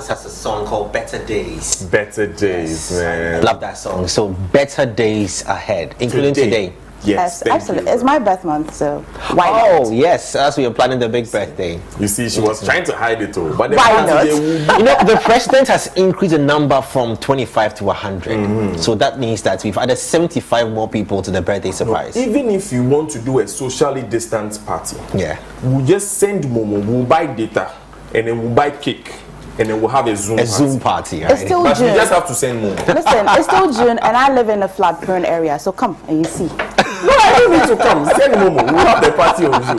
Floods has a song called Better Days. Better Days, man. I love that song. So better days ahead, including today. Yes, absolutely. It's my birth month, so why not? Oh, yes, as we are planning the big birthday. You see, she was trying to hide it all. But why not? You know, the president has increased the number from 25 to 100. So that means that we've added 75 more people to the birthday surprise. No, even if you want to do a socially distanced party, we'll just send Momo, we'll buy data, and then we'll buy cake. And then we'll have a Zoom party. Right? It's still but June. You just have to send more. Listen, it's still June, and I live in a flood-prone area, so come and you see. No, I don't need to come. Send Momo. We'll have the party on Zoom.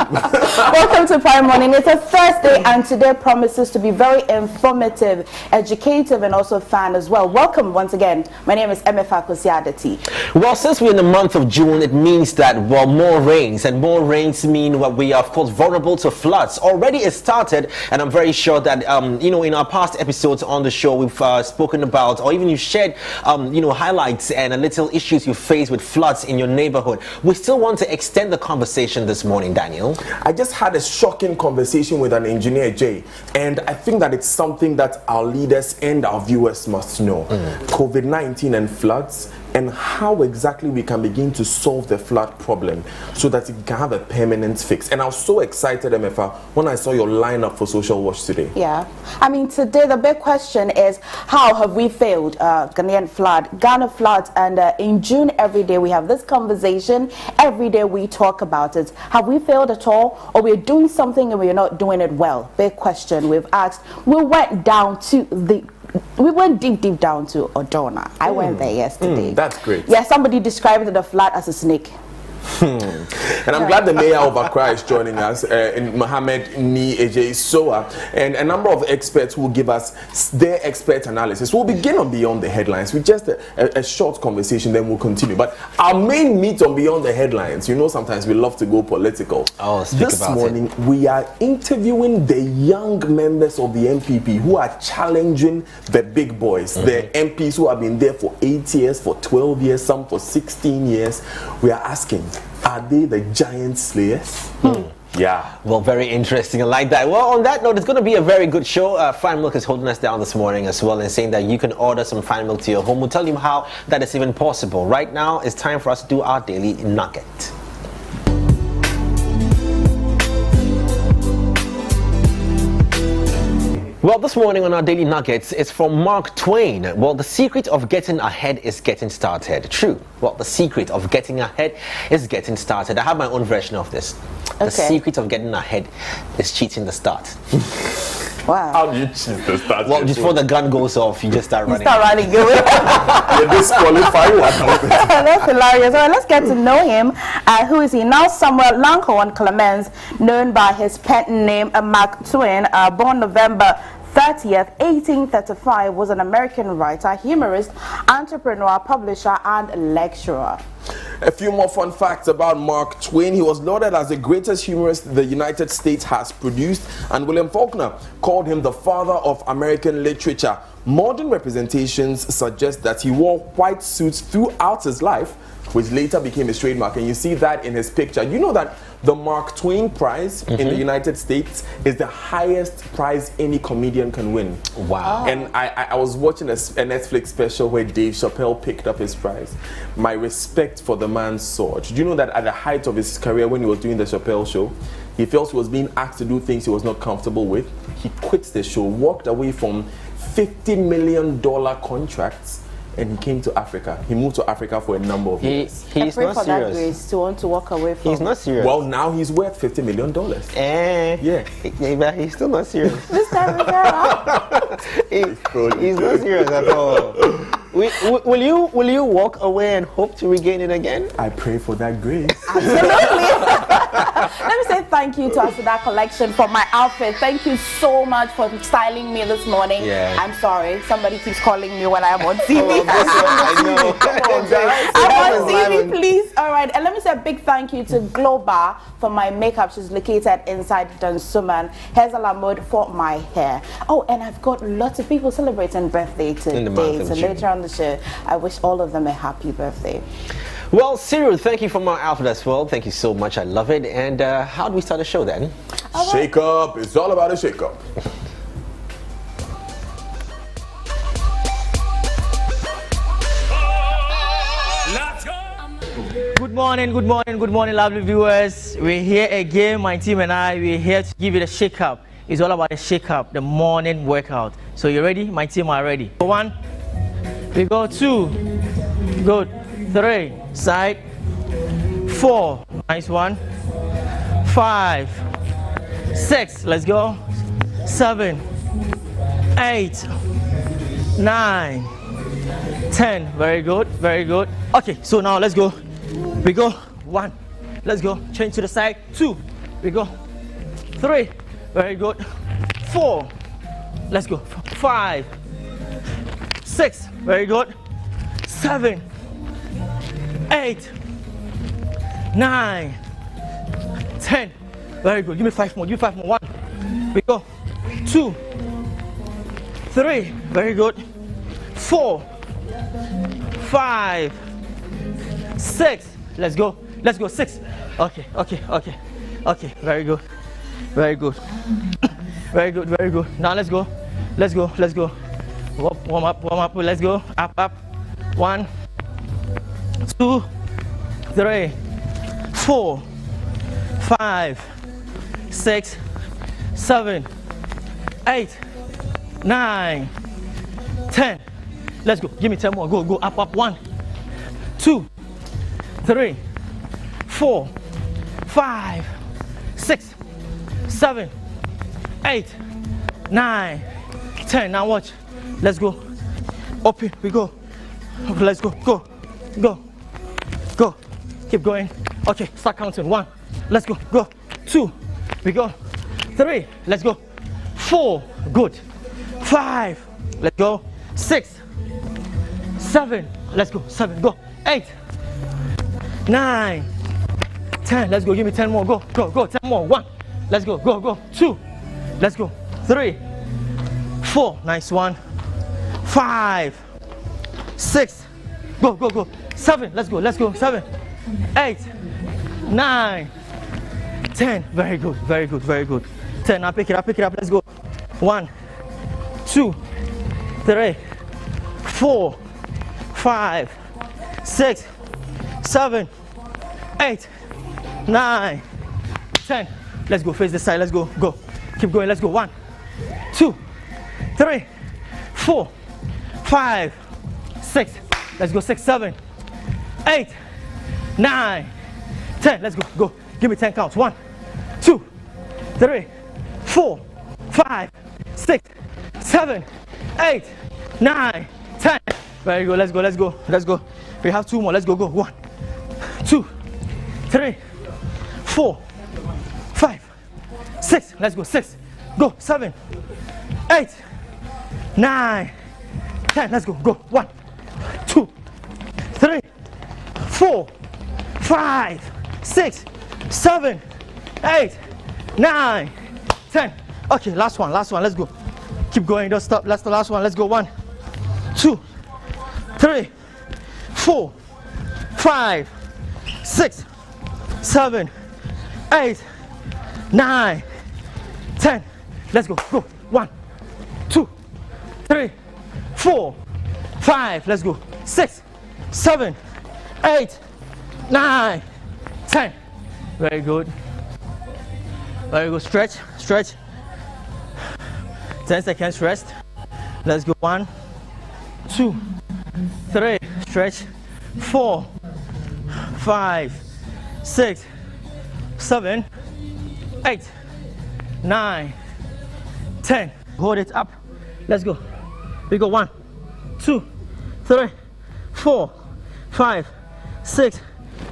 Welcome to Prime Morning. It's a Thursday, and today promises to be very informative, educative, and also fun as well. Welcome once again. My name is Emefa Kosiadati. Well, since we're in the month of June, it means that, well, more rains, and more rains mean what we are, of course, vulnerable to floods. Already it started, and I'm very sure that, you know, in our past episodes on the show, we've spoken about, or even you shared, you know, highlights and little issues you face with floods in your neighborhood. We still want to extend the conversation this morning, Daniel. I just had a shocking conversation with an engineer, Jay, and I think that it's something that our leaders and our viewers must know. COVID-19 and floods, and how exactly we can begin to solve the flood problem so that it can have a permanent fix. And I was so excited, MFA, when I saw your lineup for Social Watch today. Yeah, I mean, today the big question is, how have we failed Ghana floods, and in June every day we have this conversation, every day we talk about it. Have we failed at all, or we're doing something and we're not doing it well? Big question we've asked. We went deep down to Odona. I went there yesterday. That's great. Yeah, somebody described the flood as a snake. And I'm glad the mayor of Accra is joining us, in Mohammed Ni Ej Soa, and a number of experts will give us their expert analysis. We'll begin on Beyond the Headlines with just a short conversation, then we'll continue. But our main meat on Beyond the Headlines, you know, sometimes we love to go political. This morning, we are interviewing the young members of the MPP who are challenging the big boys, the MPs who have been there for 8 years, for 12 years, some for 16 years. We are asking, are they the giant slayers? Yeah. Well, very interesting. I like that. Well, on that note, it's going to be a very good show. Fine Milk is holding us down this morning as well and saying that you can order some Fine Milk to your home. We'll tell you how that is even possible. Right now, it's time for us to do our daily nugget. Well, this morning on our Daily Nuggets, it's from Mark Twain. Well, the secret of getting ahead is getting started. True. Well, the secret of getting ahead is getting started. I have my own version of this. The secret of getting ahead is cheating the start. Wow. How do you cheat the start? Well, before the gun goes off, you just start running. You're disqualifying one. That's hilarious. All right, let's get to know him. Who is he? Now Samuel Langhorne Clemens, known by his pen name Mark Twain, born November 30th, 1835, was an American writer, humorist, entrepreneur, publisher, and lecturer. A few more fun facts about Mark Twain. He was lauded as the greatest humorist the United States has produced, and William Faulkner called him the father of American literature. Modern representations suggest that he wore white suits throughout his life, which later became his trademark, and you see that in his picture. You know that the Mark Twain Prize in the United States is the highest prize any comedian can win. Wow. And I was watching a Netflix special where Dave Chappelle picked up his prize. My respect for the man soared. Do you know that at the height of his career, when he was doing the Chappelle show, he felt he was being asked to do things he was not comfortable with. He quit the show, walked away from $50 million contracts, and he came to Africa. He moved to Africa for a number of years. He's not serious. That grace to want to walk away from. He's not serious. Well, now he's worth $50 million. Yeah. But he's still not serious. This time He's not serious at all. Will you walk away and hope to regain it again? I pray for that grace. Absolutely. Let me say thank you to Asuda Collection for my outfit. Thank you so much for styling me this morning. Yeah. I'm sorry. Somebody keeps calling me when I'm on TV. I know. Come on, guys. I'm on TV, please. All right. And let me say a big thank you to Globa for my makeup. She's located inside Dansuman. Hazel Mode for my hair. Oh, and I've got lots of people celebrating birthday today. So later on the show, I wish all of them a happy birthday. Well, Cyril, thank you for my outfit as well. Thank you so much. I love it. And how do we start the show then? Shake up. It's all about a shake up. Good morning, lovely viewers. We're here again, my team and I. We're here to give you the shake up. It's all about the shake up, the morning workout. So you ready? My team are ready. 1, we go 2, good, 3, side, 4, nice one, 5, 6, let's go, 7, 8, 9, 10, very good, very good. Okay, so now let's go. We go 1, let's go, change to the side, 2, we go 3, very good, 4, let's go, 5, 6, very good, 7, 8, 9, 10, very good. Give me 5 more, 1, we go 2, 3, very good, 4, 5, 6, let's go, 6. Okay, very good, very good. Now let's go. Warm up, let's go, up, 1, 2, 3, 4, 5, 6, 7, 8, 9, 10. Let's go. Give me 10 more. Go. Up. 1, 2, 3, 4, 5, 6, 7, 8, 9, 10. Now watch. Let's go. Open. We go. Let's go. Go. Keep going. Okay. Start counting. 1. Let's go. 2. We go. 3. Let's go. 4. Good. 5. Let's go. 6. 7. Let's go. 7. Go. 8. 9. 10. Let's go. Give me 10 more. Go. 10 more. 1. Let's go. 2. Let's go. 3. 4. Nice one. 5. 6. Go. 7. Let's go. 7. 8. 9. 10. Very good. 10. Now pick it up. Let's go. 1, 2, 3, 4, 5, 6, 7, 8, 9, 10. Let's go. Face the side. Let's go. Keep going. Let's go. 1, 2, 3, 4, 5, 6. Let's go. 6, 7, 8, 9, 10. Let's go. Give me 10 counts. 1, 2, 3, 4, 5, 6, 7, 8, 9, 10. Very good. Let's go. We have 2 more. Let's go. 1, 2, 3, 4, 5, 6. Let's go. 6. Go. 7, 8, 9, 10. Let's go. 1, 2, 3, 4, 5, 6, 7, 8, 9, 10. Okay, last one. Let's go. Keep going. Don't stop. That's the last one. Let's go. 1, 2, 3, 4, 5, 6, 7, 8, 9, 10. Let's go. 1, 2, 3, 4, 5. Let's go. 6, 7, 8, 9, 10. Very good. Stretch. 10 seconds rest. Let's go. 1, 2, 3. Stretch. 4, 5, 6, 7, 8, 9, 10. Hold it up. Let's go. We go. 1, 2, 3, 4, 5, 6,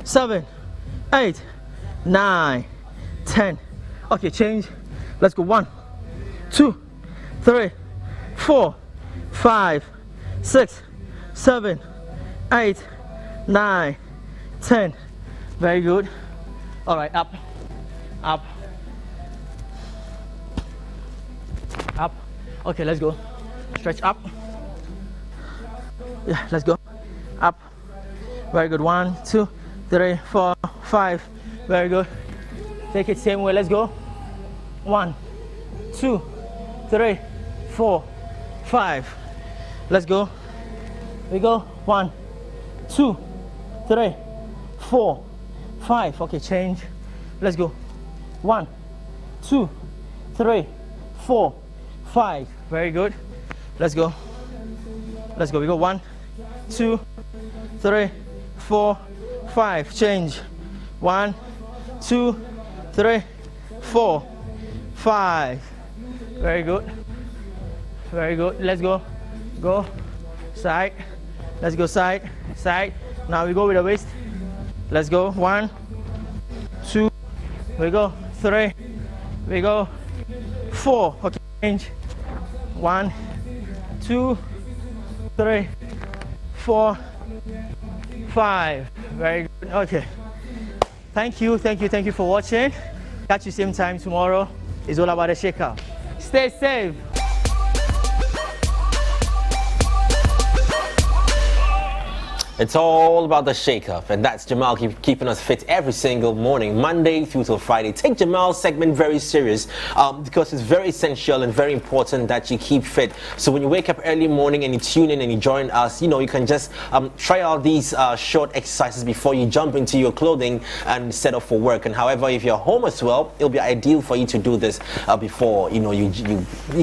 7, 8, 9, 10. Okay, change. Let's go. 1, 2, 3, 4, 5, 6, 7, 8, 9, 10. Very good. All right, up. Okay, let's go. Stretch up. Yeah, let's go. Up. Very good. 1, 2, 3, 4, 5. Very good. Take it same way. Let's go. 1, 2, 3, 4, 5. Let's go. We go. 1, 2, 3, 4, 5. Okay, change. Let's go. 1, 2, 3, 4, 5. Very good. Let's go. Let's go. We go 1, 2, 3, 4, 5. Change. 1, 2, 3, 4, 5. Very good. Very good. Let's go. Go. Side. Let's go side. Side. Now we go with the waist. Let's go. 1, 2. We go. 3. We go. 4. Okay. Change. 1, 2, 3, 4, 5. Very good. Okay. Thank you for watching. Catch you same time tomorrow. It's all about the shake-up. Stay safe. It's all about the shake-up, and that's Jamal keeping us fit every single morning, Monday through till Friday. Take Jamal's segment very serious because it's very essential and very important that you keep fit. So when you wake up early morning and you tune in and you join us, you know, you can just try out these short exercises before you jump into your clothing and set off for work. And however, if you're home as well, it'll be ideal for you to do this before, you know, you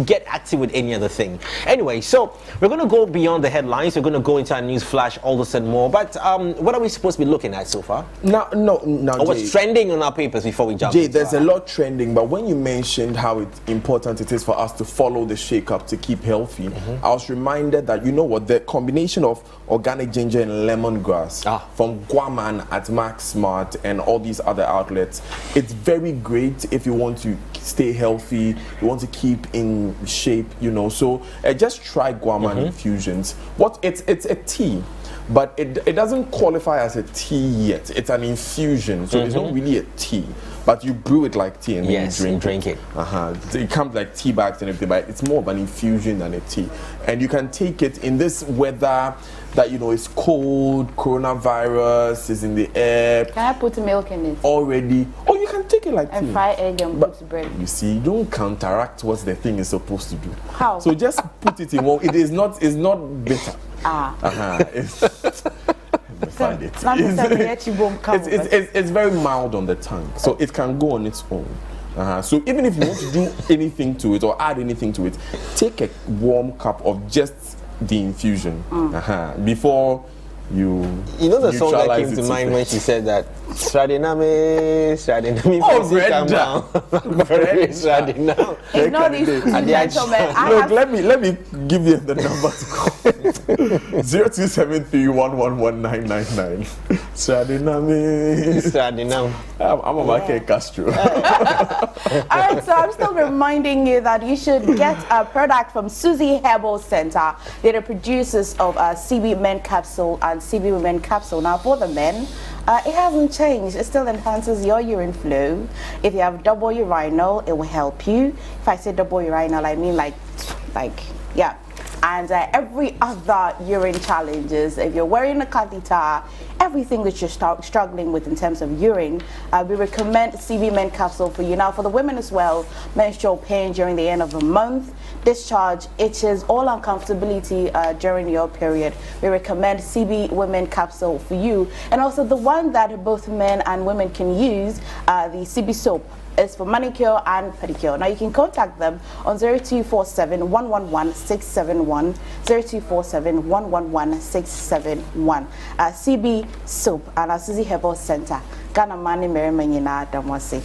get active with any other thing. Anyway, so we're going to go beyond the headlines. We're going to go into our news flash all of a sudden more, but what are we supposed to be looking at so far? No, or what's trending on our papers before we jump? Jay, there's a lot trending, but when you mentioned how important it is for us to follow the shake-up to keep healthy, I was reminded that, you know what, the combination of organic ginger and lemongrass from Guaman at Max Smart and all these other outlets, it's very great if you want to stay healthy, you want to keep in shape, you know. So just try Guaman infusions. It's a tea, but it doesn't qualify as a tea yet. It's an infusion, so it's not really a tea, but you brew it like tea and then you drink it. It comes like tea bags and everything, but it's more of an infusion than a tea. And you can take it in this weather that, you know, it's cold, coronavirus is in the air. Can I put milk in it? Already. Oh, you can take it like and tea. Fry egg and put bread. You see, you don't counteract what the thing is supposed to do. How? So just put it in one. It's not bitter. It's very mild on the tongue, so it can go on its own. So even if you want to do anything to it or add anything to it, take a warm cup of just the infusion before you know the song that came to mind when she said that. Stradinami. Oh, Brenda. Stradinami. It's not these gentlemen. Look, let me give you the number to call. 0273111999. Stradinami. I'm a Michael Castro. Alright, so I'm still reminding you that you should get a product from Susie Herbal Center. They're the producers of CB Men Capsule and CB Women Capsule. Now for the men, it hasn't changed. It still enhances your urine flow. If you have double urinal, it will help you. If I say double urinal, I mean like yeah. And every other urine challenges. If you're wearing a catheter, everything that you're struggling with in terms of urine, we recommend CB Men Capsule for you. Now for the women as well, menstrual pain during the end of the month, discharge, itches, all uncomfortability during your period, we recommend CB Women Capsule for you. And also the one that both men and women can use, the CB soap, is for manicure and pedicure. Now you can contact them on 0247 111 671, 0247 111 671. CB soap and Susie Herbal Center. Ghana money Merimanyina Damwasi.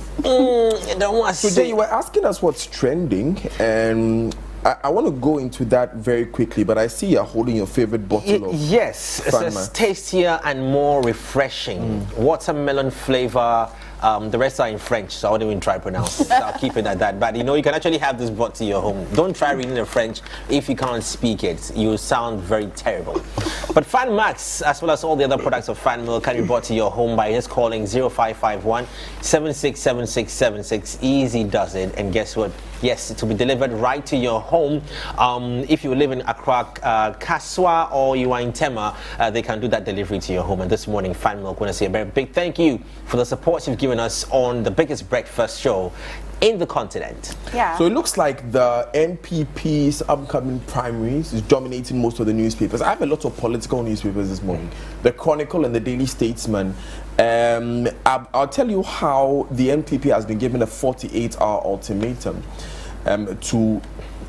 So you were asking us what's trending, and I want to go into that very quickly, but I see you're holding your favorite bottle of yes, it's tastier and more refreshing. Watermelon flavor. The rest are in French, so I won't even try to pronounce it. So I'll keep it at that. But you know, you can actually have this brought to your home. Don't try reading the French if you can't speak it. You sound very terrible. But Fan Max, as well as all the other products of Fan Milk, can be brought to your home by just calling 0551 767676. Easy does it. And guess what? Yes, it will be delivered right to your home. If you live in Accra, Kaswa, or you are in Tema, they can do that delivery to your home. And this morning, Fan Milk want to say a very big thank you for the support you've given us on the biggest breakfast show in the continent. Yeah. So it looks like the NPP's upcoming primaries is dominating most of the newspapers. I have a lot of political newspapers this morning. The Chronicle and the Daily Statesman. I'll tell you how the NPP has been given a 48-hour ultimatum to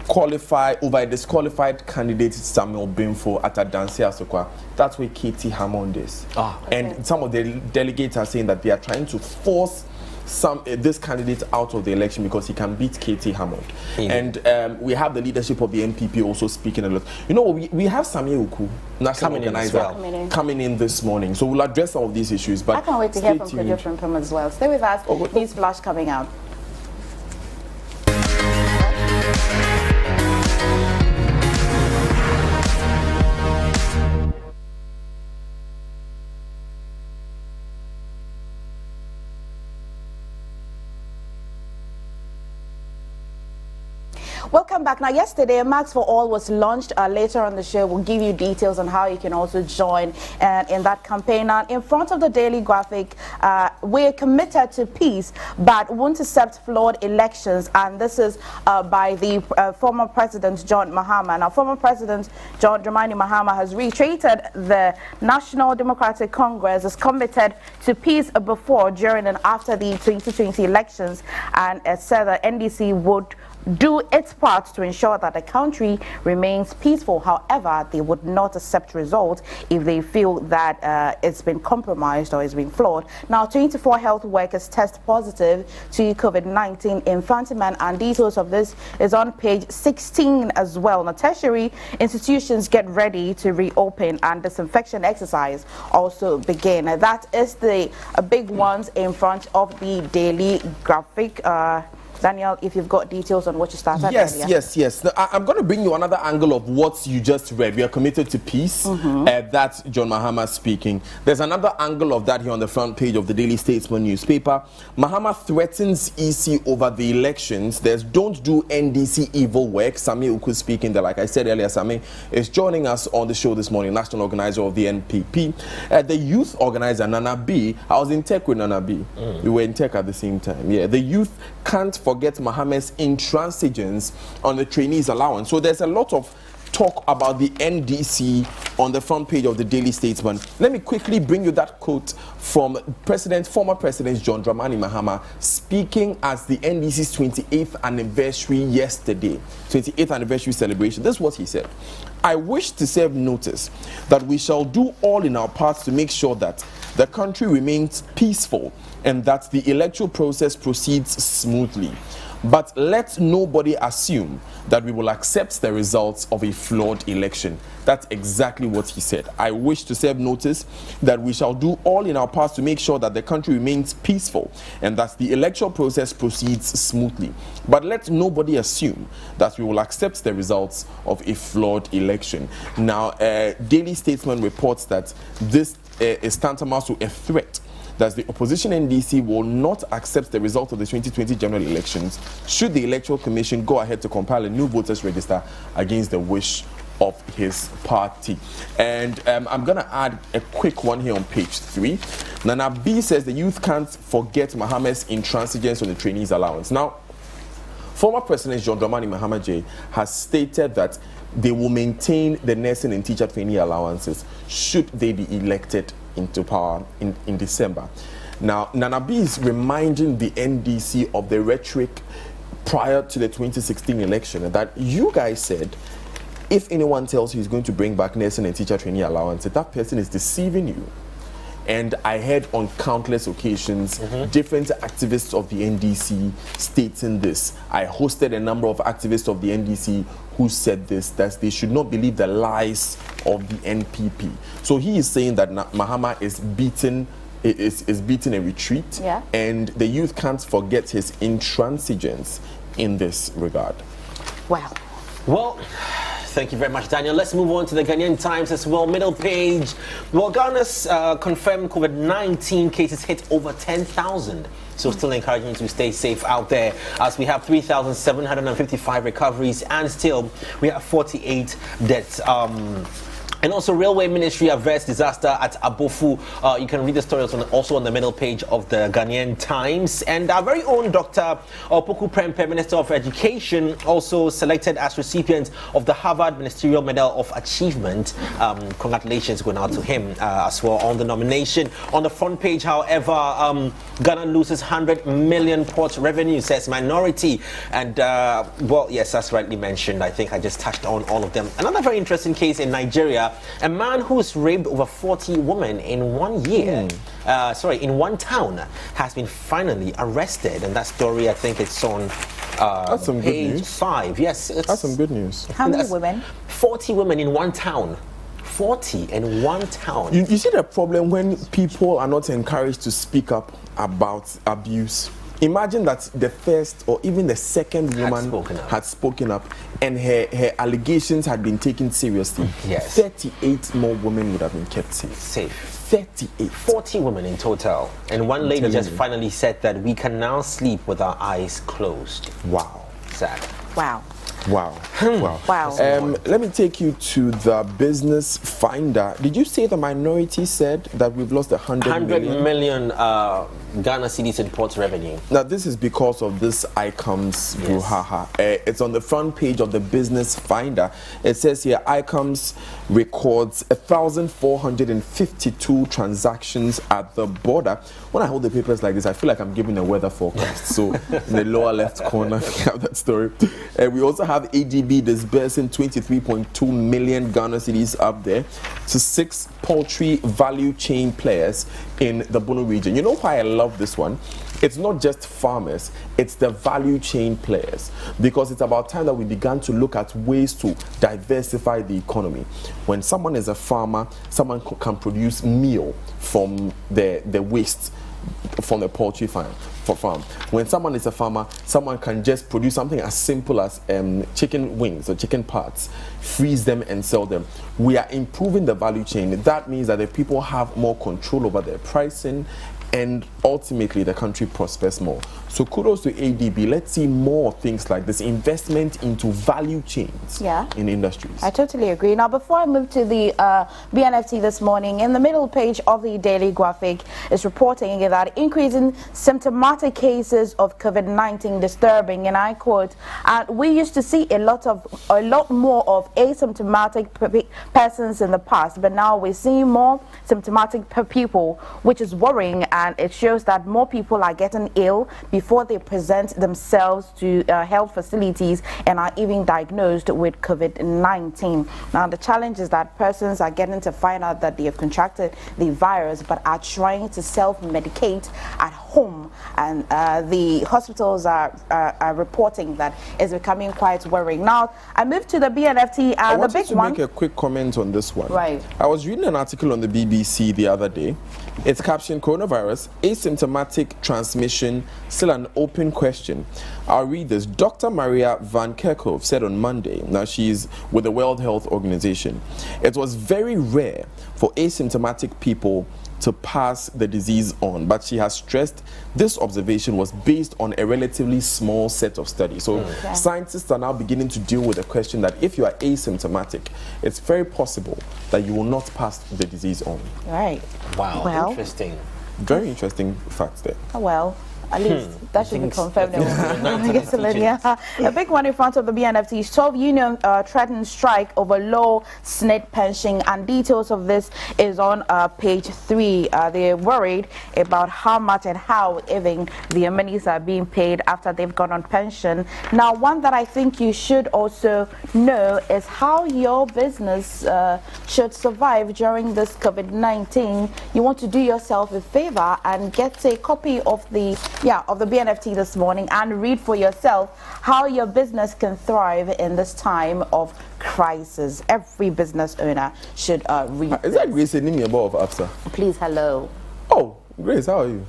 qualify over a disqualified candidate Samuel Bimfo at Adansi Asokwa. That's where Katie Hammond is. And some of the delegates are saying that they are trying to force this candidate out of the election because he can beat Katie Hammond. And we have the leadership of the NPP also speaking a lot. You know, we have Sami Uku, national organizer, coming in this morning. So we'll address all of these issues. But I can't wait to hear from Kojo Frimpong as well. Stay with us. News flash coming out. Welcome back. Now, yesterday, Max for All was launched. Later on the show, we'll give you details on how you can also join in that campaign. Now, in front of the Daily Graphic, we're committed to peace, but won't accept flawed elections. And this is by the former President John Mahama. Now, former President John Dramani Mahama has reiterated the National Democratic Congress is committed to peace before, during, and after the 2020 elections, and said that NDC would do its part to ensure that the country remains peaceful. However, they would not accept results if they feel that it's been compromised or it's been flawed. Now, 24 health workers test positive to COVID-19 in Fantiman, and details of this is on page 16 as well. Now, tertiary institutions get ready to reopen, and disinfection exercise also begin. Now, that is the big ones in front of the Daily Graphic. Daniel, if you've got details on what you started earlier. Yes. Now, I'm going to bring you another angle of what you just read. We are committed to peace. That's John Mahama speaking. There's another angle of that here on the front page of the Daily Statesman newspaper. Mahama threatens EC over the elections. There's don't do NDC evil work. Sami Uku speaking there. Like I said earlier, Sami is joining us on the show this morning, national organizer of the NPP. The youth organizer, Nana B. I was in tech with Nana B. We were in tech at the same time. Yeah, the youth can't forget Mohammed's intransigence on the trainees allowance. So there's a lot of talk about the NDC on the front page of the Daily Statesman. Let me quickly bring you that quote from former President John Dramani Mahama speaking as the NDC's 28th anniversary yesterday, 28th anniversary celebration. This is what he said. I wish to serve notice that we shall do all in our parts to make sure that the country remains peaceful and that the electoral process proceeds smoothly. But let nobody assume that we will accept the results of a flawed election. That's exactly what he said. I wish to serve notice that we shall do all in our parts to make sure that the country remains peaceful and that the electoral process proceeds smoothly. But let nobody assume that we will accept the results of a flawed election. Now, Daily Statesman reports that this is tantamount to a threat that the opposition NDC will not accept the result of the 2020 general elections should the Electoral Commission go ahead to compile a new voters register against the wish of his party. And I'm going to add a quick one here on page 3. Nana B says the youth can't forget Mohammed's intransigence on the trainees allowance. Now, former President John Dramani Mahama J has stated that they will maintain the nursing and teacher trainee allowances should they be elected into power in December. Now, Nana B is reminding the NDC of the rhetoric prior to the 2016 election that you guys said if anyone tells you he's going to bring back nursing and teacher trainee allowances, that person is deceiving you. And I heard on countless occasions different activists of the NDC stating this. I hosted a number of activists of the NDC who said this, that they should not believe the lies of the NPP. So he is saying that Mahama is beating a retreat, and the youth can't forget his intransigence in this regard. Wow. Well, thank you very much, Daniel. Let's move on to the Ghanaian Times as well. Middle page. Well, Ghana's confirmed COVID-19 cases hit over 10,000. So still encouraging you to stay safe out there as we have 3,755 recoveries and still we have 48 deaths. And also, Railway Ministry averts disaster at Abofu. You can read the story also on the middle page of the Ghanaian Times. And our very own Dr. Opoku Prempeh, Minister of Education, also selected as recipient of the Harvard Ministerial Medal of Achievement. Congratulations going out to him as well on the nomination. On the front page, however, Ghana loses 100 million port revenue, says Minority. And, well, yes, that's rightly mentioned. I think I just touched on all of them. Another very interesting case in Nigeria. A man who's raped over 40 women in 1 year, in one town, has been finally arrested. And that story, I think it's on that's some page good news. 5. Yes, that's some good news. How many women? 40 women in one town. 40 in one town. You see the problem when people are not encouraged to speak up about abuse. Imagine that the first or even the second woman had spoken up and her allegations had been taken seriously. Yes. 38 more women would have been kept safe. 38. 40 women in total. And one lady just finally said that we can now sleep with our eyes closed. Wow. Sad. Wow. Wow. Wow. Let me take you to the Business Finder. Did you say the Minority said that we've lost 100 million Ghana cedis in port revenue? Now, this is because of this ICOMS brouhaha. It's on the front page of the Business Finder. It says here, ICOMS records 1,452 transactions at the border. When I hold the papers like this, I feel like I'm giving a weather forecast. So, in the lower left corner, we have that story. We also have ADB disbursing 23.2 million Ghana cedis up there to 6 poultry value chain players in the Bono region. You know why I love this one? It's not just farmers, it's the value chain players, because it's about time that we began to look at ways to diversify the economy. When someone is a farmer, someone can produce meal from the waste from the poultry farm. When someone is a farmer, someone can just produce something as simple as chicken wings or chicken parts, freeze them and sell them. We are improving the value chain. That means that the people have more control over their pricing, and ultimately the country prospers more. So kudos to ADB. Let's see more things like this, investment into value chains in industries. I totally agree. Now, before I move to the BNFT this morning, in the middle page of the Daily Graphic is reporting that increasing symptomatic cases of COVID-19 disturbing, and I quote, we used to see a lot more of asymptomatic persons in the past, but now we're seeing more symptomatic people, which is worrying, and it shows that more people are getting ill before they present themselves to health facilities and are even diagnosed with COVID-19. Now, the challenge is that persons are getting to find out that they have contracted the virus but are trying to self-medicate at home, and the hospitals are reporting that it's becoming quite worrying. Now, I moved to the BNFT, and the big one. Make a quick comment on this one. Right. I was reading an article on the BBC the other day. It's captioned "Coronavirus Asymptomatic Transmission Still an Open Question." I'll read this. Dr. Maria Van Kerkhove said on Monday, now she's with the World Health Organization, it was very rare for asymptomatic people to pass the disease on, but she has stressed this observation was based on a relatively small set of studies. So scientists are now beginning to deal with the question that if you are asymptomatic, it's very possible that you will not pass the disease on. Right. Wow. Well, interesting. Very interesting facts there. Well, at least that should be confirmed. I guess, a big one in front of the BNFT. 12 union threatened strike over low SNIT pension, and details of this is on page 3. They're worried about how much and how even the amenities are being paid after they've gone on pension. Now, one that I think you should also know is how your business should survive during this COVID-19. You want to do yourself a favor and get a copy of the BNFT this morning and read for yourself how your business can thrive in this time of crisis. Every business owner should read Is that Grace Enimia of AFSA? Please, hello. Oh, Grace, how are you?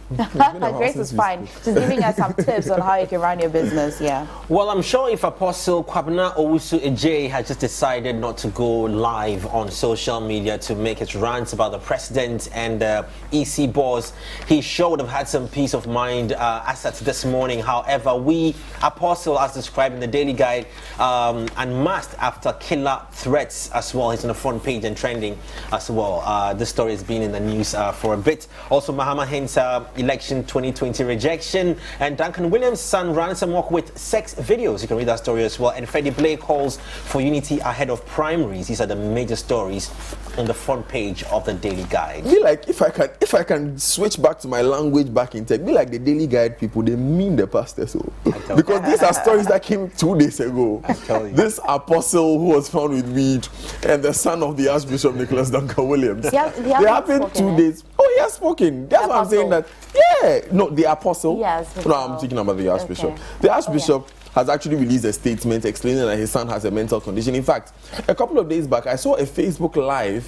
Grace is fine. She's giving us some tips on how you can run your business. Yeah. Well, I'm sure if Apostle Kwabena Owusu Ejay had just decided not to go live on social media to make his rants about the president and the EC boss, he sure would have had some peace of mind as at this morning. However, we, Apostle, as described in the Daily Guide, unmasked after killer threats as well. He's on the front page and trending as well. This story has been in the news for a bit. Also, Mahama hints election 2020 rejection, and Duncan Williams' son ransom walk with sex videos. You can read that story as well. And Freddie Blake calls for unity ahead of primaries. These are the major stories on the front page of the Daily Guide. Be like, if I can switch back to my language back in tech, be like the Daily Guide people, they mean the pastor so. Because these are stories that came 2 days ago. I tell you. This apostle who was found with weed and the son of the Archbishop Nicholas Duncan Williams. They happened 2 days. Oh, he has spoken. That's why I'm saying that. Yeah. No, the apostle. Yes. No, I'm talking about the Archbishop. Okay. The Archbishop has actually released a statement explaining that his son has a mental condition. In fact, a couple of days back, I saw a Facebook Live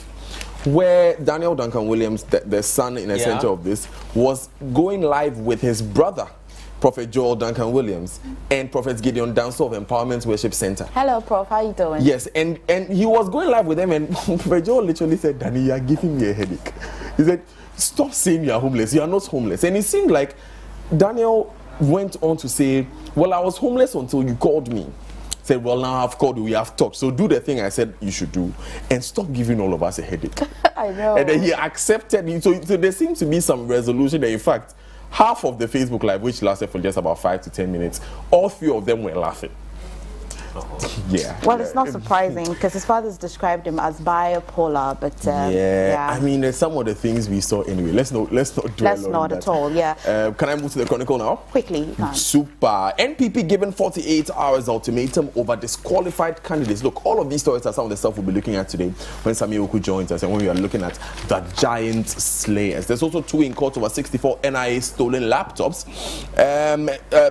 where Daniel Duncan Williams, the son in the center of this, was going live with his brother, Prophet Joel Duncan Williams, and Prophet Gideon Danso of Empowerment Worship Center. Hello, Prof. How you doing? Yes, and he was going live with them, and Prophet Joel literally said, Danny, you are giving me a headache. He said, stop saying you are homeless. You are not homeless. And it seemed like Daniel went on to say, well, I was homeless until you called me. Said, well, now I've called you, we have talked. So do the thing I said you should do and stop giving all of us a headache. I know. And then he accepted it. So there seems to be some resolution that, in fact, half of the Facebook Live, which lasted for just about 5 to 10 minutes, all 3 of them were laughing. Yeah. Well, it's not surprising because his father's described him as bipolar, but I mean, some of the things we saw anyway. Let's not dwell on that. At all. Yeah. Can I move to the Chronicle now? Quickly, you can. Super. NPP given 48 hours ultimatum over disqualified candidates. Look, all of these stories are some of the stuff we'll be looking at today when Sami Oku joins us and when we are looking at the giant slayers. There's also 2 in court over 64 NIA stolen laptops.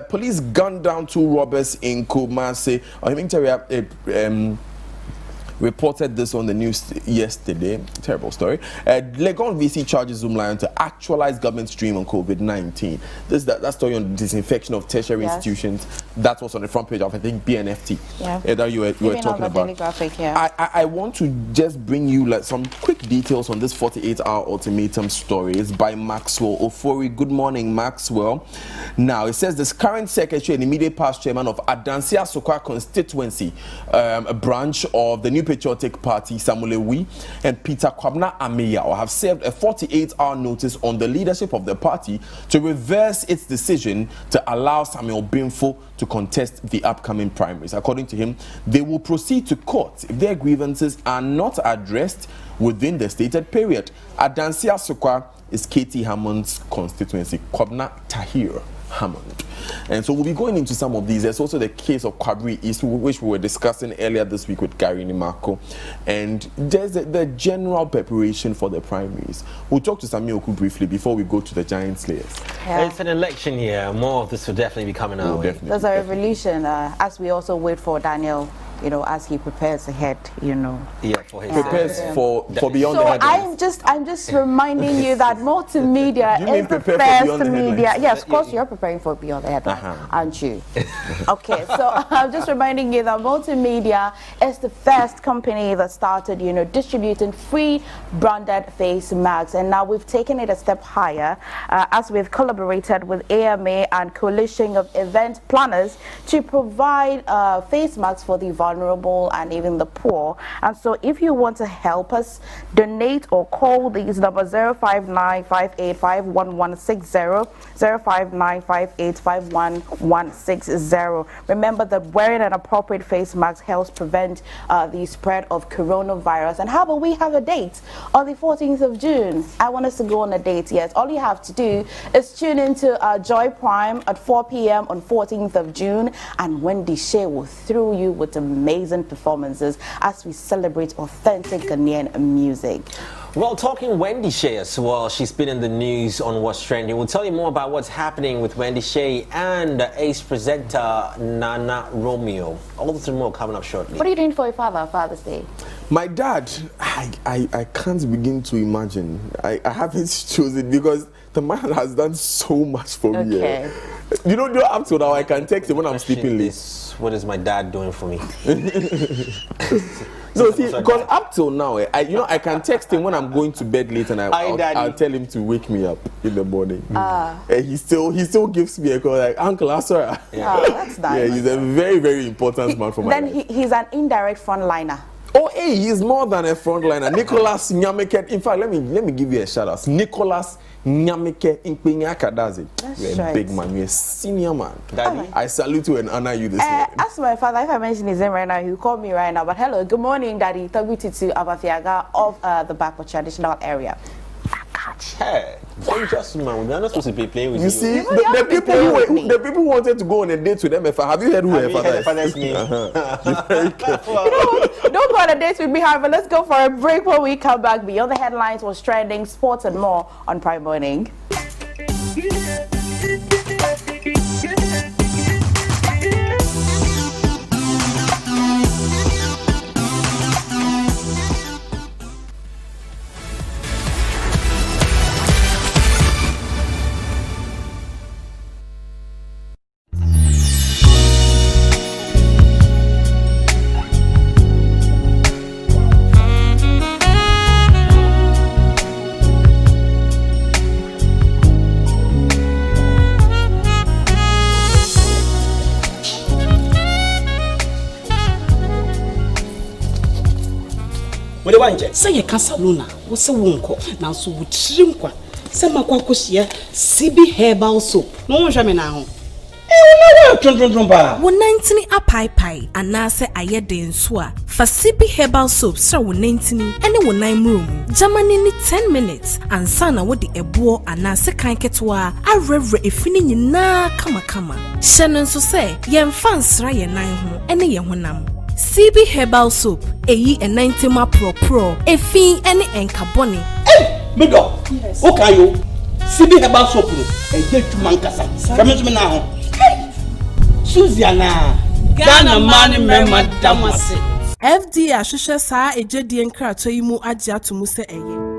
Police gunned down 2 robbers in Kumasi. I think Terry reported this on the news yesterday. Terrible story. Legon VC charges Zoom Lion to actualize government stream on COVID-19. That story on disinfection of tertiary institutions. That was on the front page of, I think, BNFT. Yeah. That you were talking about. Graphic, yeah. I want to just bring you some quick details on this 48-hour ultimatum story. It's by Maxwell Ofori. Good morning, Maxwell. Now, it says this current secretary and immediate past chairman of Adansia Sokwa constituency, a branch of the New Patriotic Party, Samuel Ewi, and Peter Kwabena Ameya have served a 48-hour notice on the leadership of the party to reverse its decision to allow Samuel Bimfo to contest the upcoming primaries. According to him, they will proceed to court if their grievances are not addressed within the stated period. Adansia Sokwa is Katie Hammond's constituency, Kwabena Tahir Hammond. And so we'll be going into some of these. There's also the case of Kwabri East, which we were discussing earlier this week with Gary Nimako. And there's the general preparation for the primaries. We'll talk to Sami Oku briefly before we go to the giant slayers. Yeah. It's an election year. More of this will definitely be coming our way. There's a revolution as we also wait for Daniel, as he prepares ahead, Yeah, for his prepares for beyond so the headlines. I'm just reminding you that multimedia is the first media. Yes, of course you're preparing for beyond the headlines, aren't you? Okay, so I'm just reminding you that multimedia is the first company that started, distributing free branded face masks, and now we've taken it a step higher as we've collaborated with AMA and coalition of event planners to provide face masks for the vulnerable and even the poor. And so if you want to help us donate or call these numbers 05958511160, 05958511160. Remember that wearing an appropriate face mask helps prevent the spread of coronavirus. And how about we have a date on the 14th of June? I want us to go on a date. Yes, all you have to do is tune into Joy Prime at 4 p.m. on 14th of June, and Wendy Shea will throw you with amazing performances as we celebrate authentic Ghanaian music. Well, talking Wendy Shay as well, she's been in the news on what's trending. We'll tell you more about what's happening with Wendy Shay and ace presenter Nana Romeo. All this and more coming up shortly. What are you doing for your father, Father's Day? My dad, I can't begin to imagine. I haven't chosen because the man has done so much for me. Okay. You know, up till now, I can text him when I'm sleeping late. What is my dad doing for me? No, see, because up till now, I can text him when I'm going to bed late, and I'll tell him to wake me up in the morning. And he still gives me a call like, Uncle Asura. Yeah. That's nice. Yeah, he's a very, very important man for my life. Then he's an indirect frontliner. Oh, hey, he's more than a frontliner. Nicholas Nyameke. In fact, let me give you a shout out. Nicholas Nyameke Inkpinya Kadazi. You're a big man. You're a senior man. Daddy, I salute you and honor you this morning. Ask my father, if I mention his name right now, he'll call me right now. But hello, good morning, Daddy. Tobi Titu Abafiaga of the Bako traditional area. Hey, just man, we're not supposed to be playing with you. You see, the people who wanted to go on a date with them. Have you heard who her father's name? Very careful. Don't go on a date with me, however. Let's go for a break. When we come back, beyond the headlines was trending, sports and more on Prime Morning. Say a casaluna was a wonko, now so would shrinkwa. Some aquacosia, CB herbal soap. No, Jamina. 190 apai and nase ayede nsua for CB herbal soap so 190 any 19 room Germany ni 10 minutes and sana wo de ebo anase kan ketwa arevre efini nyina kama hye nso se yemfa nsra ye nan ho ene ye honam CB herbal soap eyi a 90 ma pro efi ene enkaboni Migo okay yo CB herbal soap no eje tumankasa from na ho Suziana Ghana man memma damase FDA ahwehwe saa ejedi enkrato yi mu agye atomu se eye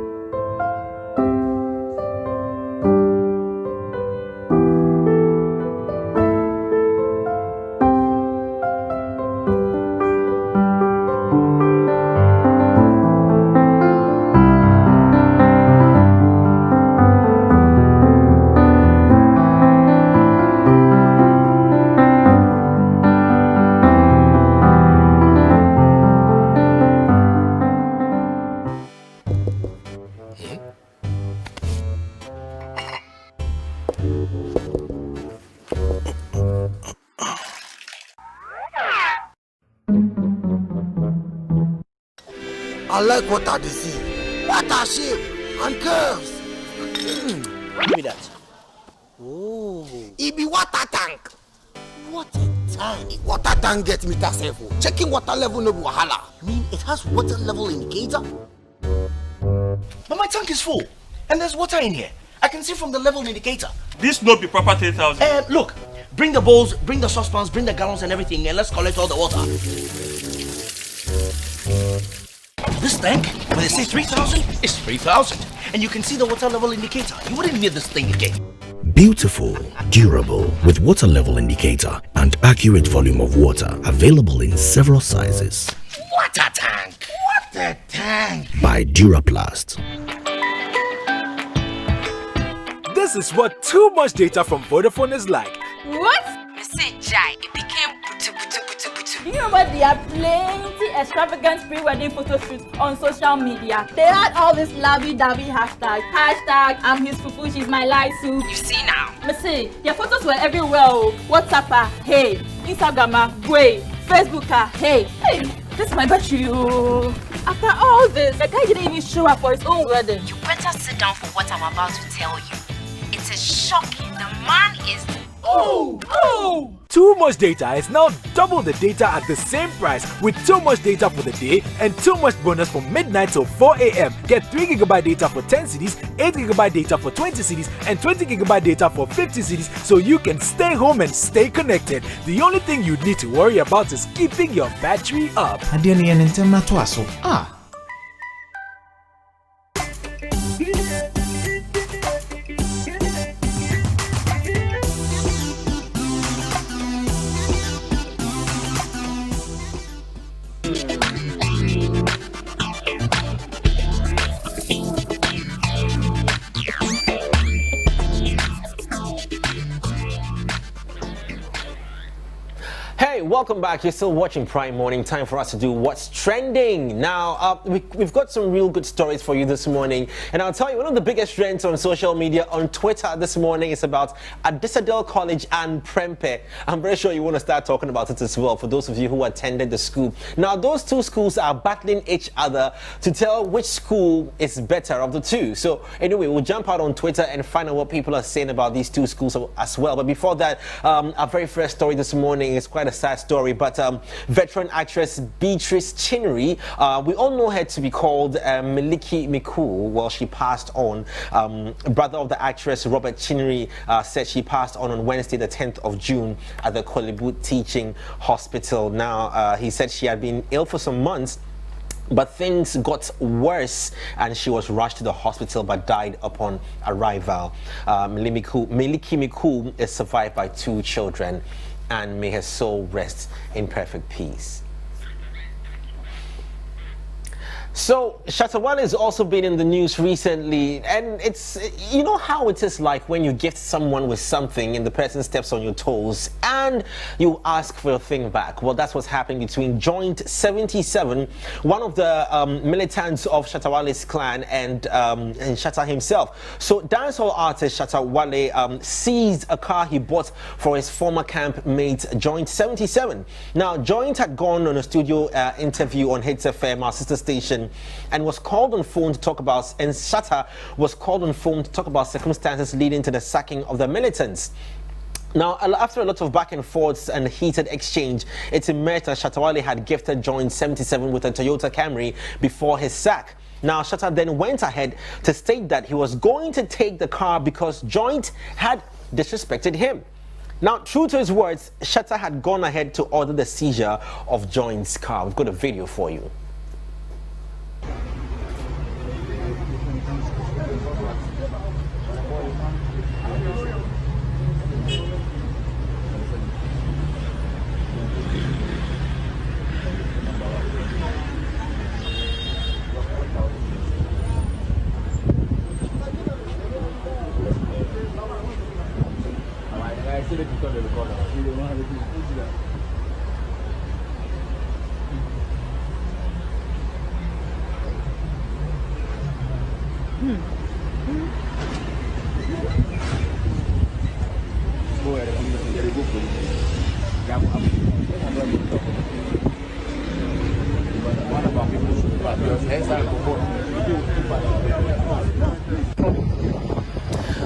I like what I see. What a shape and curves. Give me that. Oh. It be water tank. What a tank. Water tank gets me that safe. Checking water level no wahala. You mean it has water level indicator? But my tank is full. And there's water in here. I can see from the level indicator. This no be proper 3,000. Look. Bring the bowls, bring the saucepans, bring the gallons and everything, and let's collect all the water. This tank, when they say 3,000, it's 3,000. And you can see the water level indicator. You wouldn't need this thing again. Beautiful, durable, with water level indicator and accurate volume of water. Available in several sizes. Water tank! What a tank! By Duraplast. This is what too much data from Vodafone is like. What? You say Jai, it became butu. You know what? There are plenty extravagant pre-wedding photo shoots on social media. They had all this lovey-dovey hashtag. I'm his fufu, she's my light soup. You see now? Me see, your photos were everywhere. WhatsApp, hey. Instagram, way. Facebook, hey. This is my battery. After all this, the guy didn't even show up for his own wedding. You better sit down for what I'm about to tell you. It is shocking. The man is Oh! Too Much Data is now double the data at the same price with Too Much Data for the day and Too Much bonus from midnight till 4 a.m. Get 3GB data for 10 cedis, 8GB data for 20 cedis, and 20GB data for 50 cedis so you can stay home and stay connected. The only thing you need to worry about is keeping your battery up. Hey, welcome back. You're still watching Prime Morning. Time for us to do what's trending. Now, we've got some real good stories for you this morning. And I'll tell you, one of the biggest trends on social media, on Twitter this morning, is about Adisadel College and Prempeh. I'm very sure you want to start talking about it as well, for those of you who attended the school. Now, those two schools are battling each other to tell which school is better of the two. So, anyway, we'll jump out on Twitter and find out what people are saying about these two schools as well. But before that, our very first story this morning is quite a sad story, but veteran actress Beatrice Chinnery, we all know her to be called Miliki Miku. Well, she passed on. Brother of the actress Robert Chinnery said she passed on Wednesday the 10th of June at the Kolibut Teaching Hospital. Now, he said she had been ill for some months, but things got worse and she was rushed to the hospital but died upon arrival. Miliki Miku is survived by 2 children, and may her soul rest in perfect peace. So, Shatta Wale has also been in the news recently, and it's, you know how it is like when you gift someone with something and the person steps on your toes and you ask for your thing back. Well, that's what's happening between Joint 77, one of the militants of Shatta Wale's clan, and Shatta himself. So, dancehall artist Shatta Wale seized a car he bought for his former camp mate, Joint 77. Now, Joint had gone on a studio interview on Hits FM, our sister station, and was called on phone to talk about, and Shatta was called on phone to talk about circumstances leading to the sacking of the militants. Now, after a lot of back and forths and heated exchange, it emerged that Shatta Wale had gifted Joint 77 with a Toyota Camry before his sack. Now, Shatta then went ahead to state that he was going to take the car because Joint had disrespected him. Now, true to his words, Shatta had gone ahead to order the seizure of Joint's car. We've got a video for you.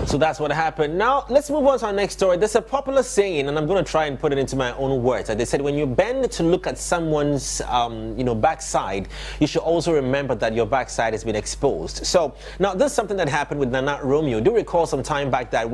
So that's what happened. Now, let's move on to our next story. There's a popular saying, and I'm going to try and put it into my own words. They said when you bend to look at someone's, backside, you should also remember that your backside has been exposed. So, now, this is something that happened with Nana Romeo. Do you recall some time back that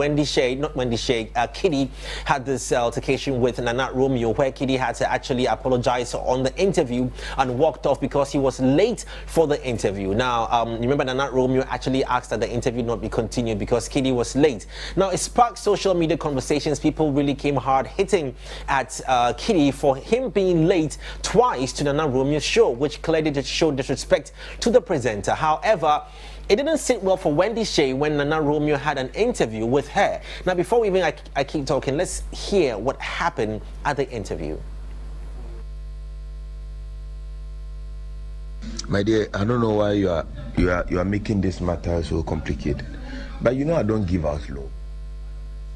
Kitty had this altercation with Nana Romeo, where Kitty had to actually apologize on the interview and walked off because he was late for the interview. Now, remember Nana Romeo actually asked that the interview not be continued because Kitty was late. Now, it sparked social media conversations. People really came hard hitting at Kitty for him being late twice to Nana Romeo's show, which clearly did show disrespect to the presenter. However, it didn't sit well for Wendy Shea when Nana Romeo had an interview with her. Now, before I keep talking, let's hear what happened at the interview. My dear, I don't know why you are making this matter so complicated. But you know I don't give out loans.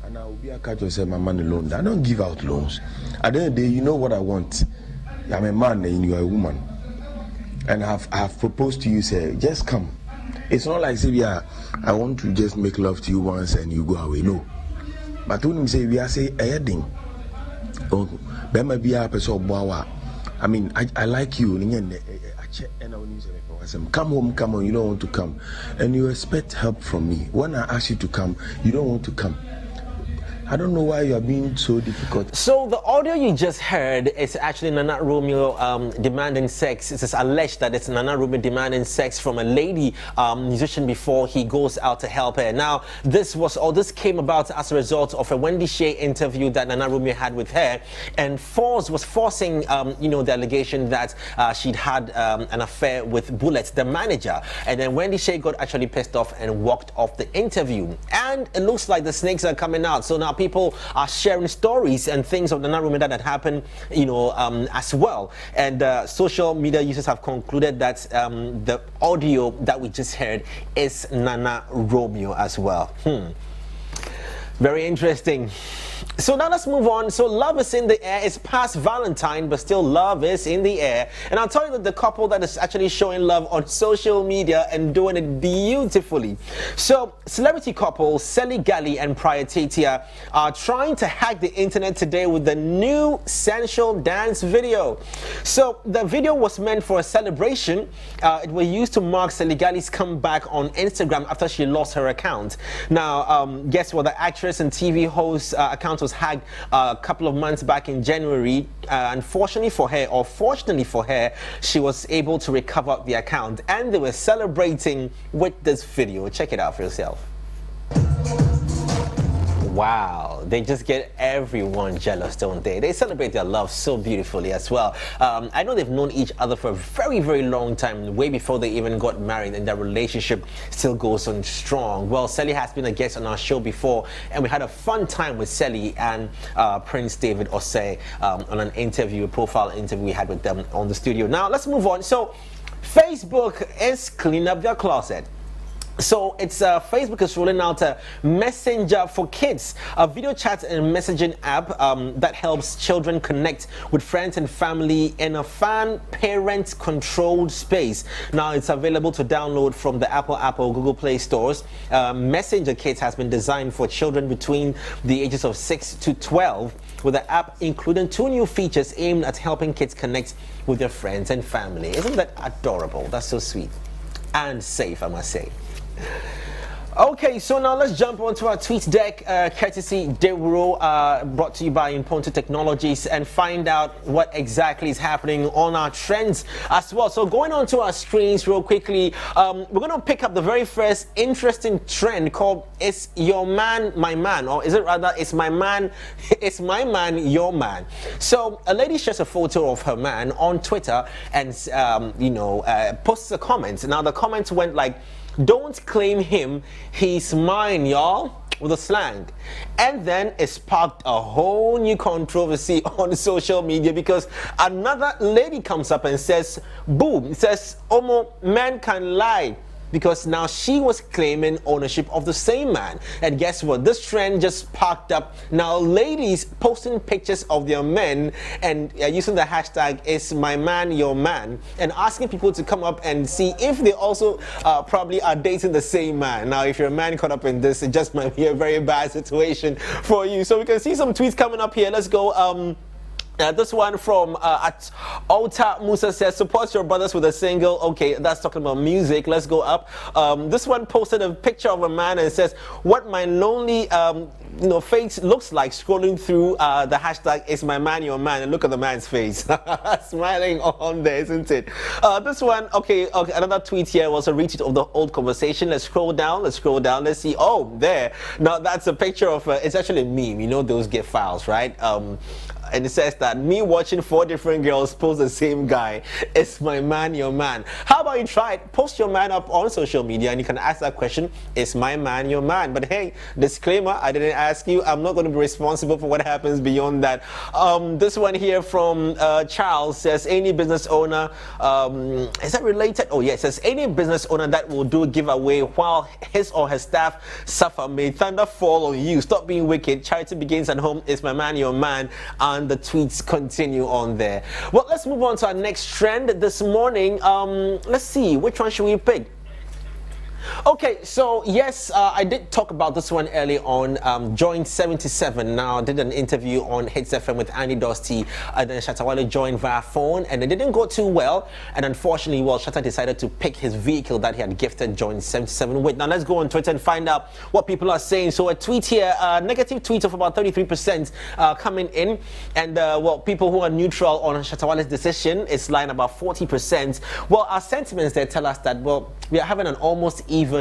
And I will be a catch yourself my money loan. I don't give out loans. At the end of the day, you know what I want. I'm a man and you are a woman. And I have proposed to you, say, just come. It's not like say, I want to just make love to you once and you go away. No. But when you say we are say heading, oh, Bema be a person boa. I mean, I like you. Come home, you don't want to come. And you expect help from me. When I ask you to come, you don't want to come. I don't know why you are being so difficult. So the audio you just heard is actually Nana Romeo demanding sex. It is alleged that it's Nana Romeo demanding sex from a lady musician before he goes out to help her. Now, this came about as a result of a Wendy Shea interview that Nana Romeo had with her, and was forcing the allegation that she'd had an affair with Bullet, the manager. And then Wendy Shea got actually pissed off and walked off the interview. And it looks like the snakes are coming out. So now people are sharing stories and things of the Nana Romeo that had happened, as well. And social media users have concluded that the audio that we just heard is Nana Romeo as well. Very interesting. So now let's move on. So love is in the air. It's past Valentine, but still love is in the air. And I'll tell you that the couple that is actually showing love on social media and doing it beautifully. So celebrity couple Sally Gali and Priya Tatia are trying to hack the internet today with the new sensual dance video. So the video was meant for a celebration. It was used to mark Sally Gali's comeback on Instagram after she lost her account. Now, guess what? The actress and TV host account was hacked a couple of months back in January. Unfortunately for her, or fortunately for her, she was able to recover the account, and they were celebrating with this video. Check it out for yourself. Wow, they just get everyone jealous, don't they? They celebrate their love so beautifully as well. I know they've known each other for a very, very long time, way before they even got married, and their relationship still goes on strong. Well, Sally has been a guest on our show before, and we had a fun time with Sally and Prince David Osei on an interview, a profile interview we had with them on the studio. Now, let's move on. So, Facebook is cleaning up their closet. So it's Facebook is rolling out a Messenger for Kids, a video chat and messaging app that helps children connect with friends and family in a fun, parent-controlled space. Now it's available to download from the Apple, Google Play stores. Messenger Kids has been designed for children between the ages of 6 to 12, with the app including 2 new features aimed at helping kids connect with their friends and family. Isn't that adorable? That's so sweet and safe, I must say. Okay, so now let's jump onto our tweet deck, courtesy Dewro, brought to you by Imponto Technologies, and find out what exactly is happening on our trends as well. So going on to our screens real quickly, we're going to pick up the very first interesting trend called "Is Your Man My Man?" or is it rather "Is My Man, Is My Man Your Man?" So a lady shares a photo of her man on Twitter and posts a comment. Now the comment went like, "Don't claim him, he's mine, y'all," with a slang. And then it sparked a whole new controversy on social media because another lady comes up and says, boom, it says, "Omo, men can lie," because now she was claiming ownership of the same man. And guess what? This trend just sparked up. Now ladies posting pictures of their men and using the hashtag "Is My Man Your Man?" and asking people to come up and see if they also probably are dating the same man. Now if you're a man caught up in this, it just might be a very bad situation for you. So we can see some tweets coming up here. Let's go. This one from at Alta Musa says, "Support your brothers with a single." Okay, that's talking about music. Let's go up. This one posted a picture of a man and says, "What my lonely face looks like scrolling through the hashtag "Is My Man Your Man?" and look at the man's face, smiling on there, isn't it? This one, okay, another tweet here was a retweet of the old conversation. Let's scroll down. Let's see. Oh, there. Now that's a picture of. It's actually a meme. You know those GIF files, right? And it says that me watching 4 different girls post the same guy. Is my man your man? How about you try it? Post your man up on social media and you can ask that question, "Is my man your man?" But hey, disclaimer, I didn't ask you. I'm not going to be responsible for what happens beyond that. This one here from Charles says, "Any business owner," is that related? Oh yeah, it says, "Any business owner that will do a giveaway while his or her staff suffer, may thunder fall on you. Stop being wicked. Charity begins at home. Is my man your man?" And the tweets continue on there. Well, let's move on to our next trend this morning. Let's see, which one should we pick? Okay, so yes, I did talk about this one early on. Joined 77 now, did an interview on Hits FM with Andy Dosty, and then Shatta Wale joined via phone, and it didn't go too well. And unfortunately, well, Shatta decided to pick his vehicle that he had gifted Joined 77 with. Now let's go on Twitter and find out what people are saying. So a tweet here, negative tweet of about 33% coming in, and well, people who are neutral on Shatta Wale's decision is lying about 40%. Well, our sentiments there tell us that, well, we are having an almost even,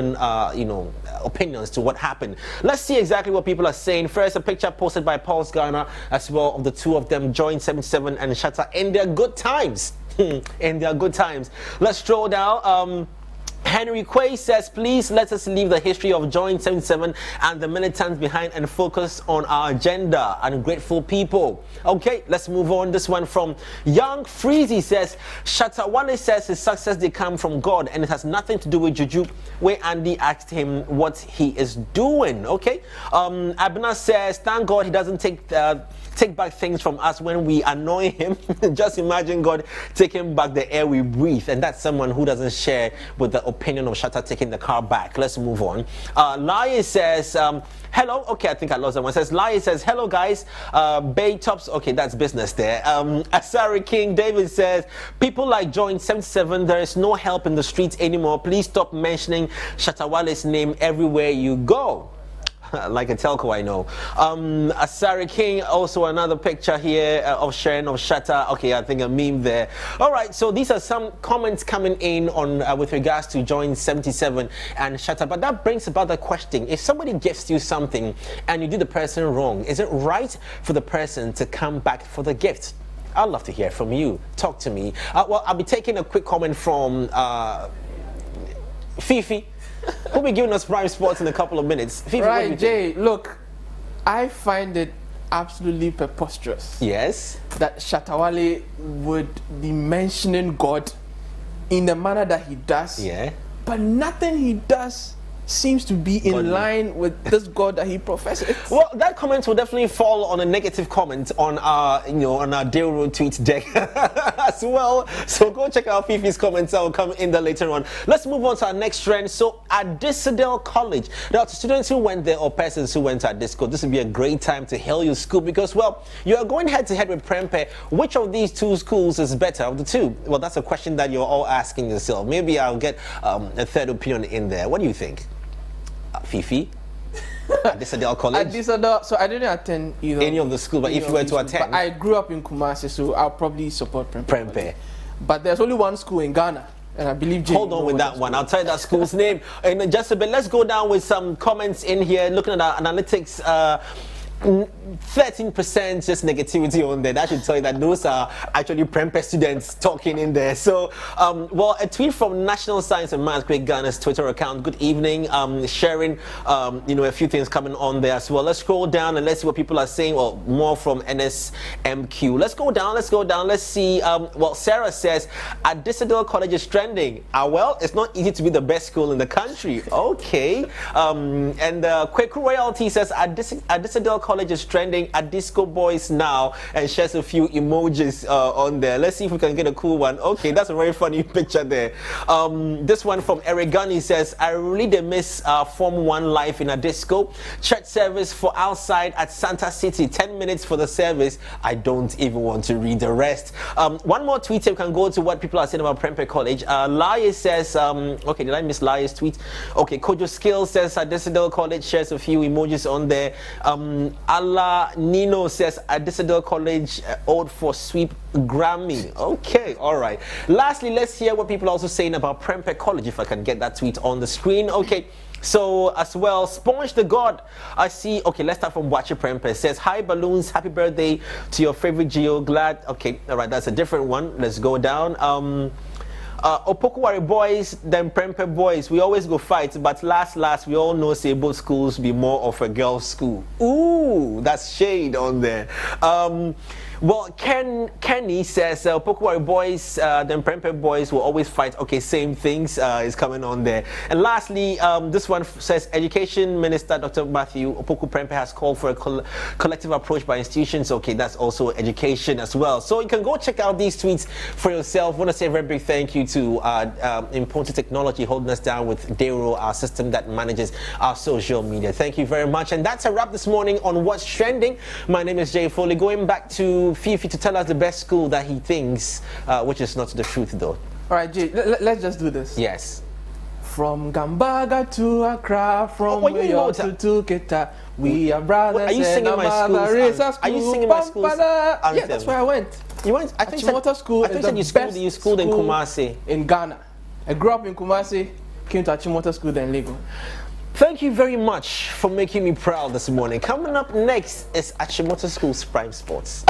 opinions to what happened. Let's see exactly what people are saying. First, a picture posted by Pulse Ghana as well of the two of them, Joined 77 and Shatta, in their good times. In their good times. Let's stroll down. Henry Quay says, please let us leave the history of Joined 77 and the militants behind and focus on our agenda. Ungrateful people. Okay, let's move on. This one from Young Freezy says, Shatta Wale says his success did come from God and it has nothing to do with Juju, where Andy asked him what he is doing. Okay. Abna says, thank God he doesn't take back things from us when we annoy him. Just imagine God taking back the air we breathe, and that's someone who doesn't share with the opinion of Shatta taking the car back. Let's move on. Lai says, hello. Okay, I think I lost that one. Says Lai says, hello guys. Bay Tops. Okay, that's business there. Asari King David says, people like Joined 77, there is no help in the streets anymore. Please stop mentioning Shatta Wale's name everywhere you go. Like a telco, I know. Asari King, also another picture here of Sharon of Shatta. Okay, I think a meme there. All right, so these are some comments coming in on with regards to Joined 77 and Shatta. But that brings about the question: if somebody gifts you something and you do the person wrong, is it right for the person to come back for the gift? I'd love to hear from you. Talk to me. Well, I'll be taking a quick comment from Fifi, who'll be giving us prime sports in a couple of minutes. Fifi, right, Jay, look, I find it absolutely preposterous. Yes. That Shatta Wale would be mentioning God in the manner that he does. Yeah. But nothing he does seems to be in line with this God that he professes. Well, that comment will definitely fall on a negative comment on our, on our Dale Road tweet deck as well. So go check out Fifi's comments. I will come in there later on. Let's move on to our next trend. So at Dissidel College, there are students who went there or persons who went to Disco. This would be a great time to hail your school because, well, you are going head to head with Prempeh. Which of these two schools is better of the two? Well, that's a question that you're all asking yourself. Maybe I'll get a third opinion in there. What do you think? Fifi? At Dissidel College? At Dissidel, so I didn't attend any of the school, but if you were to attend. But I grew up in Kumasi, so I'll probably support Prempeh. But there's only one school in Ghana, and I believe Hold on with that one. I'll tell you that school's name in just a bit. Let's go down with some comments in here, looking at our analytics. 13% just negativity on there. That should tell you that those are actually Prempeh students talking in there. So, well, a tweet from National Science and Maths Great Ghana's Twitter account. Good evening. Sharing, a few things coming on there as well. Let's scroll down and let's see what people are saying. Well, more from NSMQ. Let's go down. Let's see. Well, Sarah says, at Dissidel College is trending. Well, it's not easy to be the best school in the country. Okay. And Kweku Royalty says, at Dissidel College is trending at Disco Boys now, and shares a few emojis on there. Let's see if we can get a cool one. Okay, that's a very funny picture there. This one from Eric Gunny says, I really did miss Form 1 life in a disco. Church service for outside at Santa City, 10 minutes for the service. I don't even want to read the rest. One more tweet, we can go to what people are saying about Prempeh College. Lai says, okay, did I miss Lai's tweet? Okay, Kojo Skills says at Dissidel College, shares a few emojis on there. Allah Nino says at Dissidel College, old for sweep Grammy. Okay, all right. Lastly, let's hear what people are also saying about Prempeh College, if I can get that tweet on the screen. Okay. So as well, Sponge the God, I see. Okay, let's start from Watcher Prempeh. Says, hi balloons, happy birthday to your favorite Geo. Glad. Okay, all right, that's a different one. Let's go down. Opokuwari boys, then Prempeh boys, we always go fight, but last, we all know say both schools be more of a girls' school. Ooh, that's shade on there. Well, Kenny says Pokuwari boys, the Prempe boys will always fight. Okay, same things is coming on there. And lastly, this one says Education Minister Dr. Matthew Opoku Prempe has called for a collective approach by institutions. Okay, that's also education as well. So you can go check out these tweets for yourself. I want to say a very big thank you to Imponte Technology holding us down with Dero, our system that manages our social media. Thank you very much. And that's a wrap this morning on What's Trending. My name is Jay Foley. Going back to Fifi to tell us the best school that he thinks, which is not the truth though. All right, Jay, let's just do this. Yes. From Gambaga to Accra, from New York to Tuketa, we are brothers. Are you singing my school's Are you singing my school's anthem? Yeah, that's where I went. You went? I think Achimota School is the best you schooled in Kumasi. In Ghana. I grew up in Kumasi, came to Achimota School, then Lagos. Thank you very much for making me proud this morning. Coming up next is Achimota School's Prime Sports.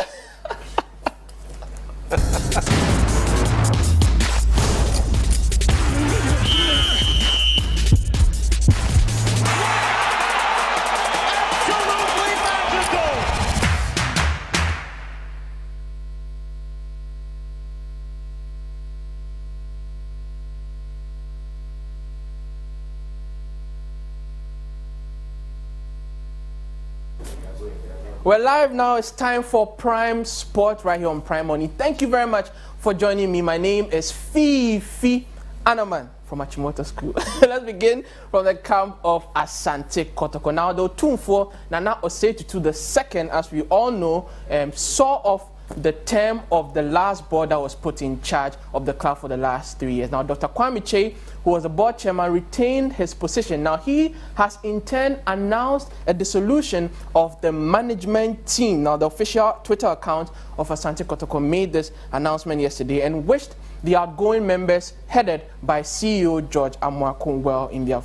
We're live now. It's time for Prime Sport right here on Prime Money. Thank you very much for joining me. My name is Fifi Anaman from Achimota School. Let's begin from the camp of Asante Kotoko. Now, the Tunfo Nana Osetutu the second, as we all know, saw off the term of the last board that was put in charge of the club for the last 3 years. Now, Dr. Kwame Che, who was the board chairman, retained his position. Now, he has in turn announced a dissolution of the management team. Now, the official Twitter account of Asante Kotoko made this announcement yesterday and wished the outgoing members, headed by CEO George Amwako, well in their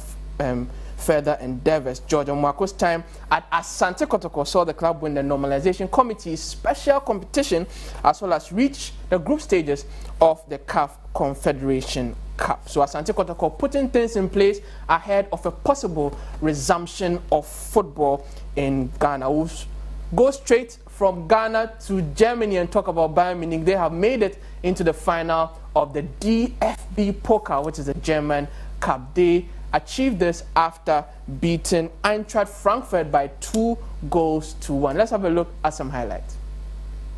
further endeavors. George Amwako's time at Asante Kotoko saw the club win the normalization committee's special competition as well as reach the group stages of the CAF Confederation Cup. So Asante Kotoko putting things in place ahead of a possible resumption of football in Ghana. We'll go straight from Ghana to Germany and talk about Bayern Munich. They have made it into the final of the DFB Pokal, which is a German cup. They achieved this after beating Eintracht Frankfurt by 2-1. Let's have a look at some highlights.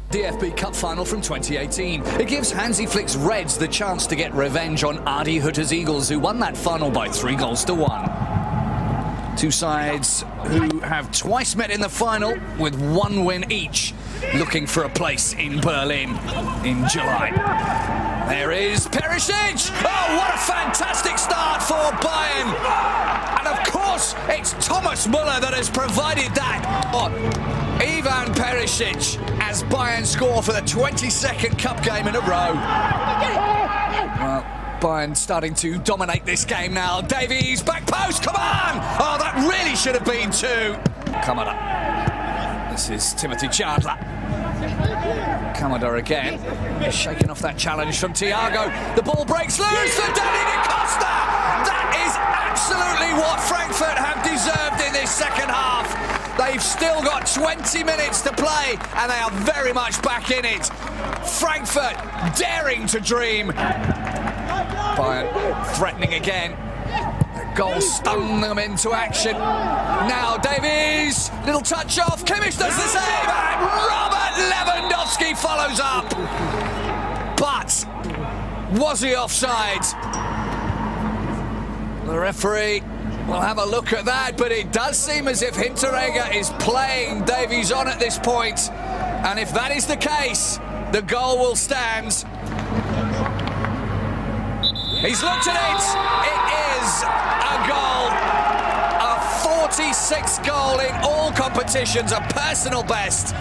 DFB Cup final from 2018. It gives Hansi Flick's Reds the chance to get revenge on Adi Hutter's Eagles, who won that final by 3-1. Two sides who have twice met in the final with 1 win each, looking for a place in Berlin in July. There is Perisic. Oh, what a fantastic start for Bayern. And of course, it's Thomas Müller that has provided that. Ivan Perisic as Bayern score for the 22nd cup game in a row. Well, Bayern starting to dominate this game now. Davies, back post, come on! Oh, that really should have been 2. Kamada. This is Timothy Chandler. Kamada again, shaking off that challenge from Thiago. The ball breaks loose for Danny Da Costa. That is absolutely what Frankfurt have deserved in this second half. They've still got 20 minutes to play and they are very much back in it. Frankfurt daring to dream. Bayern threatening again. The goal stung them into action. Now Davies, little touch off. Kimmich does the save and Robert Lewandowski follows up. But was he offside? The referee will have a look at that, but it does seem as if Hinteregger is playing Davies on at this point. And if that is the case, the goal will stand. He's looked at it. It is a goal. A 46th goal in all competitions, a personal best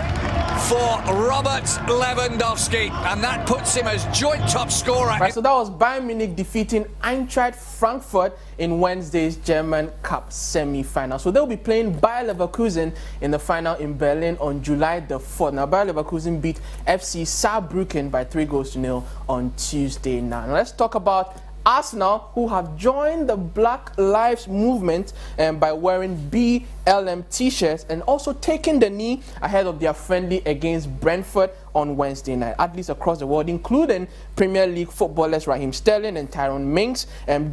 for Robert Lewandowski, and that puts him as joint top scorer. Right, so that was Bayern Munich defeating Eintracht Frankfurt in Wednesday's German Cup semi-final. So they'll be playing Bayer Leverkusen in the final in Berlin on July the 4th. Now, Bayer Leverkusen beat FC Saarbrücken by 3-0 on Tuesday. Now let's talk about Arsenal, who have joined the Black Lives Movement by wearing BLM t-shirts and also taking the knee ahead of their friendly against Brentford on Wednesday night. Athletes across the world, including Premier League footballers Raheem Sterling and Tyrone Mings,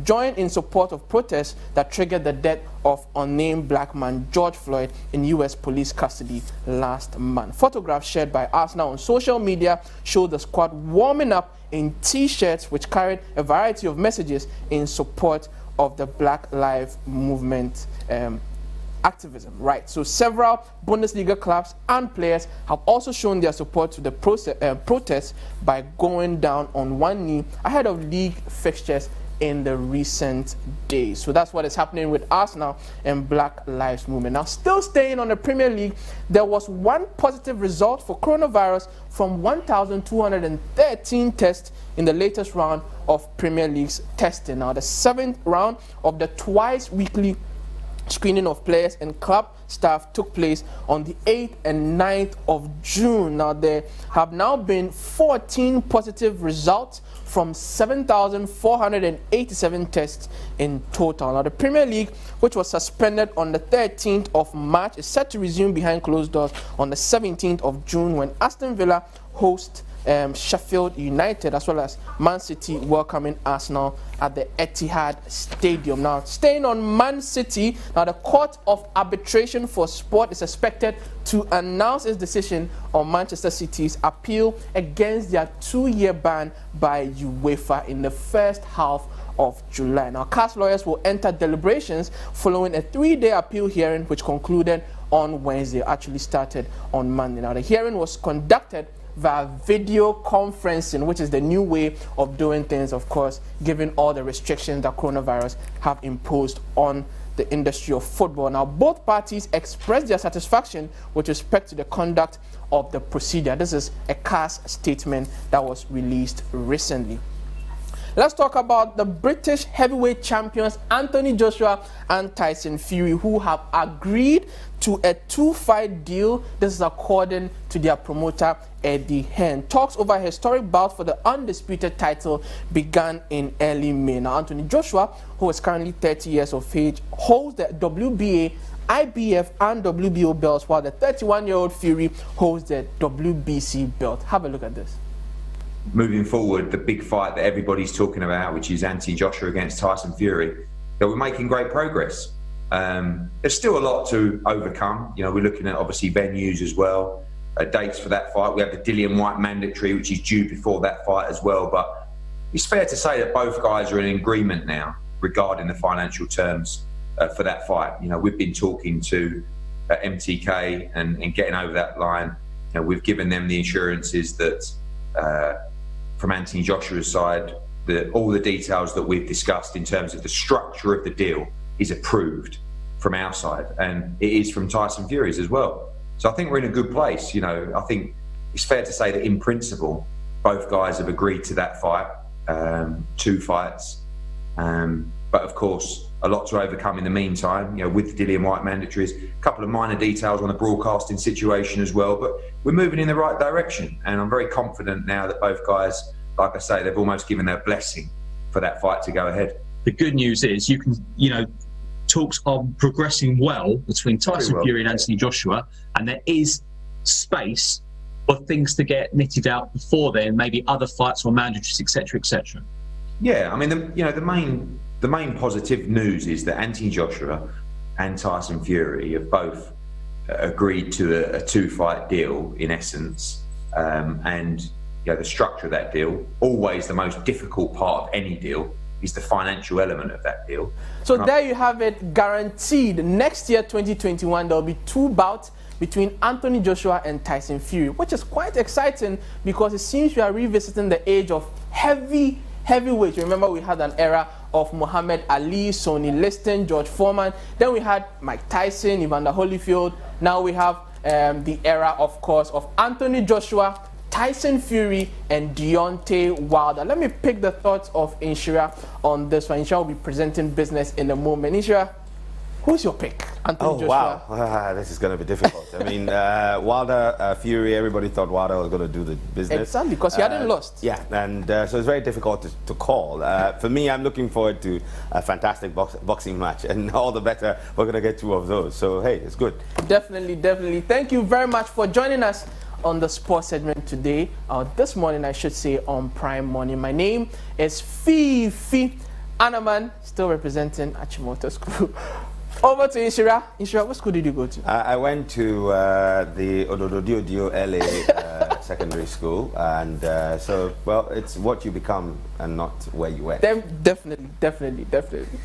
joined in support of protests that triggered the death of unnamed black man George Floyd in U.S. police custody last month. Photographs shared by Arsenal on social media show the squad warming up in t-shirts which carried a variety of messages in support of the Black Lives Movement activism. Right, so several Bundesliga clubs and players have also shown their support to the protests by going down on one knee ahead of league fixtures in the recent days. So that's what is happening with Arsenal and Black Lives Movement. Now, still staying on the Premier League, there was one positive result for coronavirus from 1,213 tests in the latest round of Premier League's testing. Now, the 7th round of the twice weekly screening of players and club staff took place on the 8th and 9th of June. Now, there have now been 14 positive results from 7,487 tests in total. Now, the Premier League, which was suspended on the 13th of March, is set to resume behind closed doors on the 17th of June when Aston Villa host Sheffield United, as well as Man City welcoming Arsenal at the Etihad Stadium. Now, staying on Man City, now the Court of Arbitration for Sport is expected to announce its decision on Manchester City's appeal against their 2-year ban by UEFA in the first half of July. Now, CAS lawyers will enter deliberations following a 3-day appeal hearing which concluded on Wednesday, actually started on Monday. Now, the hearing was conducted via video conferencing, which is the new way of doing things, of course, given all the restrictions that coronavirus have imposed on the industry of football. Now, both parties expressed their satisfaction with respect to the conduct of the procedure. This is a CAS statement that was released recently. Let's talk about the British heavyweight champions Anthony Joshua and Tyson Fury, who have agreed to a 2-fight deal. This is according to their promoter Eddie Hearn. Talks over a historic bout for the undisputed title began in early May. Now, Anthony Joshua, who is currently 30 years of age, holds the WBA, IBF and WBO belts, while the 31-year-old Fury holds the WBC belt. Have a look at this. Moving forward, the big fight that everybody's talking about, which is Anthony Joshua against Tyson Fury, that we're making great progress. There's still a lot to overcome. You know, we're looking at obviously venues as well, dates for that fight. We have the Dillian Whyte mandatory, which is due before that fight as well. But it's fair to say that both guys are in agreement now regarding the financial terms for that fight. You know, we've been talking to MTK and getting over that line. You know, we've given them the assurances that from Anthony Joshua's side, all the details that we've discussed in terms of the structure of the deal is approved from our side, and it is from Tyson Fury's as well. So I think we're in a good place. You know, I think it's fair to say that in principle, both guys have agreed to that fight, 2 fights. But of course, a lot to overcome in the meantime, you know, with the Dillian Whyte mandatories, a couple of minor details on the broadcasting situation as well, but we're moving in the right direction. And I'm very confident now that both guys, like I say, they've almost given their blessing for that fight to go ahead. The good news is talks are progressing well between Tyson Fury and Anthony Joshua, and there is space for things to get knitted out before then, maybe other fights or mandatories, etc., etc. Yeah, I mean, the main positive news is that Anthony Joshua and Tyson Fury have both agreed to a 2-fight deal in essence, and the structure of that deal, always the most difficult part of any deal, is the financial element of that deal. So there you have it, guaranteed. Next year, 2021, there will be 2 bouts between Anthony Joshua and Tyson Fury, which is quite exciting because it seems we are revisiting the age of heavyweight. Remember, we had an era of Muhammad Ali, Sonny Liston, George Foreman. Then we had Mike Tyson, Evander Holyfield. Now we have the era, of course, of Anthony Joshua, Tyson Fury, and Deontay Wilder. Let me pick the thoughts of Inshira on this one. Inshira will be presenting business in a moment. Inshira, Who's your pick? Anthony Joshua? Wow. This is going to be difficult. I mean, Wilder, Fury, everybody thought Wilder was going to do the business. Exactly, because he hadn't lost. Yeah, and so it's very difficult to call. For me, I'm looking forward to a fantastic boxing match, and all the better we're going to get 2 of those. So, hey, it's good. Definitely, definitely. Thank you very much for joining us on the sports segment today, this morning, I should say, on Prime Morning. My name is Fifi Anaman, still representing Achimota School. Over to Inshira. Inshira, what school did you go to? I went to the Odododio LA secondary school, and so, well, it's what you become and not where you went. Definitely, definitely, definitely.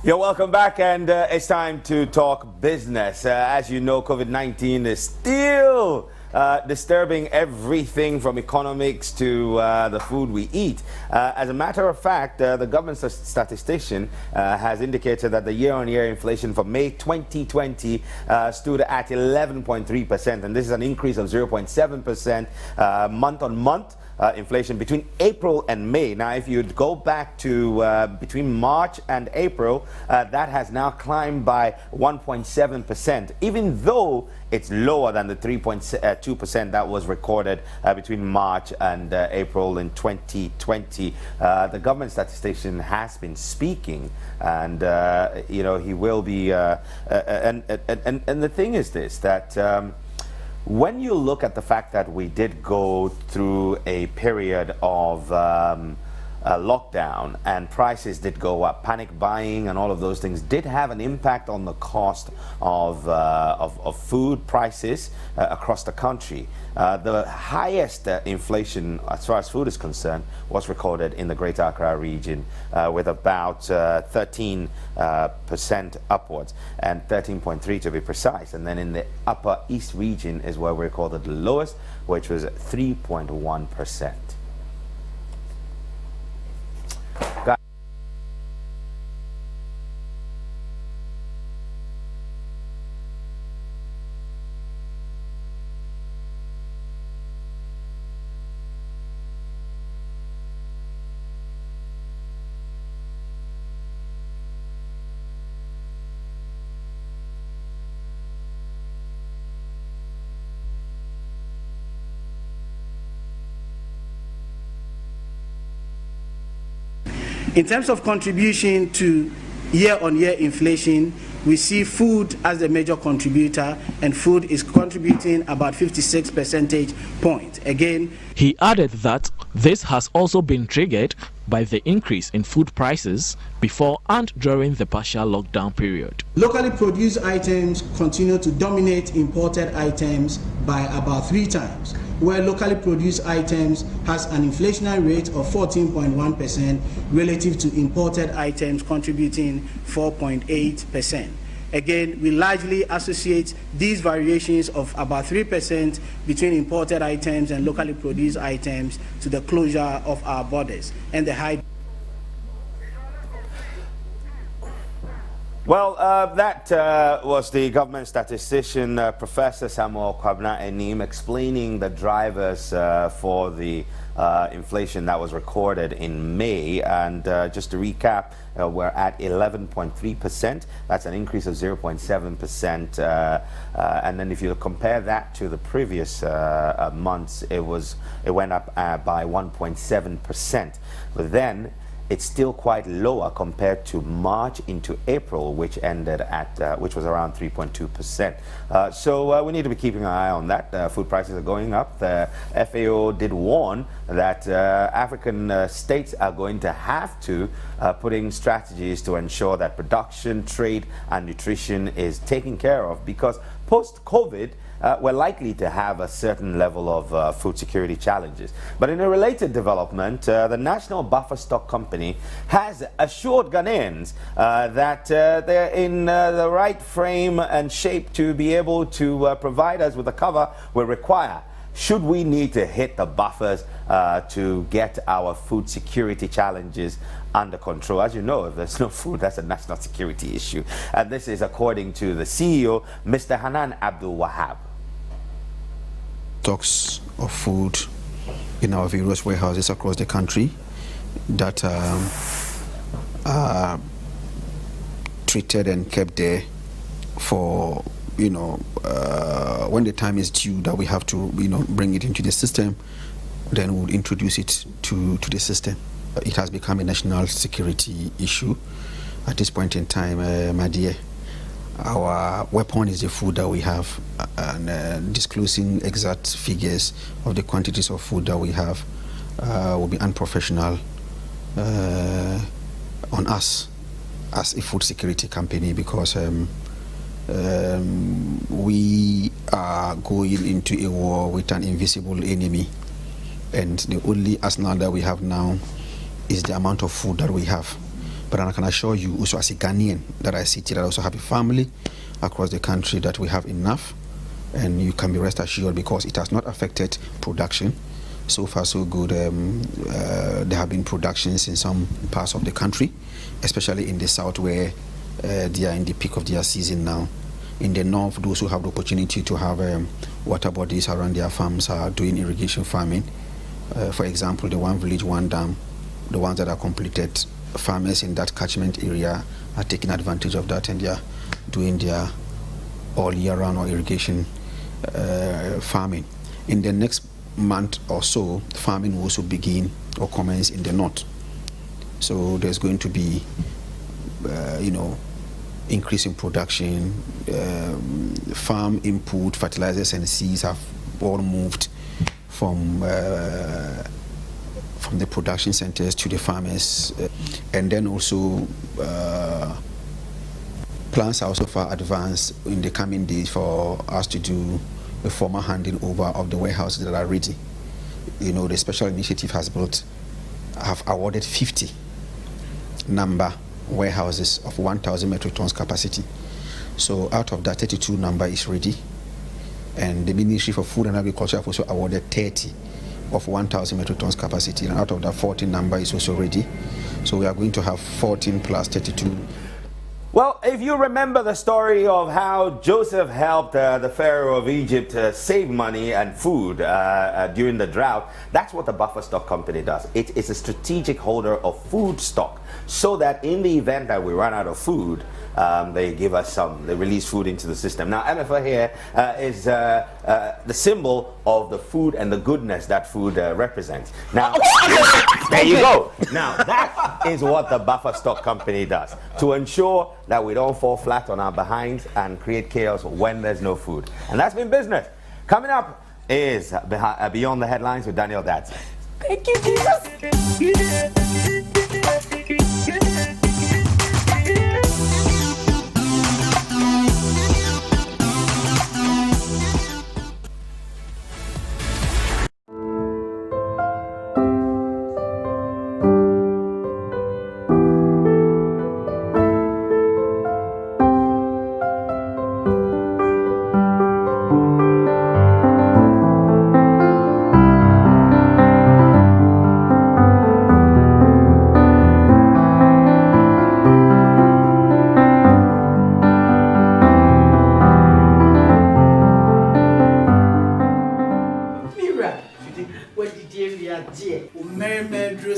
You're welcome back, and it's time to talk business. As you know, COVID-19 is still disturbing everything from economics to the food we eat. As a matter of fact, the government statistician has indicated that the year-on-year inflation for May 2020 stood at 11.3%, and this is an increase of 0.7% month-on-month. Inflation between April and May. Now, if you go back to between March and April, that has now climbed by 1.7%, even though it's lower than the 3.2% that was recorded between March and April in 2020. The government statistician has been speaking, and you know, he will be. And the thing is this, that. When you look at the fact that we did go through a period of lockdown and prices did go up, panic buying and all of those things did have an impact on the cost of food prices across the country. The highest inflation as far as food is concerned was recorded in the Greater Accra region with about 13% upwards, and 13.3 to be precise. And then in the Upper East region is where we recorded the lowest, which was 3.1%. In terms of contribution to year-on-year inflation, we see food as the major contributor, and food is contributing about 56 percentage points. Again, he added that this has also been triggered by the increase in food prices before and during the partial lockdown period. Locally produced items continue to dominate imported items by about 3 times, where locally produced items has an inflationary rate of 14.1% relative to imported items contributing 4.8%. Again, we largely associate these variations of about 3% between imported items and locally produced items to the closure of our borders and the high. Well, that was the government statistician, Professor Samuel Kwabena Enim, explaining the drivers for the inflation that was recorded in May. And just to recap, we're at 11.3%. That's an increase of 0.7%. And then if you compare that to the previous months, it went up by 1.7%. But then it's still quite lower compared to March into April, which ended at which was around 3.2%. So we need to be keeping an eye on that. Food prices are going up. The FAO did warn that African states are going to have to put in strategies to ensure that production, trade, and nutrition is taken care of, because post-COVID, we're likely to have a certain level of food security challenges. But in a related development, the National Buffer Stock Company has assured Ghanaians that they're in the right frame and shape to be able to provide us with the cover we require should we need to hit the buffers to get our food security challenges under control? As you know, if there's no food, that's a national security issue. And this is according to the CEO, Mr. Hanan Abdul Wahab. Stocks of food in our various warehouses across the country that are treated and kept there for, when the time is due that we have to, bring it into the system, then we'll introduce it to the system. It has become a national security issue at this point in time, my dear. Our weapon is the food that we have, and disclosing exact figures of the quantities of food that we have will be unprofessional on us as a food security company, because we are going into a war with an invisible enemy, and the only arsenal that we have now is the amount of food that we have. But I can assure you also, as a Ghanaian that I sit here, that I also have a family across the country, that we have enough, and you can be rest assured, because it has not affected production. So far so good. There have been productions in some parts of the country, especially in the south, where they are in the peak of their season now. In the north, those who have the opportunity to have water bodies around their farms are doing irrigation farming. For example, the One Village, One Dam, the ones that are completed, farmers in that catchment area are taking advantage of that, and they are doing their all year round or irrigation farming. In the next month or so, farming will also begin or commence in the north. So there's going to be, increase in production. Farm input, fertilizers and seeds have all moved from the production centers to the farmers, and then also plans are also far advanced in the coming days for us to do a formal handing over of the warehouses that are ready. The special initiative have awarded 50 number warehouses of 1,000 metric tons capacity. So out of that, 32 number is ready, and the Ministry for Food and Agriculture have also awarded 30 of 1,000 metric tons capacity, and out of that 14 number is also ready. So we are going to have 14 plus 32. Well, if you remember the story of how Joseph helped the Pharaoh of Egypt save money and food during the drought, that's what the buffer stock company does. It is a strategic holder of food stock, so that in the event that we run out of food, they give us some, they release food into the system. Now, MFA here is the symbol of the food and the goodness that food represents. Now, there you go. Now, that is what the buffer stock company does, to ensure that we don't fall flat on our behinds and create chaos when there's no food. And that's been business. Coming up is Beyond the Headlines with Daniel Dadson. Thank you, Jesus.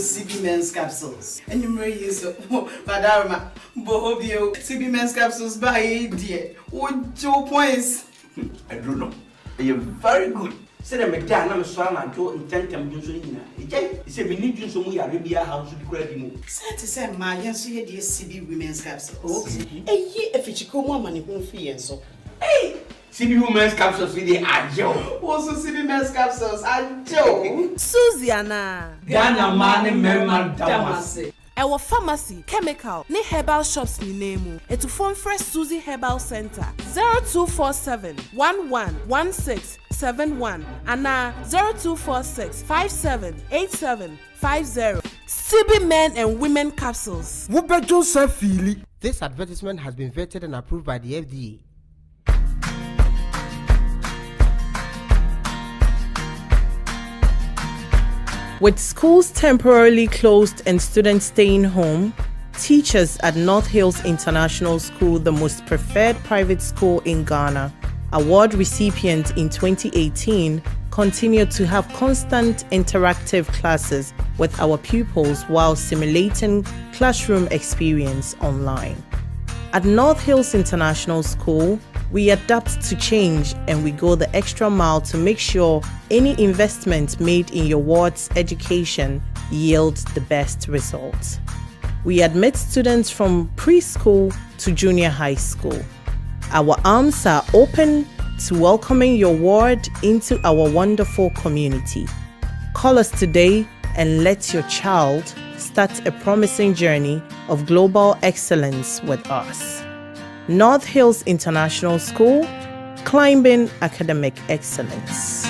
CB men's capsules. And you may use Padarma, Bohobio, CB men's capsules by dear. What 2 points? I don't know. You're very good. Said I'm a dan, I'm a swam and go in 10 Camusolina. He said, we need you some Arabia house to be ready. Said to say, my yes, you dear CB women's capsules. A year if it's a woman in home free and so. Hey! CB women's capsules with the Ajo. Also, CB men's capsules, Ajo. Susiana. Ghana man, Merman Damase. Our pharmacy, chemical, ni herbal shops ni name. Et to form Fresh Susie Herbal Center 0247 111671 and 0246 578750. CB men and women capsules. This advertisement has been vetted and approved by the FDA. With schools temporarily closed and students staying home, teachers at North Hills International School, the most preferred private school in Ghana, award recipients in 2018, continued to have constant interactive classes with our pupils while simulating classroom experience online. At North Hills International School, we adapt to change and we go the extra mile to make sure any investment made in your ward's education yields the best results. We admit students from preschool to junior high school. Our arms are open to welcoming your ward into our wonderful community. Call us today and let your child start a promising journey of global excellence with us. North Hills International School, climbing academic excellence.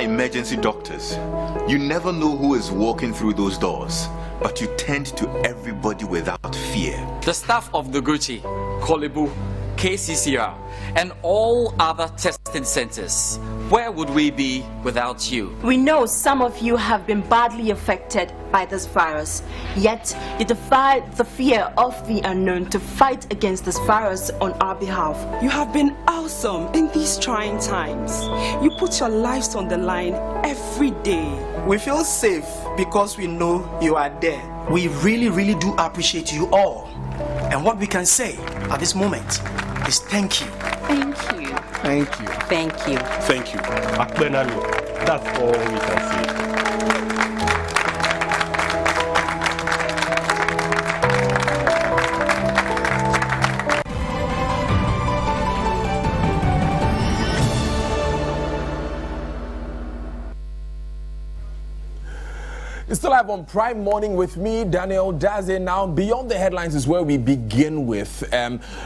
Emergency doctors, you never know who is walking through those doors, but you tend to everybody without fear. The staff of the Gucci, Kolebu, KCCR, and all other testing centers. Where would we be without you? We know some of you have been badly affected by this virus, yet you defy the fear of the unknown to fight against this virus on our behalf. You have been awesome in these trying times. You put your lives on the line every day. We feel safe because we know you are there. We really do appreciate you all. And what we can say at this moment is thank you. Thank you. Thank you. Thank you. Thank you. Akbenani. That's all we can say. It's still live on Prime Morning with me, Daniel Daze. Now, beyond the headlines is where we begin with.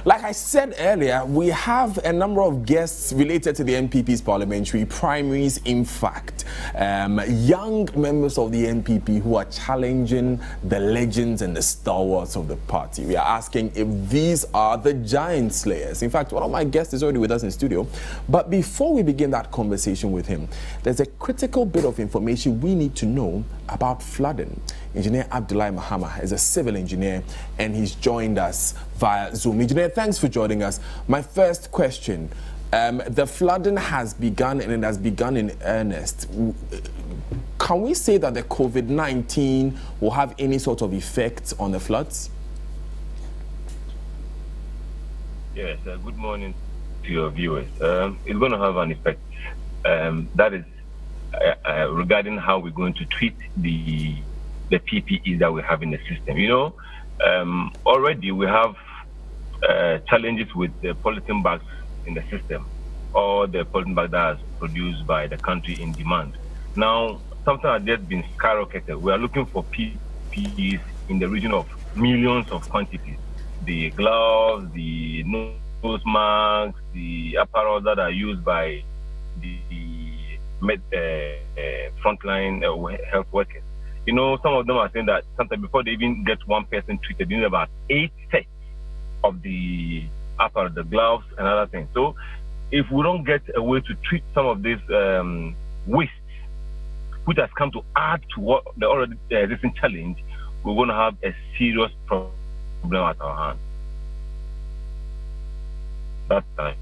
Like I said earlier, we have a number of guests related to the NPP's parliamentary primaries. In fact, young members of the NPP who are challenging the legends and the stalwarts of the party. We are asking if these are the giant slayers. In fact, one of my guests is already with us in studio. But before we begin that conversation with him, there's a critical bit of information we need to know about flooding. Engineer Abdullahi Mahama is a civil engineer and he's joined us via Zoom. Engineer, thanks for joining us. My first question, the flooding has begun and it has begun in earnest. Can we say that the COVID-19 will have any sort of effect on the floods? Yes, good morning to your viewers. It's going to have an effect. That is regarding how we're going to treat the PPEs that we have in the system. You know, already we have challenges with the polythene bags in the system, or the polythene bag that is produced by the country in demand. Now, something has just been skyrocketed. We are looking for PPEs in the region of millions of quantities. The gloves, the nose masks, the apparel that are used by the frontline health workers. You know, some of them are saying that sometimes before they even get one person treated, they need about 8 sets of the apparel, the gloves, and other things. So, if we don't get a way to treat some of this waste, which has come to add to what the already existing challenge, we're going to have a serious problem at our hands. That's time.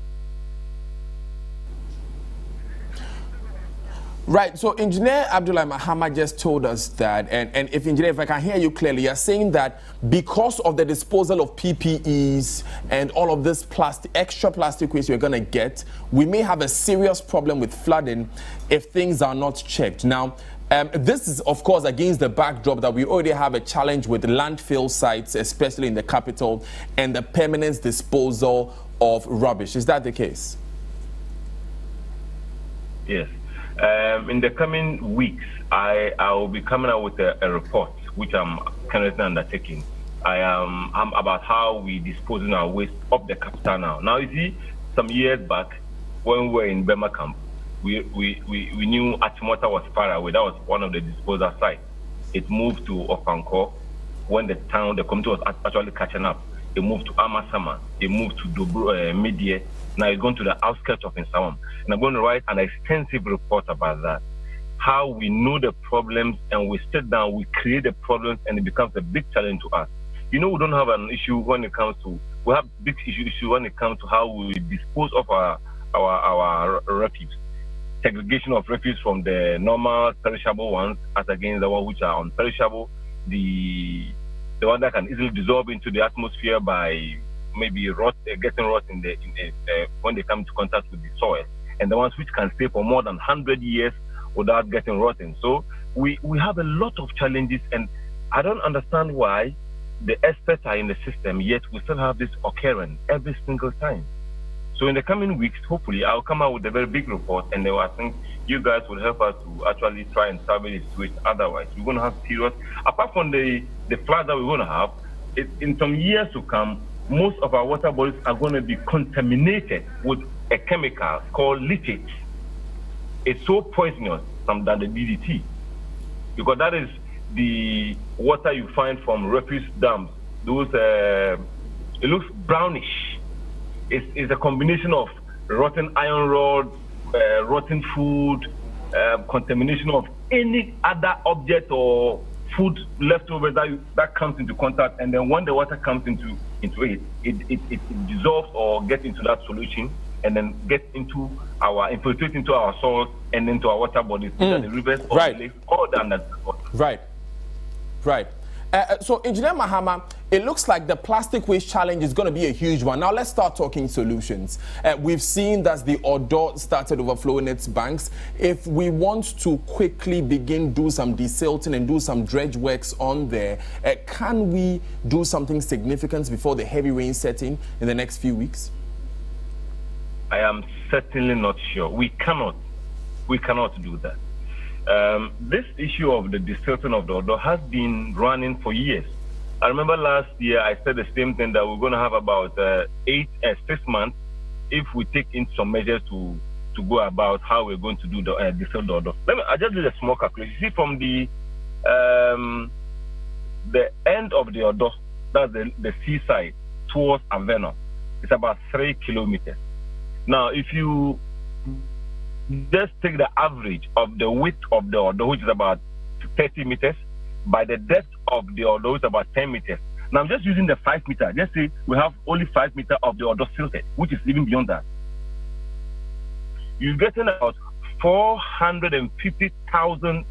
Right, so Engineer Abdullah Mahama just told us that, and if Engineer, if I can hear you clearly, you're saying that because of the disposal of PPEs and all of this extra plastic waste we're going to get, we may have a serious problem with flooding if things are not checked. Now, This is, of course, against the backdrop that we already have a challenge with landfill sites, especially in the capital, and the permanent disposal of rubbish. Is that the case? Yes. In the coming weeks, I will be coming out with a report, which I'm currently undertaking. I'm about how we dispose of our waste up the capital now. Now, you see, some years back, when we were in Burma camp, we knew Achimota was far away. That was one of the disposal sites. It moved to Ofanko when the community was actually catching up. It moved to Amasama. It moved to Midye. Now it's going to the outskirts of Nsawam. And I'm going to write an extensive report about that. How we know the problems and we sit down, we create the problems, and it becomes a big challenge to us. You know, we don't have an issue when it comes to, we have big issue when it comes to how we dispose of our refuse. Segregation of refuse from the normal perishable ones as against the ones which are unperishable. The one that can easily dissolve into the atmosphere by maybe getting rot when they come into contact with the soil, and the ones which can stay for more than 100 years without getting rotten. So we have a lot of challenges, and I don't understand why the experts are in the system, yet we still have this occurring every single time. So in the coming weeks, hopefully, I'll come out with a very big report, and then I think you guys will help us to actually try and salvage the situation. Otherwise, we're going to have serious, apart from the floods that we're going to have, in some years to come, most of our water bodies are going to be contaminated with a chemical called leachate. It's so poisonous than the DDT, because that is the water you find from refuse dumps. Those it looks brownish. It's a combination of rotten iron rods, rotten food, contamination of any other object or food leftover that comes into contact, and then when the water comes into it dissolves or gets into that solution, and then gets infiltrates into our soil and into our water bodies, the rivers or the lakes, all that. Right. So, Engineer Mahama, it looks like the plastic waste challenge is going to be a huge one. Now, let's start talking solutions. We've seen that the Odo started overflowing its banks. If we want to quickly do some desilting and do some dredge works on there, can we do something significant before the heavy rain setting in the next few weeks? I am certainly not sure. We cannot do that. This issue of the desilting of the Odo has been running for years. I remember last year I said the same thing, that we're going to have about 6 months if we take in some measures to go about how we're going to do the desilt the Odo. I just did a small calculation. You see, from the end of the Odo, that's the seaside, towards Avena, it's about 3 kilometers. Now, if you just take the average of the width of the Odo, which is about 30 meters, by the depth of the Odo, is about 10 meters. Now, I'm just using the 5 meter. Just say we have only 5 meters of the Odo silted, which is even beyond that. You're getting about 450,000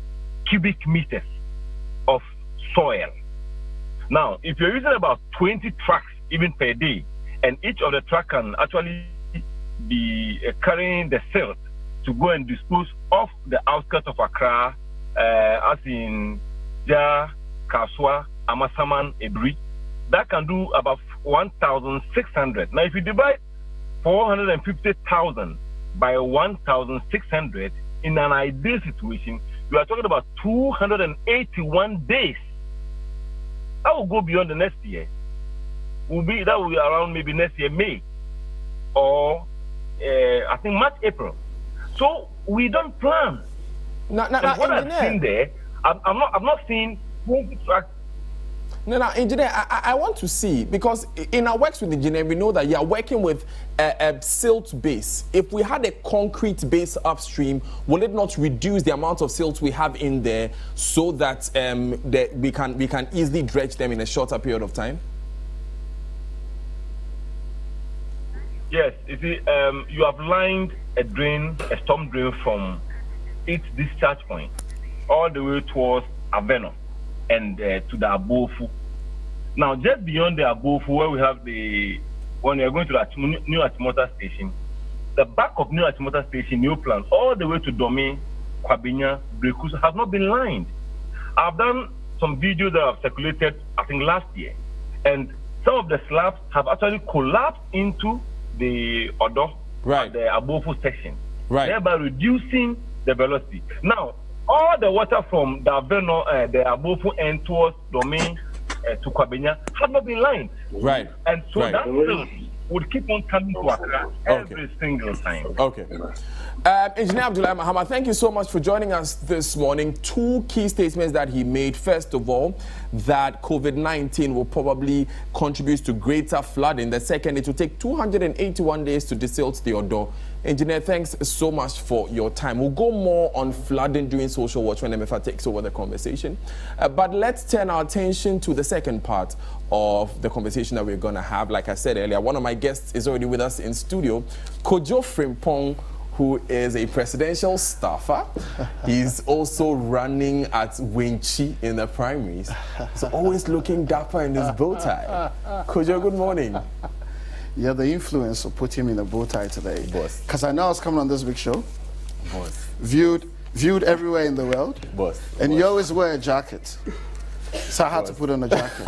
cubic meters of soil. Now, if you're using about 20 trucks even per day, and each of the truck can actually be carrying the silt to go and dispose of the outskirts of Accra, as in Ja, Kaswa, Amasaman, Ebri, that can do about 1,600. Now, if you divide 450,000 by 1,600 in an ideal situation, you are talking about 281 days. That will go beyond the next year. That will be around maybe next year, May, or I think March, April. So we don't plan. What I've seen there, I'm not seeing 20 trucks. Engineer, I want to see, because in our works with engineer, we know that you are working with a silt base. If we had a concrete base upstream, will it not reduce the amount of silt we have in there so that we can easily dredge them in a shorter period of time? Yes, you see, you have lined a storm drain from its discharge point all the way towards Avena and to the Abofu. Now, just beyond the Abofu, where we have when you're going to the New Achimota station, the back of New Achimota station, new plan, all the way to Domain, Kwabenya, Brekusu has not been lined. I've done some videos that have circulated, I think, last year, and some of the slabs have actually collapsed into the Odo, the Abofu section, thereby reducing the velocity. Now, all the water from the Aveno, the Abofu end towards Domain to Kwabenya has not been lined. And so that still would keep on coming to Accra every single time. Engineer Abdullah Mahama, thank you so much for joining us this morning. Two key statements that he made. First of all, that COVID-19 will probably contribute to greater flooding. The second, it will take 281 days to desilt the Odo. Engineer, thanks so much for your time. We'll go more on flooding during Social Watch when MFA takes over the conversation. But let's turn our attention to the second part of the conversation that we're going to have. Like I said earlier, one of my guests is already with us in studio, Kojo Frimpong, who is a presidential staffer. He's also running at Winchi in the primaries. So always looking dapper in his bow tie. Kojo, good morning. Yeah, the influence of putting him in a bow tie today. Because I know I was coming on this big show. Viewed everywhere in the world. And you always wear a jacket. So I had to put on a jacket.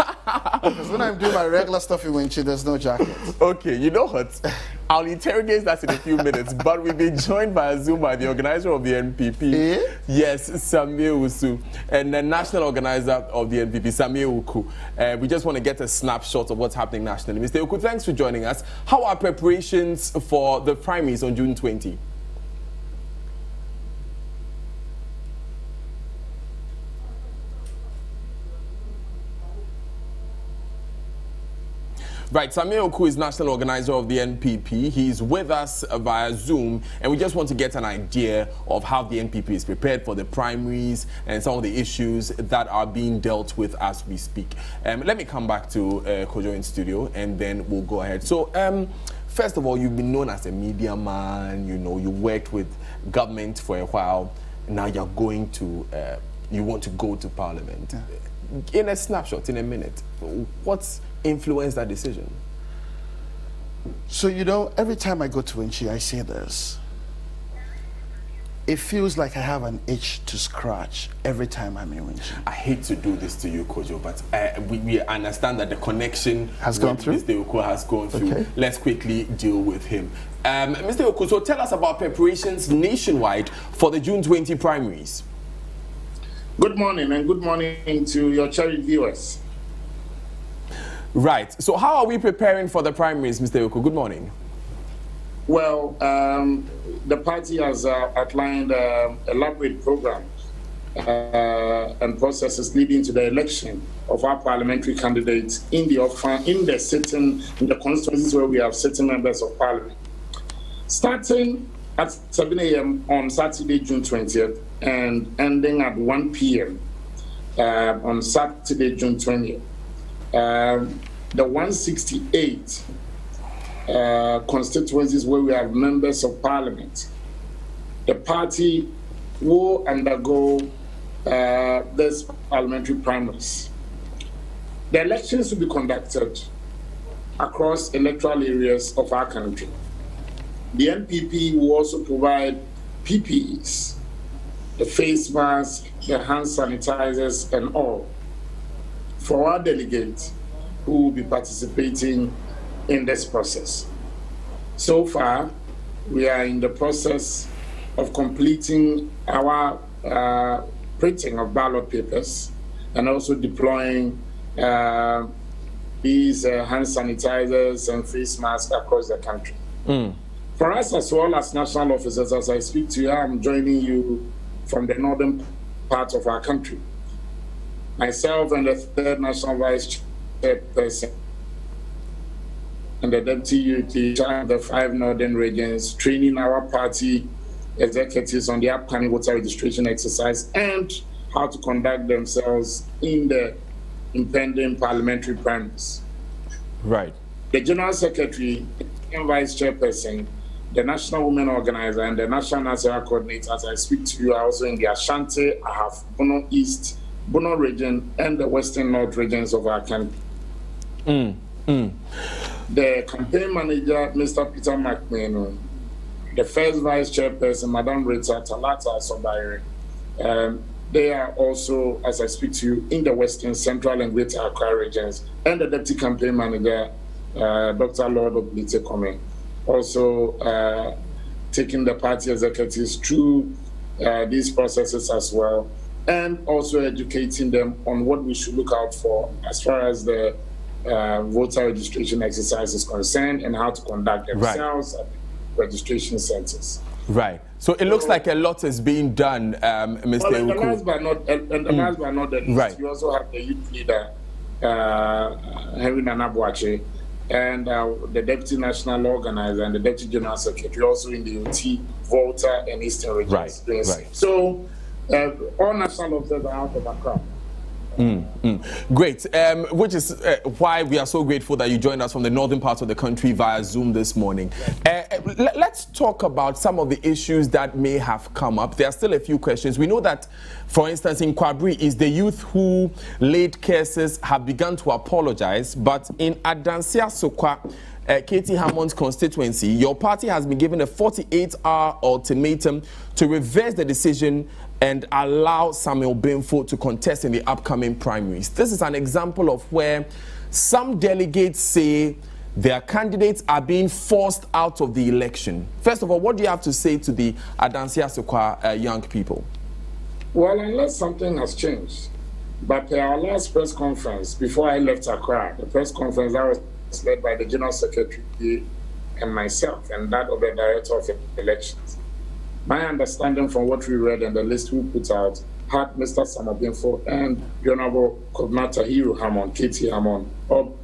Because when I'm doing my regular stuff in Winchi, there's no jacket. Okay, you know what? I'll interrogate that in a few minutes, but we've been joined by Azuma, the organizer of the NPP. Yes, Samir Usu, and the national organizer of the NPP, Samir Uku. We just want to get a snapshot of what's happening nationally. Mr. Uku, thanks for joining us. How are preparations for the primaries on June 20? Right, Samir Oku is national organizer of the NPP. He's with us via Zoom, and we just want to get an idea of how the NPP is prepared for the primaries and some of the issues that are being dealt with as we speak. Let me come back to Kojo in studio, and then we'll go ahead. So, first of all, you've been known as a media man. You know, you worked with government for a while. Now you're going to, you want to go to Parliament. In a snapshot, in a minute, what's influenced that decision? So, you know, every time I go to Winchi, I say this. It feels like I have an itch to scratch every time I'm in Winchi. I hate to do this to you, Kojo, but we understand that the connection has gone through. Mr. Oko has gone through. Okay. Let's quickly deal with him. Mr. Oko, so tell us about preparations nationwide for the June 20 primaries. Good morning, and good morning to your cherished viewers. Right. So how are we preparing for the primaries, Mr. Oko? Good morning. Well, the party has outlined an elaborate program and processes leading to the election of our parliamentary candidates in the constituencies where we have sitting members of parliament. Starting at 7 a.m. on Saturday, June 20th, and ending at 1 p.m. On Saturday, June 20th. The 168 constituencies where we have members of parliament, the party will undergo this parliamentary primaries. The elections will be conducted across electoral areas of our country. The NPP will also provide PPEs, the face masks, the hand sanitizers, and all for our delegates who will be participating in this process. So far, we are in the process of completing our printing of ballot papers and also deploying these hand sanitizers and face masks across the country. For us, as well as national officers, as I speak to you, I'm joining you from the northern part of our country. Myself and the third national vice chairperson and the deputy UT of the 5 northern regions, training our party executives on the upcoming voter registration exercise and how to conduct themselves in the impending parliamentary primaries. Right. The general secretary and vice chairperson, the national women organizer, and the national national coordinator, as I speak to you, are also in the Ashanti, I have Bono East, Bono region, and the Western North regions of our country. The campaign manager, Mr. Peter McMahon, the first vice chairperson, Madam Rita Talata Sobaire. They are also, as I speak to you, in the Western, Central, and Greater Accra regions, and the deputy campaign manager, Dr. Lord Oblite Kome, also taking the party executives through these processes as well, and also educating them on what we should look out for as far as the voter registration exercise is concerned and how to conduct themselves at registration centers. Right. So it looks like a lot is being done, Mr. Well, and last but not the least, right. You also have the youth leader, Henry Nanabuache, and the deputy national organizer and the deputy general secretary, also in the OT, Volta, and Eastern regions. Right. So all national officers are out of Accra. Great, which is why we are so grateful that you joined us from the northern part of the country via Zoom this morning. Let's talk about some of the issues that may have come up. There are still a few questions. We know that, for instance, in Kwabri, is the youth who laid cases have begun to apologize, but in Adansia Sokwa, Katie Hammond's constituency, your party has been given a 48-hour ultimatum to reverse the decision and allow Samuel Benfo to contest in the upcoming primaries. This is an example of where some delegates say their candidates are being forced out of the election. First of all, what do you have to say to the Adansia Sokwa young people? Well, unless something has changed. But our last press conference, before I left Accra, the press conference that was led by the General Secretary and myself, and that of the Director of Elections. My understanding from what we read and the list we put out had Mr. Samuel Benfo and the Honorable Coordinator Hero Hammond, Katie Hammond, all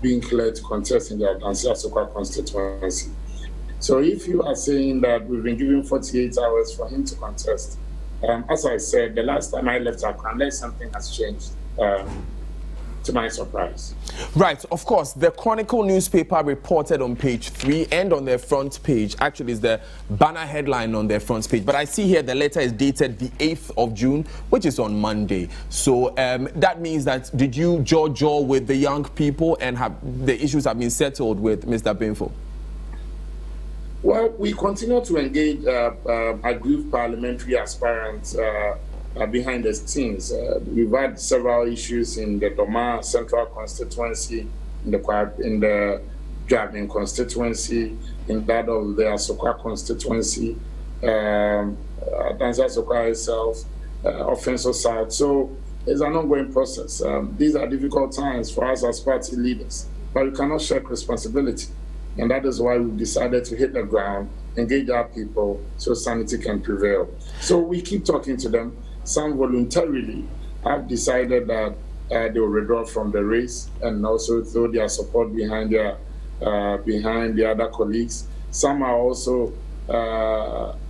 being cleared to contest in the Adansia Sokwa constituency. So if you are saying that we've been given 48 hours for him to contest, as I said, the last time I left Accra, unless something has changed, to my surprise. Right, of course, the Chronicle newspaper reported on page 3 and on their front page, actually is the banner headline on their front page, but I see here the letter is dated the 8th of June, which is on Monday. So that means that did you jaw with the young people and have the issues have been settled with Mr. Benfo? Well, we continue to engage aggrieved parliamentary aspirants behind the scenes. We've had several issues in the Doma Central constituency, in the Drabin constituency, in that of the Asokwa constituency, Adansia Sokwa itself, Offenso South. So it's an ongoing process. These are difficult times for us as party leaders, but we cannot shirk responsibility. And that is why we've decided to hit the ground, engage our people so sanity can prevail. So we keep talking to them. Some voluntarily have decided that they will withdraw from the race and also throw their support behind the other colleagues. Some are also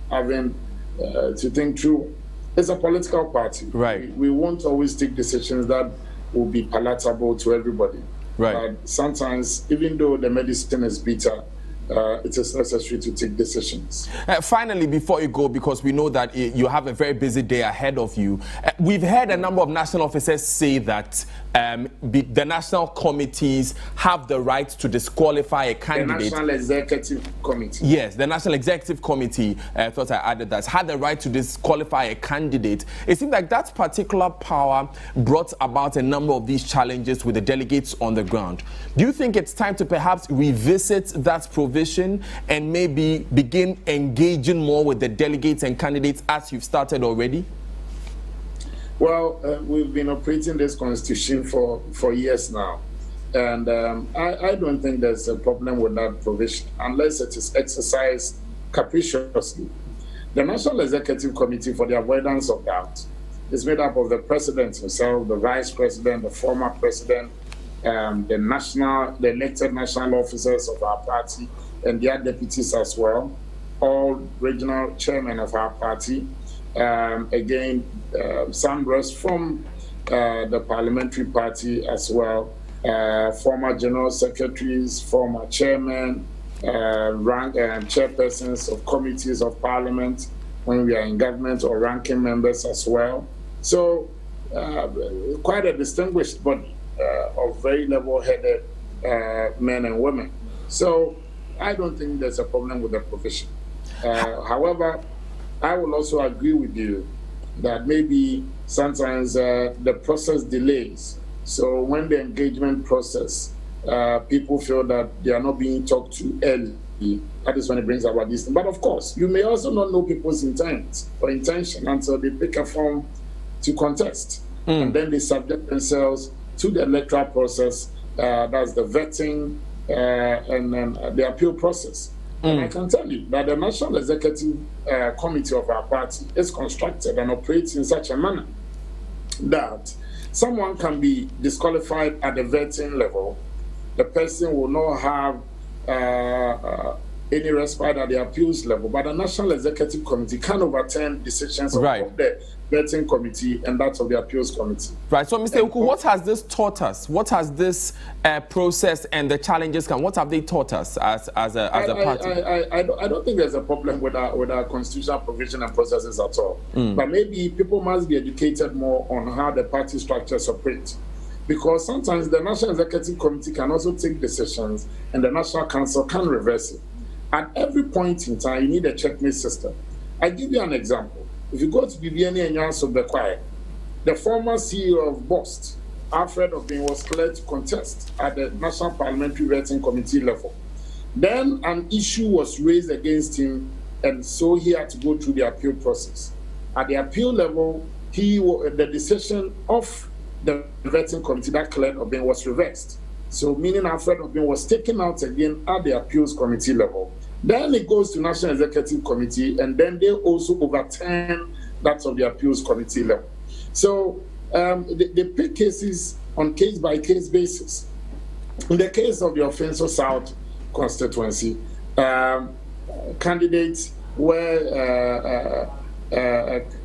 having to think through. It's a political party. Right. We won't always take decisions that will be palatable to everybody. Right. Sometimes, even though the medicine is bitter, it is necessary to take decisions. Finally, before you go, because we know that you have a very busy day ahead of you, we've heard a number of national officers say that the national committees have the right to disqualify a candidate. The National Executive Committee. Yes, the National Executive Committee, I thought I added that, had the right to disqualify a candidate. It seems like that particular power brought about a number of these challenges with the delegates on the ground. Do you think it's time to perhaps revisit that provision and maybe begin engaging more with the delegates and candidates as you've started already? Well, we've been operating this constitution for years now. And I don't think there's a problem with that provision unless it is exercised capriciously. The National Executive Committee, for the avoidance of doubt, is made up of the president himself, the vice president, the former president, the elected national officers of our party, and their deputies as well, all regional chairmen of our party. Again, some rest from the parliamentary party as well, former general secretaries, former chairmen, chairpersons of committees of parliament when we are in government, or ranking members as well. So quite a distinguished body of very level-headed men and women. So I don't think there's a problem with the provision. However, I will also agree with you that maybe sometimes the process delays. So when the engagement process, people feel that they are not being talked to early, that is when it brings about this thing. But of course, you may also not know people's intent or intention until they pick a form to contest. And then they subject themselves to the electoral process, that's the vetting and then the appeal process. And I can tell you that the National Executive Committee of our party is constructed and operates in such a manner that someone can be disqualified at the vetting level. The person will not have any respite at the appeals level, but the National Executive Committee can overturn decisions of the vetting committee and that of the appeals committee. Right. So, Mr. Oku, what has this taught us? What has this process and the challenges come? What have they taught us as a party? I don't think there's a problem with our constitutional provision and processes at all. But maybe people must be educated more on how the party structures operate. Because sometimes the National Executive Committee can also take decisions and the National Council can reverse it. At every point in time, you need a checkmate system. I give you an example. If you go to Bibiani and Yanso Bekwai, the former CEO of BOST, Alfred Obin, was cleared to contest at the National Parliamentary Vetting Committee level. Then an issue was raised against him, and so he had to go through the appeal process. At the appeal level, the decision of the vetting committee that cleared Obin was reversed. So meaning Alfred Obin was taken out again at the appeals committee level. Then it goes to National Executive Committee, and then they also overturn that of the appeals committee level. So they pick cases on case-by-case basis. In the case of the Offenso South constituency, candidates were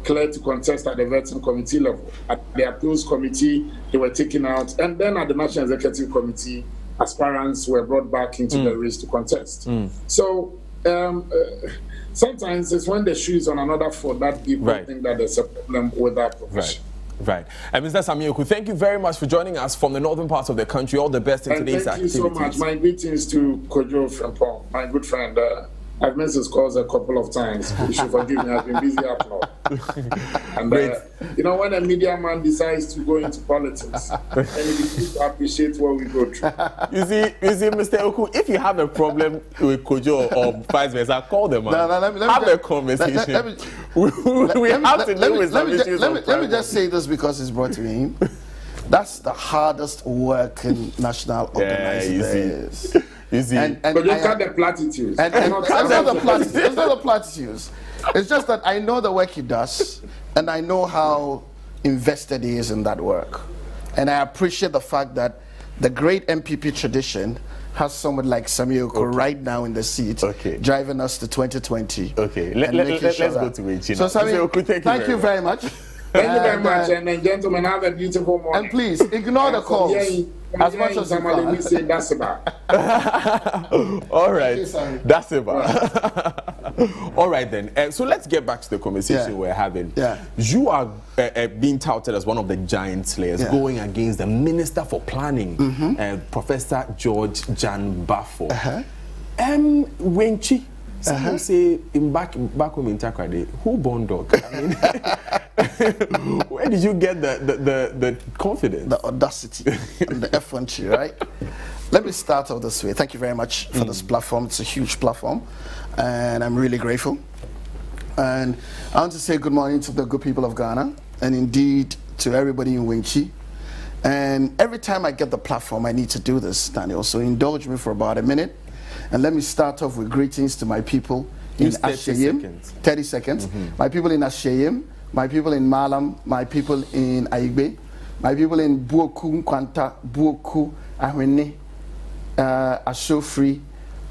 cleared to contest at the vetting committee level. At the appeals committee, they were taken out, and then at the National Executive Committee, aspirants were brought back into the race to contest. So sometimes it's when the shoe is on another foot that people think that there's a problem with that profession. Right. Mr. Samioku, thank you very much for joining us from the northern parts of the country. All the best in today's activities. Thank you so much. My greetings to Kojo Frimpong, my good friend. I've missed his calls a couple of times. You should forgive me. I've been busy up north. And you know, when a media man decides to go into politics, then it is good to appreciate what we go through. You see, Mr. Oku, if you have a problem with Kojo or vice versa, call them. Have a conversation. We have to deal with some issues. Let me just say this because it's brought to me. That's the hardest work in national organizing. You see, but look at the platitudes. It's not the platitudes. It's just that I know the work he does, and I know how invested he is in that work. And I appreciate the fact that the great MPP tradition has someone like Samioku right now in the seat, driving us to 2020. Okay, let's go to Winchina. So, Samioku, thank you very much. Thank you very much, and then, gentlemen, have a beautiful morning. And please, ignore the calls as much as you can. We say that's about. All right, that's about. All right, then. So let's get back to the conversation we're having. You are being touted as one of the giant slayers, going against the Minister for Planning, Professor George Jan Bafo. Wenchi. Some say back home in Takrade, who born dog? I mean, where did you get the confidence? The audacity and the effrontery, right? Let me start off this way. Thank you very much for this platform. It's a huge platform, and I'm really grateful. And I want to say good morning to the good people of Ghana, and indeed to everybody in Winchi. And every time I get the platform, I need to do this, Daniel. So indulge me for about a minute. And let me start off with greetings to my people in Ashayim. 30 seconds. My people in Ashayim, my people in Malam, my people in Aigbe, my people in Buoku, Nkwanta, Buoku, Ahwene, Ashofri,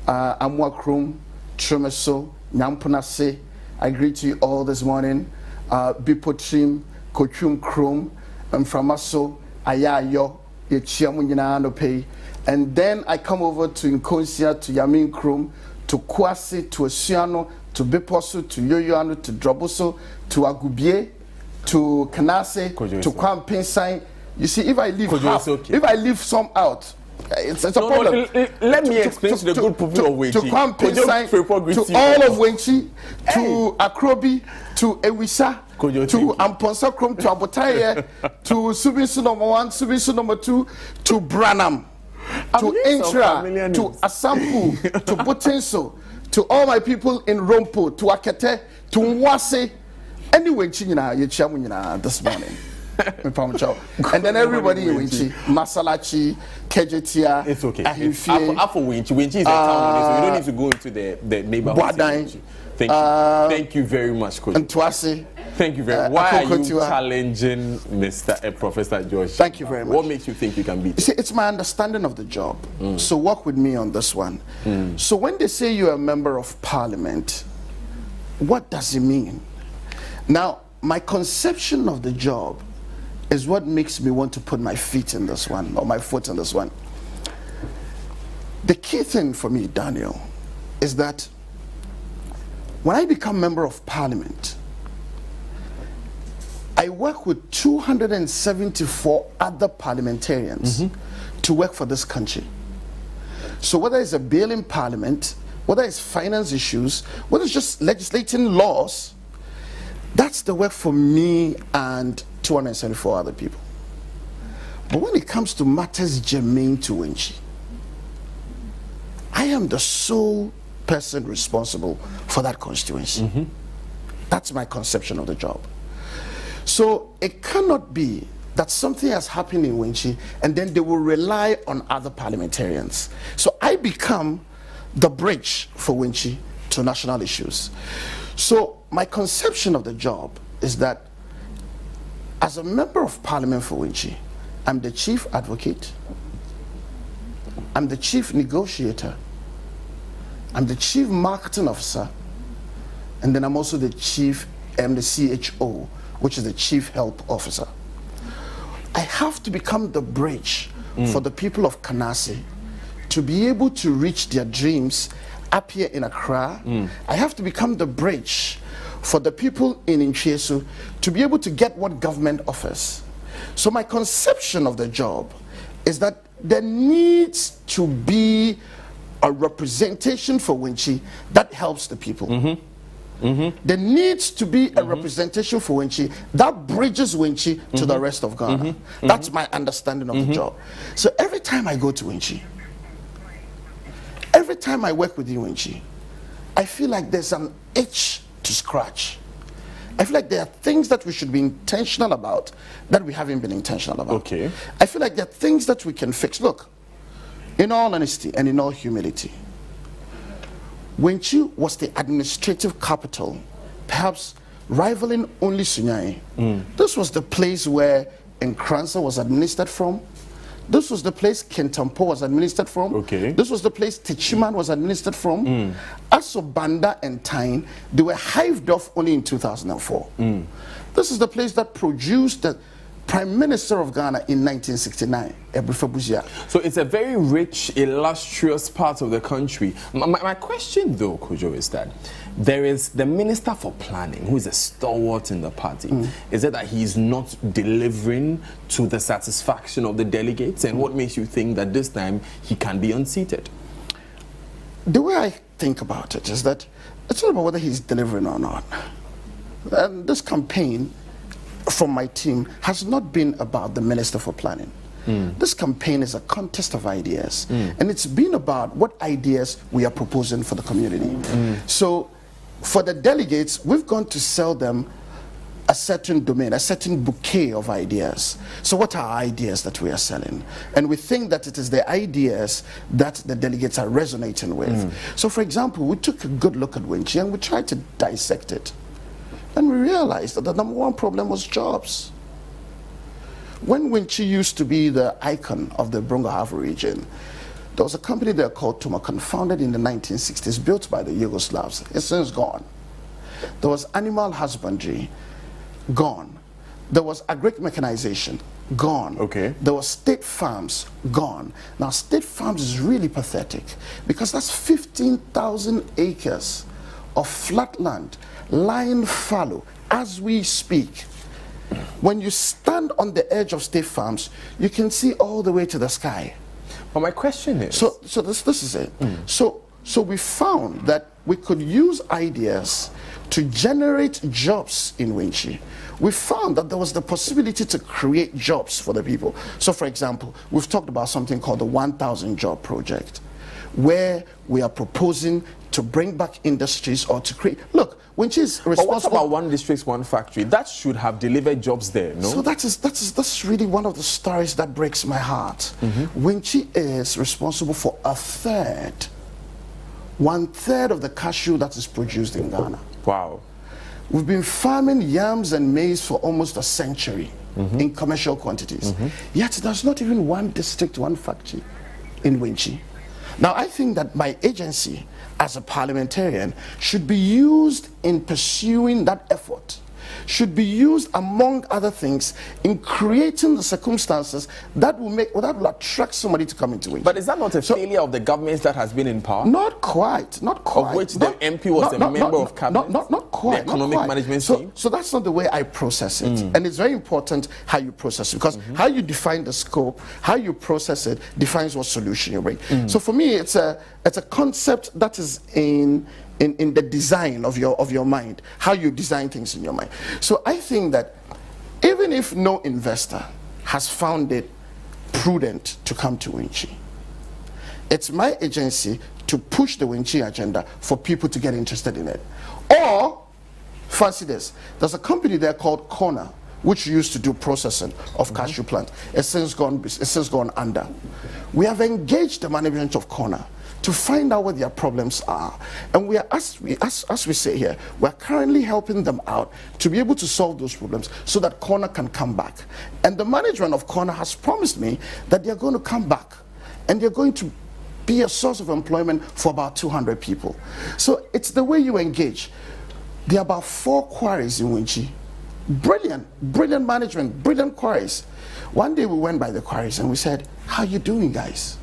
Amwakrum, Tremeso, Nyampunase. I greet you all this morning. Bipotrim, Kochum Krum, Mframaso, Ayayo, Yechiamunyana and then I come over to Nkonsia, to Yamin Krum, to Kwasi, to Osiano, to Biposo, to Yoyoano, to Droboso, to Agubie, to Kanase, to Kwampinsain. You see, if I leave if I leave some out, It's a problem. Let me explain to the good people of Wenchi. To Kwampe Sai, to all of Wenchi, to Akrobi, to Ewisa, to Amponsa Krom, to Abotaye, to Subisu number 1, Subisu number 2, to Branham, to Intra, to Asampu, to Botenso, to all my people in Rompo, to Akete, to Nwase. Anyway, Chinyina, this morning. And then everybody in Winchi, Masalachi, Kejetia, it's okay. After Winchi is a town, so you don't need to go into the neighborhood. Thank you very much, Coach. And Twasi. Thank you very much. Why are you challenging Professor George? Thank you very much. What makes you think you can beat it? See, it's my understanding of the job. So work with me on this one. So when they say you're a member of parliament, what does it mean? Now, my conception of the job is what makes me want to put my feet in this one, or my foot in this one. The key thing for me, Daniel, is that when I become member of parliament, I work with 274 other parliamentarians to work for this country. So whether it's a bill in parliament, whether it's finance issues, whether it's just legislating laws, that's the work for me and 274 other people. But when it comes to matters germane to Wenchi, I am the sole person responsible for that constituency. That's my conception of the job. So it cannot be that something has happened in Wenchi and then they will rely on other parliamentarians. So I become the bridge for Wenchi to national issues. So my conception of the job is that as a member of parliament for Wenchi, I'm the chief advocate, I'm the chief negotiator, I'm the chief marketing officer, and then I'm also the chief, the CHO, which is the chief health officer. I have to become the bridge for the people of Kanase to be able to reach their dreams up here in Accra. I have to become the bridge for the people in Nchesu to be able to get what government offers. So my conception of the job is that there needs to be a representation for Wenchi that helps the people. There needs to be a representation for Wenchi that bridges Wenchi to the rest of Ghana. That's my understanding of the job. So every time I go to Wenchi, every time I work with you, Wenchi, I feel like there's an itch to scratch. I feel like there are things that we should be intentional about that we haven't been intentional about. Okay. I feel like there are things that we can fix. Look, in all honesty and in all humility, Wenchi was the administrative capital, perhaps rivaling only Sunyai. This was the place where Nkranza was administered from. This was the place Kentampo was administered from. Okay. This was the place Techiman was administered from. Asobanda and Tyne, they were hived off only in 2004. This is the place that produced the Prime Minister of Ghana in 1969, Ebrifa Buzia. So it's a very rich, illustrious part of the country. My question, though, Kojo, is that there is the Minister for Planning, who is a stalwart in the party. Is it that he's not delivering to the satisfaction of the delegates? And what makes you think that this time he can be unseated? The way I think about it is that it's not about whether he's delivering or not. And this campaign from my team has not been about the Minister for Planning. This campaign is a contest of ideas, and it's been about what ideas we are proposing for the community. So for the delegates, we've gone to sell them a certain domain, a certain bouquet of ideas. So what are ideas that we are selling? And we think that it is the ideas that the delegates are resonating with. So for example, we took a good look at Wenchi and we tried to dissect it. And we realized that the number one problem was jobs. When Wenchi used to be the icon of the Brongahava region, there was a company there called Tumakan, founded in the 1960s, built by the Yugoslavs. It's since gone. There was animal husbandry, gone. There was agric mechanization, gone. Okay. There was state farms, gone. Now state farms is really pathetic because that's 15,000 acres of flat land lying fallow as we speak. When you stand on the edge of state farms, you can see all the way to the sky. But my question is... So this is it. So we found that we could use ideas to generate jobs in Winchi. We found that there was the possibility to create jobs for the people. So for example, we've talked about something called the 1,000 Job Project, where we are proposing to bring back industries or to create... Look, Winchi is responsible... But what about one district, one factory? That should have delivered jobs there, no? So that's really one of the stories that breaks my heart. Winchi is responsible for 1/3 of the cashew that is produced in Ghana. Wow. We've been farming yams and maize for almost a century in commercial quantities. Yet there's not even one district, one factory in Winchi. Now, I think that my agency, as a parliamentarian, should be used in pursuing that effort, should be used, among other things, in creating the circumstances that will attract somebody to come into Winchi. But is that not a failure of the governments that has been in power? Not quite, not quite. Of which the MP was a member of cabinet? Not quite. The economic management team? So that's not the way I process it. And it's very important how you process it, because how you define the scope, how you process it, defines what solution you bring. So for me, it's a concept that is in the design of your mind, how you design things in your mind. So I think that even if no investor has found it prudent to come to Winchi, it's my agency to push the Winchi agenda for people to get interested in it. Or, fancy this, there's a company there called Corner, which used to do processing of cashew plant. It's since gone under. We have engaged the management of Corner to find out what their problems are. And we are, as we say here, we're currently helping them out to be able to solve those problems so that Corner can come back. And the management of Corner has promised me that they're going to come back and they're going to be a source of employment for about 200 people. So it's the way you engage. There are about 4 quarries in Winchi. Brilliant management, brilliant quarries. One day we went by the quarries and we said, how are you doing, guys?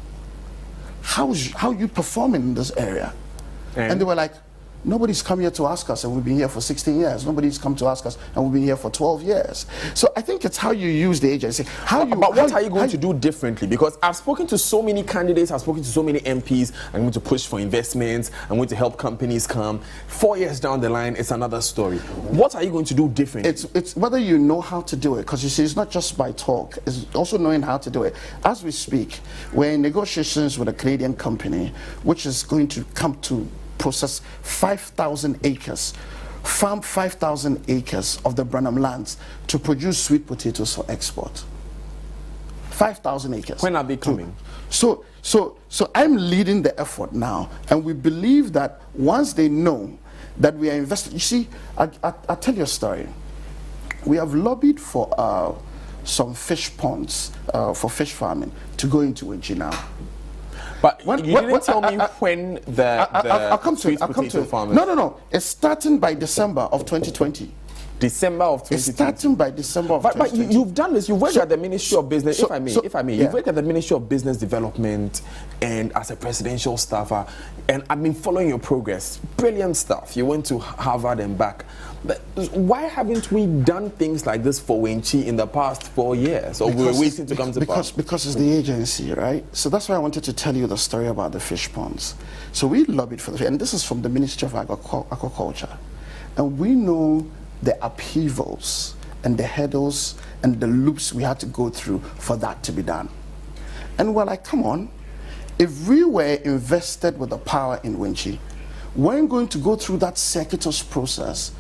How are you performing in this area? And they were like, nobody's come here to ask us, and we've been here for 16 years. Nobody's come to ask us, and we've been here for 12 years. So I think it's how you use the agency. But what are you going to do differently? Because I've spoken to so many candidates, I've spoken to so many MPs. I'm going to push for investments. I'm going to help companies come. 4 years down the line, it's another story. What are you going to do differently? It's whether you know how to do it, because you see, it's not just by talk. It's also knowing how to do it. As we speak, we're in negotiations with a Canadian company, which is going to come to process 5,000 acres, farm 5,000 acres of the Branham lands to produce sweet potatoes for export. 5,000 acres. When are they coming? So I'm leading the effort now, and we believe that once they know that we are investing, you see, I'll tell you a story. We have lobbied for some fish ponds for fish farming to go into Winchi now. But you didn't tell me when the sweet potato farmers... No. It's starting by December of 2020. December of 2020. It's starting by December of 2020. But you've done this. You've worked at the Ministry of Business, if I may. Yeah. You've worked at the Ministry of Business Development and as a presidential staffer. And I've been following your progress. Brilliant stuff. You went to Harvard and back. But why haven't we done things like this for Winchi in the past 4 years? Or we were waiting to come to power? Because it's the agency, right? So that's why I wanted to tell you the story about the fish ponds. So we lobbied for and this is from the Ministry of Agriculture. And we know the upheavals and the hurdles and the loops we had to go through for that to be done. And we're like, come on, if we were invested with the power in Winchi, we weren't going to go through that circuitous process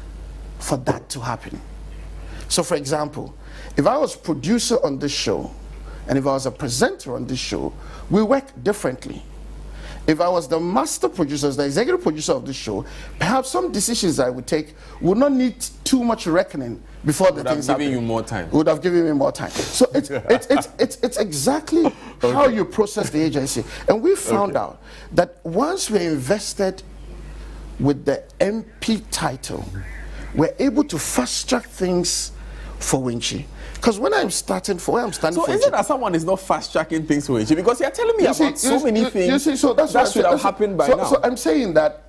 for that to happen. So for example, if I was producer on this show and if I was a presenter on this show, we work differently. If I was the master producer, the executive producer of this show, perhaps some decisions I would take would not need too much reckoning before the things happen. Would have given you more time. Would have given me more time. So it's exactly how you process the agency. And we found out that once we're invested with the MP title, we're able to fast track things for Winchi. Because when I'm starting for where I'm standing for... So is it that someone is not fast tracking things for Winchi? Because you're telling me about so many things that should have happened by now. So I'm saying that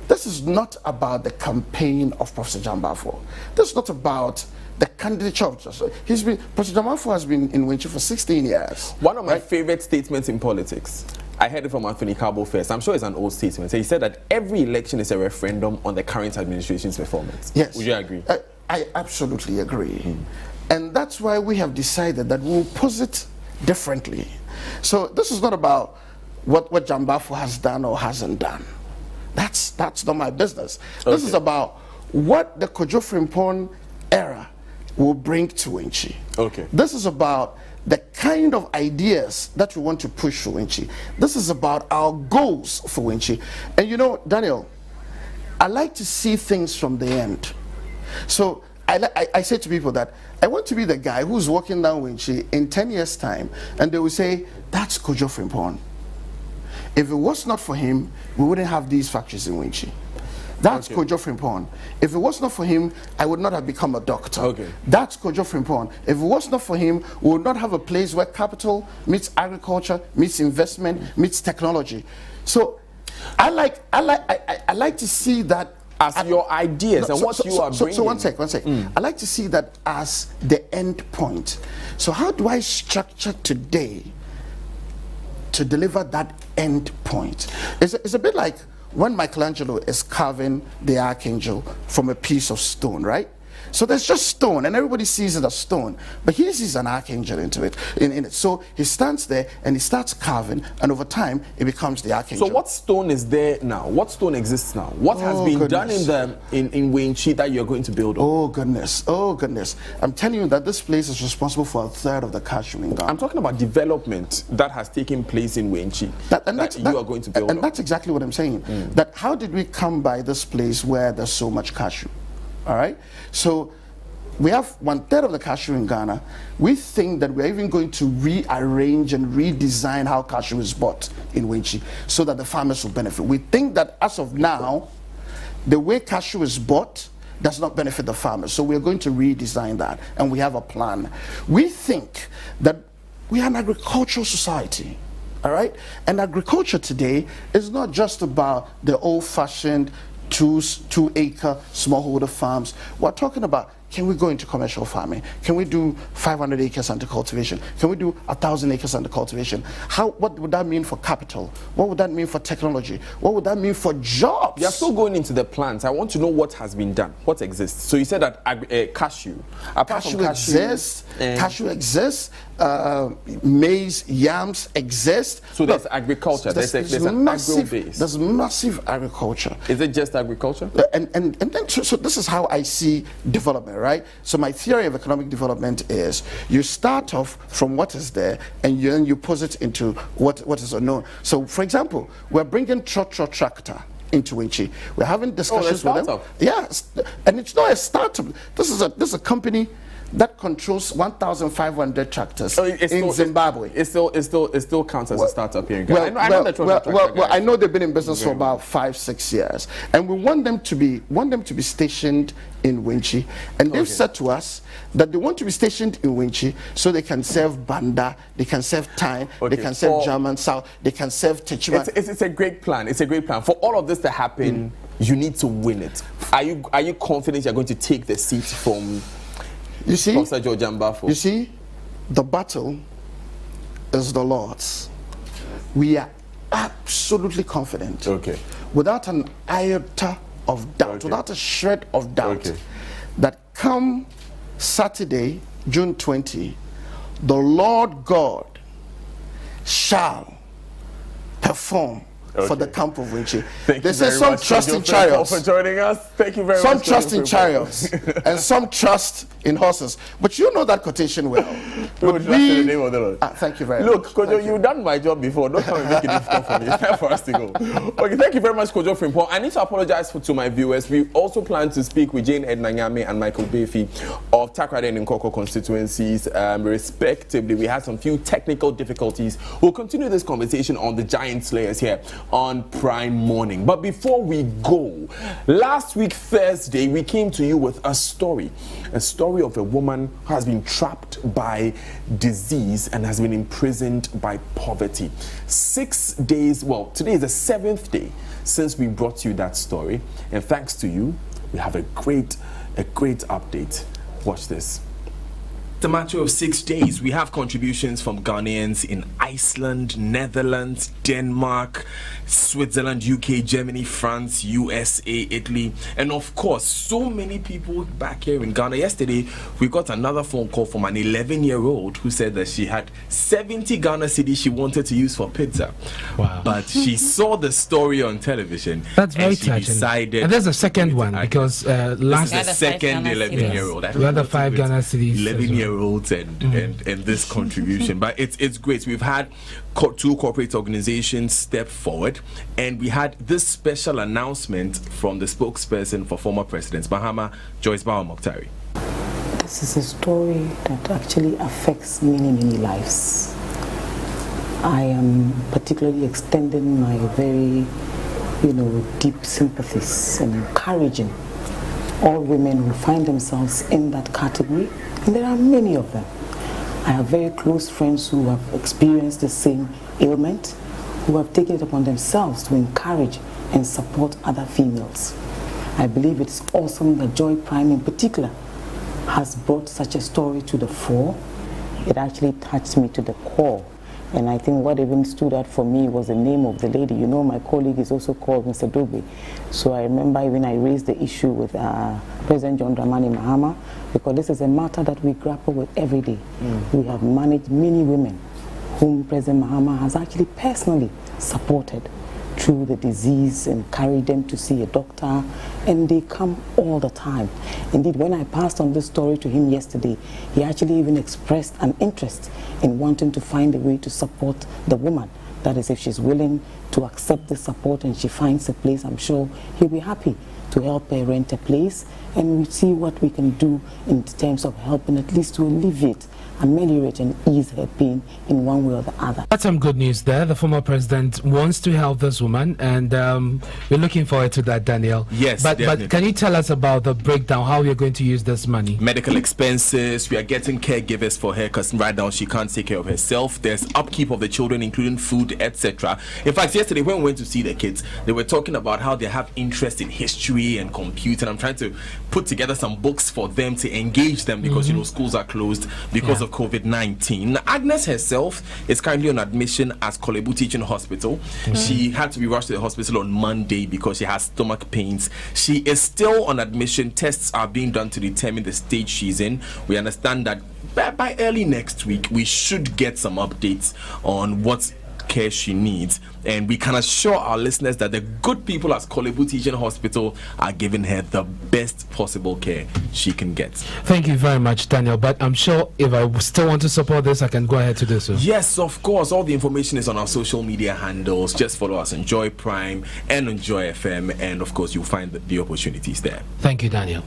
this is not about the campaign of Professor Jambafo. This is not about the candidature of President Jamafo has been in Winchi for 16 years. One of my favorite statements in politics, I heard it from Anthony Cabo first. I'm sure it's an old statement. So he said that every election is a referendum on the current administration's performance. Yes. Would you agree? I absolutely agree. And that's why we have decided that we'll pose it differently. So this is not about what Jamafo has done or hasn't done. That's not my business. Okay. This is about what the Kojo Frimpong era will bring to Winchi. Okay. This is about the kind of ideas that we want to push for Winchi. This is about our goals for Winchi. And you know, Daniel, I like to see things from the end. So I say to people that I want to be the guy who's walking down Winchi in 10 years' time, and they will say, that's Kojo Frimpong. If it was not for him, we wouldn't have these factories in Winchi. That's Kojo Frimpong. If it was not for him, I would not have become a doctor. Okay. That's Kojo Frimpong. If it was not for him, we would not have a place where capital meets agriculture, meets investment, meets technology. So I like to see that as your ideas and what you are bringing. So one sec. I like to see that as the end point. So how do I structure today to deliver that end point? It's a bit like when Michelangelo is carving the archangel from a piece of stone, right? So there's just stone, and everybody sees it as stone, but he sees an archangel in it. So he stands there and he starts carving, and over time it becomes the archangel. So what stone is there now? What stone exists now? What has been done in Winchi that you're going to build on? Oh goodness! I'm telling you that this place is responsible for 1/3 of the cashew in Ghana. I'm talking about development that has taken place in Winchi that you are going to build on. And that's exactly what I'm saying. That how did we come by this place where there's so much cashew? All right, so we have 1/3 of the cashew in Ghana. We think that we're even going to rearrange and redesign how cashew is bought in Winchi so that the farmers will benefit. We think that as of now, the way cashew is bought does not benefit the farmers. So we're going to redesign that, and we have a plan. We think that we are an agricultural society. All right, and agriculture today is not just about the old-fashioned 2-acre smallholder farms. We're talking about, can we go into commercial farming? Can we do 500 acres under cultivation? Can we do 1,000 acres under cultivation? What would that mean for capital? What would that mean for technology? What would that mean for jobs? You're still going into the plans. I want to know what has been done, what exists. So you said that cashew. Cashew exists. Cashew exists. Maize, yams exist. So there's agriculture. There's an agro base. There's massive agriculture. Is it just agriculture? And then so this is how I see development, right? So my theory of economic development is you start off from what is there, and then you pose it into what is unknown. So for example, we're bringing tractor into Winchi. We're having discussions with them. Yes, and it's not a startup. This is a company that controls 1,500 tractors in Zimbabwe. It still counts as a startup here in Ghana. I know they've been in business for about 5-6 years, and we want them to be stationed in Winchi, and they've said to us that they want to be stationed in Winchi so they can serve Banda, they can serve Tyne, they can serve German South, they can serve Techiman. It's a great plan. It's a great plan. For all of this to happen, you need to win it. Are you confident you're going to take the seat from? You see, you see, the battle is the Lord's. We are absolutely confident, without an iota of doubt, without a shred of doubt, that come Saturday, June 20, the Lord God shall perform for the camp of Winchi. They say some trust in chariots. For joining us. Thank you very much. Some trust in chariots and some trust in horses. But you know that quotation well. But we in the name of the Lord. Thank you very much. Look, Kojo, you've done my job before. Don't come and make it difficult for me. It's time for us to go. Okay, thank you very much, Kojo Frimpong. I need to apologize to my viewers. We also plan to speak with Jane Edna Nyame and Michael Befi of Takrade and Nkoko constituencies, respectively. We had some few technical difficulties. We'll continue this conversation on the Giant Slayers here on Prime Morning. But before we go, last week Thursday we came to you with a story of a woman who has been trapped by disease and has been imprisoned by poverty. 6 days, well, today is the 7th day since we brought you that story, and thanks to you we have a great update. Watch this. The matter of 6 days, we have contributions from Ghanaians in Iceland, Netherlands, Denmark, Switzerland, UK, Germany, France, USA, Italy, and of course, so many people back here in Ghana. Yesterday, we got another phone call from an 11-year-old who said that she had 70 Ghana cedis she wanted to use for pizza. Wow. But she saw the story on television. That's very and she touching. decided. And there's a second one because last the second 11-year-old. We had the 5 Ghana cedis. 11-year-olds and this contribution. But it's great. We've had 2 corporate organizations step forward, and we had this special announcement from the spokesperson for former presidents, Mahama Joyce Bawa Mokhtari. This is a story that actually affects many, many lives. I am particularly extending my very, deep sympathies and encouraging all women who find themselves in that category, and there are many of them. I have very close friends who have experienced the same ailment, who have taken it upon themselves to encourage and support other females. I believe it's awesome that Joy Prime in particular has brought such a story to the fore. It actually touched me to the core. And I think what even stood out for me was the name of the lady. My colleague is also called Mr. Dobe. So I remember when I raised the issue with President John Dramani Mahama, because this is a matter that we grapple with every day. We have managed many women whom President Mahama has actually personally supported through the disease and carried them to see a doctor, and they come all the time. Indeed, when I passed on this story to him yesterday, he actually even expressed an interest in wanting to find a way to support the woman. That is, if she's willing to accept the support and she finds a place, I'm sure he'll be happy to help her rent a place, and we see what we can do in terms of helping at least to alleviate, ameliorate and ease her pain in one way or the other. That's some good news there. The former president wants to help this woman, and we're looking forward to that, Daniel. Yes, but can you tell us about the breakdown, how we're going to use this money? Medical expenses, we are getting caregivers for her because right now she can't take care of herself. There's upkeep of the children, including food, etc. In fact, yesterday when we went to see the kids, they were talking about how they have interest in history and computing. I'm trying to put together some books for them to engage them because schools are closed because of COVID-19. Agnes herself is currently on admission at Kolebu Teaching Hospital. She had to be rushed to the hospital on Monday because she has stomach pains. She is still on admission. Tests are being done to determine the stage she's in. We understand that by early next week we should get some updates on what care she needs, and we can assure our listeners that the good people at Kolebu Teaching Hospital are giving her the best possible care she can get. Thank you very much, Daniel, but I'm sure if I still want to support this, I can go ahead to do so. Yes, of course. All the information is on our social media handles. Just follow us on Joy Prime and on Joy FM, and of course you'll find the opportunities there. Thank you, Daniel.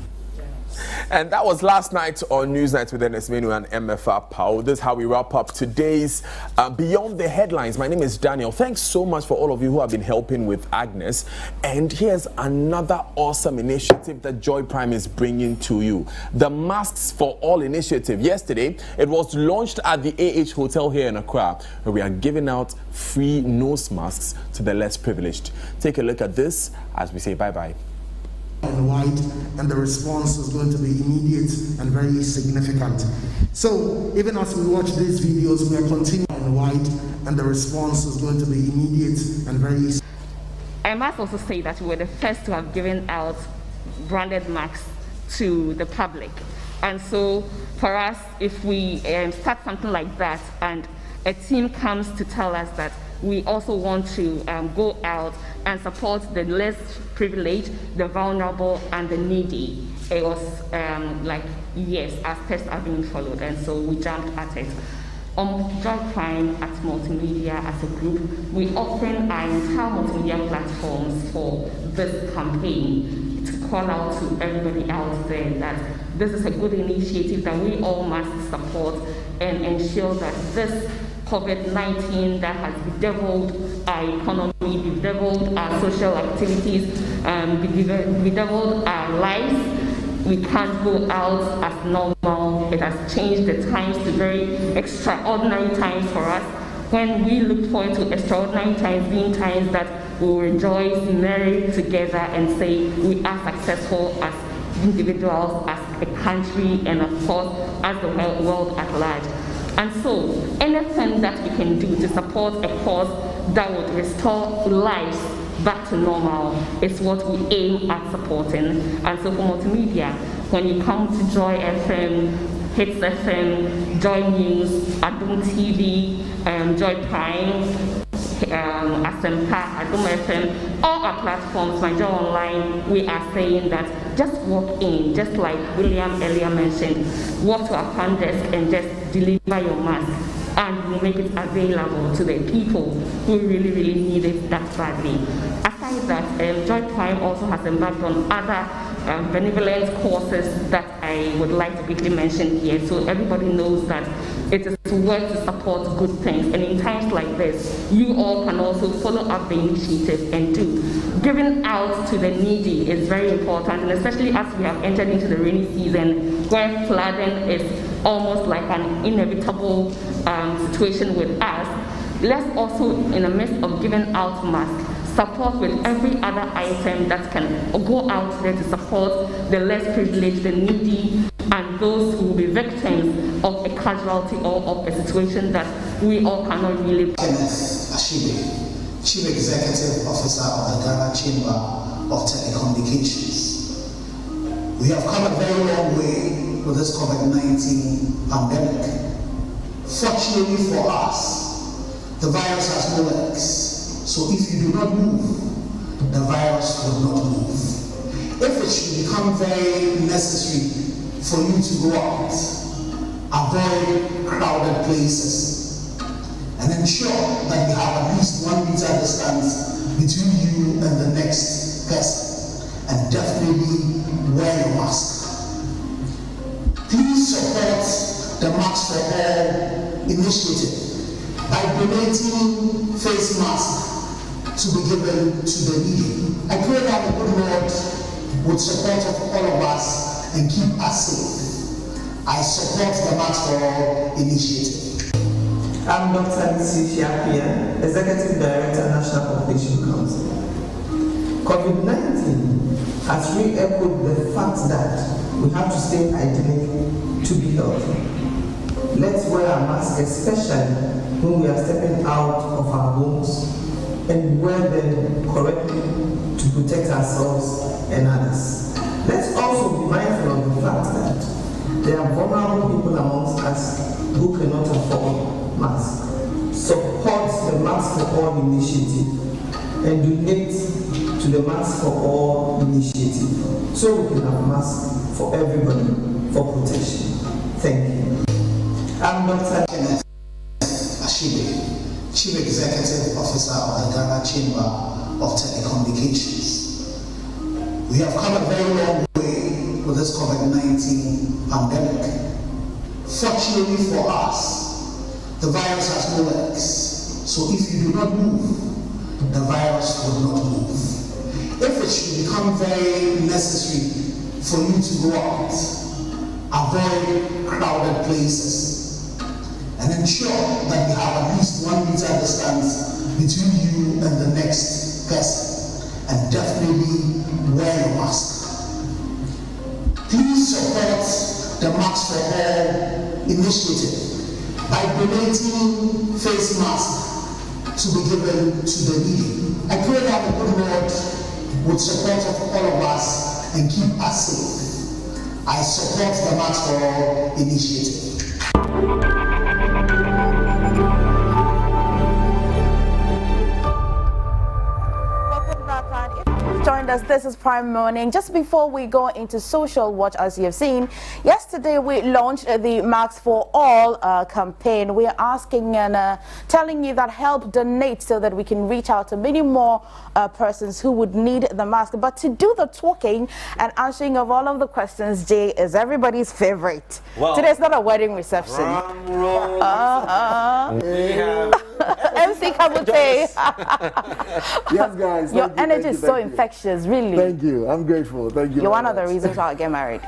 And that was last night on Newsnight with Ernest Menu and MFR Pow. This is how we wrap up today's Beyond the Headlines. My name is Daniel. Thanks so much for all of you who have been helping with Agnes. And here's another awesome initiative that Joy Prime is bringing to you. The Masks for All initiative. Yesterday, it was launched at the AH Hotel here in Accra, where we are giving out free nose masks to the less privileged. Take a look at this as we say bye-bye. And white, and the response is going to be immediate and very significant. So even as we watch these videos, we are continuing in white, and the response is going to be immediate and very. I must also say that we were the first to have given out branded masks to the public, and so for us, if we start something like that, and a team comes to tell us that we also want to go out and support the less privileged, the vulnerable, and the needy. It was yes, our steps are being followed, and so we jumped at it. Joy Prime at Multimedia as a group, we're offering our entire multimedia platforms for this campaign to call out to everybody out there that this is a good initiative that we all must support and ensure that this COVID-19 that has bedeviled our economy, bedeviled our social activities, bedeviled our lives. We can't go out as normal. It has changed the times to very extraordinary times for us. When we look forward to extraordinary times being times that we will rejoice, marry together and say we are successful as individuals, as a country, and of course, as the world at large. And so, anything that we can do to support a cause that would restore lives back to normal is what we aim at supporting. And so for multimedia, when you come to Joy FM, Hits FM, Joy News, Adum TV, Joy Prime, Asempa, Adum FM, all our platforms, My Joy Online, we are saying that just walk in, just like William earlier mentioned, walk to our front desk and just deliver your mask, and we'll make it available to the people who really, really need it that badly. Aside that, Joy Prime also has embarked on other benevolent causes that I would like to quickly mention here, so everybody knows that it is to work to support good things. And in times like this, you all can also follow up the initiative and do. Giving out to the needy is very important, and especially as we have entered into the rainy season where flooding is almost like an inevitable situation with us. Let's also, in the midst of giving out masks, support with every other item that can go out there to support the less privileged, the needy, and those who will be victims of a casualty or of a situation that we all cannot really. Kenneth Ashibe, Chief Executive Officer of the Ghana Chamber of Telecommunications. We have come a very long way with this COVID-19 pandemic. Fortunately for us, the virus has no legs. So if you do not move, the virus will not move. If it should become very necessary for you to go out, avoid crowded places, and ensure that you have at least 1 meter distance between you and the next person, and definitely wear your mask. Please support the Mask for All initiative by donating face masks to be given to the needy. I pray that the good Lord would support all of us and keep us safe. I support the Mask for All initiative. I'm Dr. Lucia Pia, Executive Director, National Population Council. COVID-19 has re-echoed the fact that we have to stay hygienic to be healthy. Let's wear a mask, especially when we are stepping out of our homes, and wear them correctly to protect ourselves and others. Let's also be mindful of the fact that there are vulnerable people amongst us who cannot afford masks. Support the Mask for All initiative and donate to the Mask for All initiative so we can have masks for everybody for protection. Thank you. I'm Dr. Kenneth Ashibe, Chief Executive Officer of the Ghana Chamber of Telecommunications. We have come a very long way with this COVID-19 pandemic. Fortunately for us, the virus has no legs. So if you do not move, the virus will not move. If it should become very necessary for you to go out, avoid crowded places, and ensure that you have at least 1 meter distance between you and the next person, and definitely wear your mask. Please support the Mask for All initiative by donating face masks to be given to the needy. I pray that the good Lord would support all of us and keep us safe. I support the Mask for All initiative. Joined us. This is Prime Morning. Just before we go into social watch, as you have seen, yesterday we launched the Masks for All campaign. We are asking and telling you that help donate so that we can reach out to many more persons who would need the mask. But to do the talking and answering of all of the questions, Jay, is everybody's favorite. Well, today's not a wedding reception. MC Kabute. Yes, guys. Your energy is so infectious, really. Thank you. I'm grateful. Thank you. You're one of the reasons why I get married.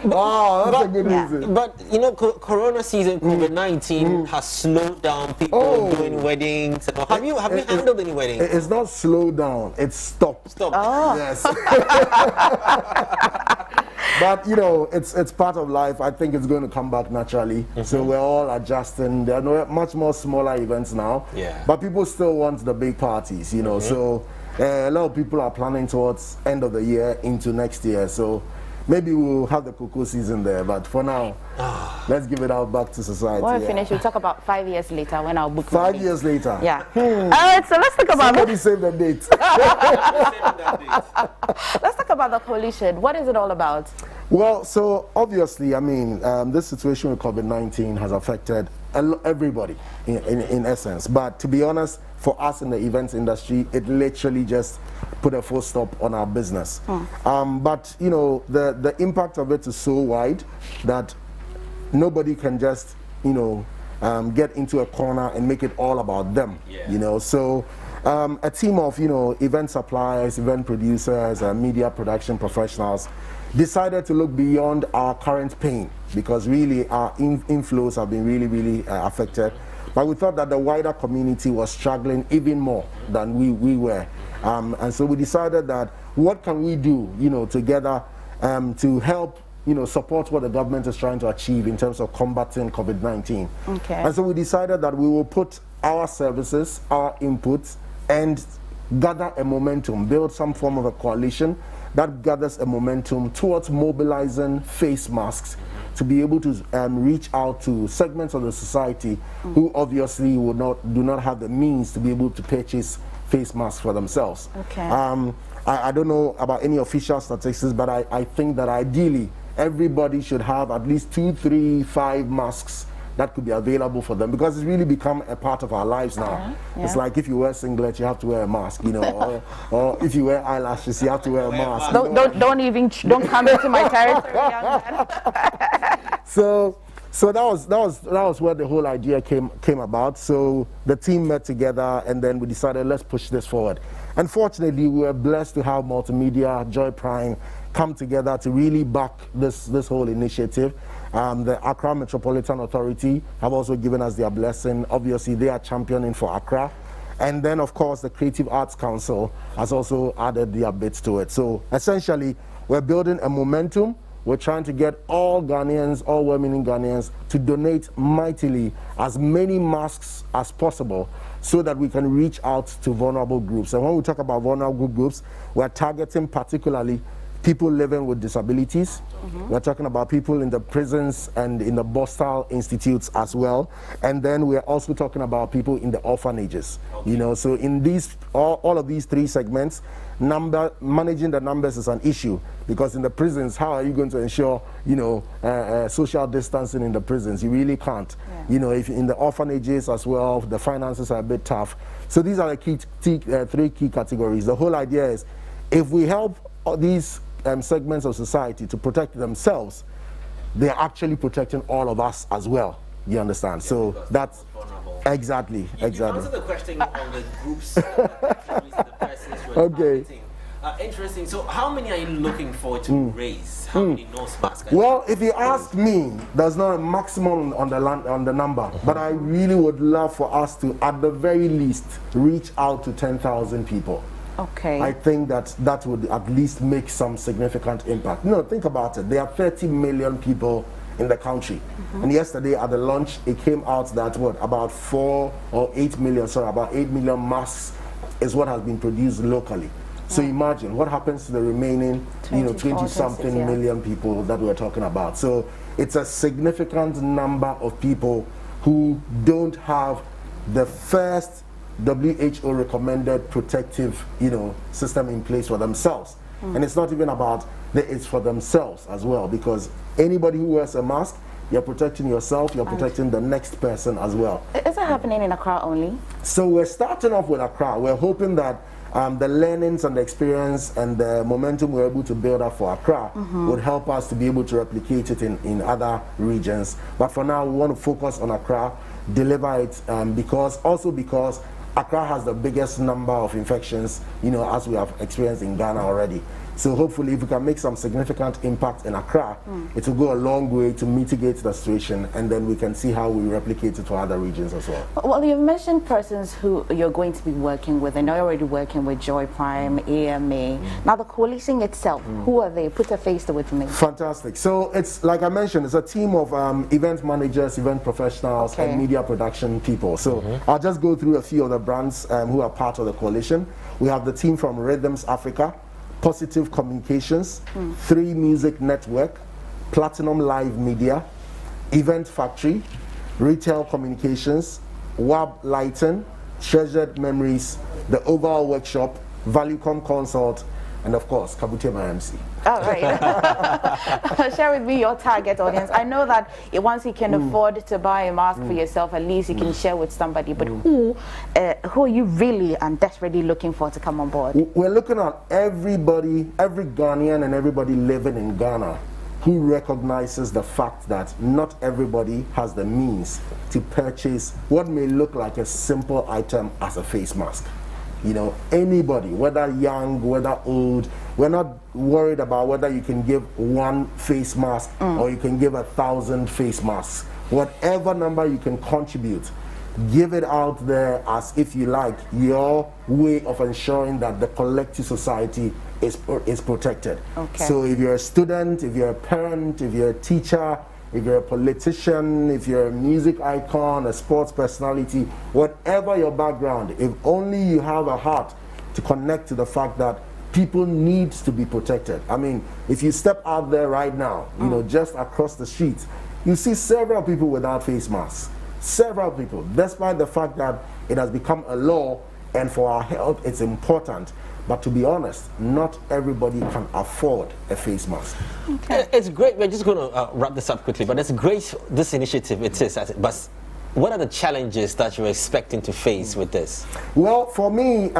Wow, that's a good reason. But you know, Corona season, COVID-19 has slowed down people doing weddings. Have you handled any weddings? It's not slowed down. It's stopped. Stop. Oh. Yes. But you know, it's part of life. I think it's going to come back naturally. So we're all adjusting. There are much more smaller events now. Yeah. But people still want the big parties, you know. So a lot of people are planning towards end of the year into next year. So maybe we'll have the cocoa season there. But for now, let's give it out back to society. When we finish, we'll talk about 5 years later when our book. 5 years later. Yeah. All right. So let's talk about. Somebody save the date. Let's talk about the coalition. What is it all about? Well, so obviously, I mean, this situation with COVID-19 has affected everybody in essence. But to be honest, for us in the events industry, it literally just put a full stop on our business. But, you know, the impact of it is so wide that nobody can just, you know, get into a corner and make it all about them, you know. So a team of, you know, event suppliers, event producers, media production professionals decided to look beyond our current pain, because really our inflows have been really affected. But we thought that the wider community was struggling even more than we were. And so we decided that what can we do, you know, together to help, you know, support what the government is trying to achieve in terms of combating COVID-19. Okay. And so we decided that we will put our services, our inputs, and gather a momentum, build some form of a coalition that gathers a momentum towards mobilizing face masks to be able to reach out to segments of the society who obviously do not have the means to be able to purchase face masks for themselves. Okay. I don't know about any official statistics, but I think that ideally everybody should have at least 2, 3, 5 masks that could be available for them, because it's really become a part of our lives now. It's like if you wear singlet, you have to wear a mask, you know, or if you wear eyelashes, you have to wear a mask. Don't come into my territory, young man. So that was where the whole idea came about. So the team met together, and then we decided, let's push this forward. Unfortunately, we were blessed to have Multimedia, Joy Prime come together to really back this whole initiative. The Accra Metropolitan Authority have also given us their blessing. Obviously, they are championing for Accra. And then, of course, the Creative Arts Council has also added their bits to it. So essentially, we're building a momentum. We're trying to get all Ghanaians, all well-meaning Ghanaians, to donate mightily as many masks as possible so that we can reach out to vulnerable groups. And when we talk about vulnerable groups, we're targeting particularly people living with disabilities. We're talking about people in the prisons and in the Bostal institutes as well. And then we're also talking about people in the orphanages. You know, so in these all of these 3 segments, managing the numbers is an issue, because in the prisons, how are you going to ensure, you know, social distancing in the prisons? You really can't. You know, if in the orphanages as well, the finances are a bit tough. So these are the 3 key categories. The whole idea is, if we help these segments of society to protect themselves, they're actually protecting all of us as well. You understand? So that's exactly. You answered the question on the groups, okay. Interesting. So how many are you looking for to raise? How many nose masks? Well, if you ask me, there's not a maximum on the number, but I really would love for us to, at the very least, reach out to 10,000 people. Okay. I think that would at least make some significant impact. You know, think about it. There are 30 million people in the country. And yesterday at the launch, it came out that about 4 or 8 million, about 8 million masks is what has been produced locally. So imagine what happens to the remaining, 20-something million people that we're talking about. So it's a significant number of people who don't have the first WHO recommended protective, system in place for themselves. And it's not even about it's for themselves as well, because anybody who wears a mask, you're protecting yourself, you're protecting the next person as well. Is it happening in Accra only? So we're starting off with Accra. We're hoping that the learnings and the experience and the momentum we're able to build up for Accra would help us to be able to replicate it in other regions. But for now, we want to focus on Accra, deliver it, because Accra has the biggest number of infections, as we have experienced in Ghana already. So hopefully if we can make some significant impact in Accra, it will go a long way to mitigate the situation, and then we can see how we replicate it to other regions as well. Well, you've mentioned persons who you're going to be working with, and you're already working with Joy Prime, AMA. Now the coalition itself, who are they? Put a face to it for me. Fantastic. So it's, like I mentioned, it's a team of event managers, event professionals, and media production people. So I'll just go through a few of the brands who are part of the coalition. We have the team from Rhythms Africa, Positive Communications, 3 Music Network, Platinum Live Media, Event Factory, Retail Communications, WAB Lighten, Treasured Memories, The Oval Workshop, Valuecom Consult, and of course, Kabutema MC. All right. Share with me your target audience. I know that once you can afford to buy a mask for yourself, at least you can share with somebody. But who are you really and desperately looking for to come on board? We're looking at everybody, every Ghanaian and everybody living in Ghana who recognizes the fact that not everybody has the means to purchase what may look like a simple item as a face mask. You know, anybody, whether young, whether old, we're not worried about whether you can give 1 face mask or you can give 1,000 face masks. Whatever number you can contribute, give it out there as, if you like, your way of ensuring that the collective society is protected. Okay. So if you're a student, if you're a parent, if you're a teacher, if you're a politician, if you're a music icon, a sports personality, whatever your background, if only you have a heart to connect to the fact that people need to be protected. I mean, if you step out there right now, you know, just across the street, you see several people without face masks. Several people, despite the fact that it has become a law and for our health it's important. But to be honest, not everybody can afford a face mask. Okay. It's great. We're just going to wrap this up quickly, but it's great, this initiative, it is. But what are the challenges that you're expecting to face with this? Well, for me,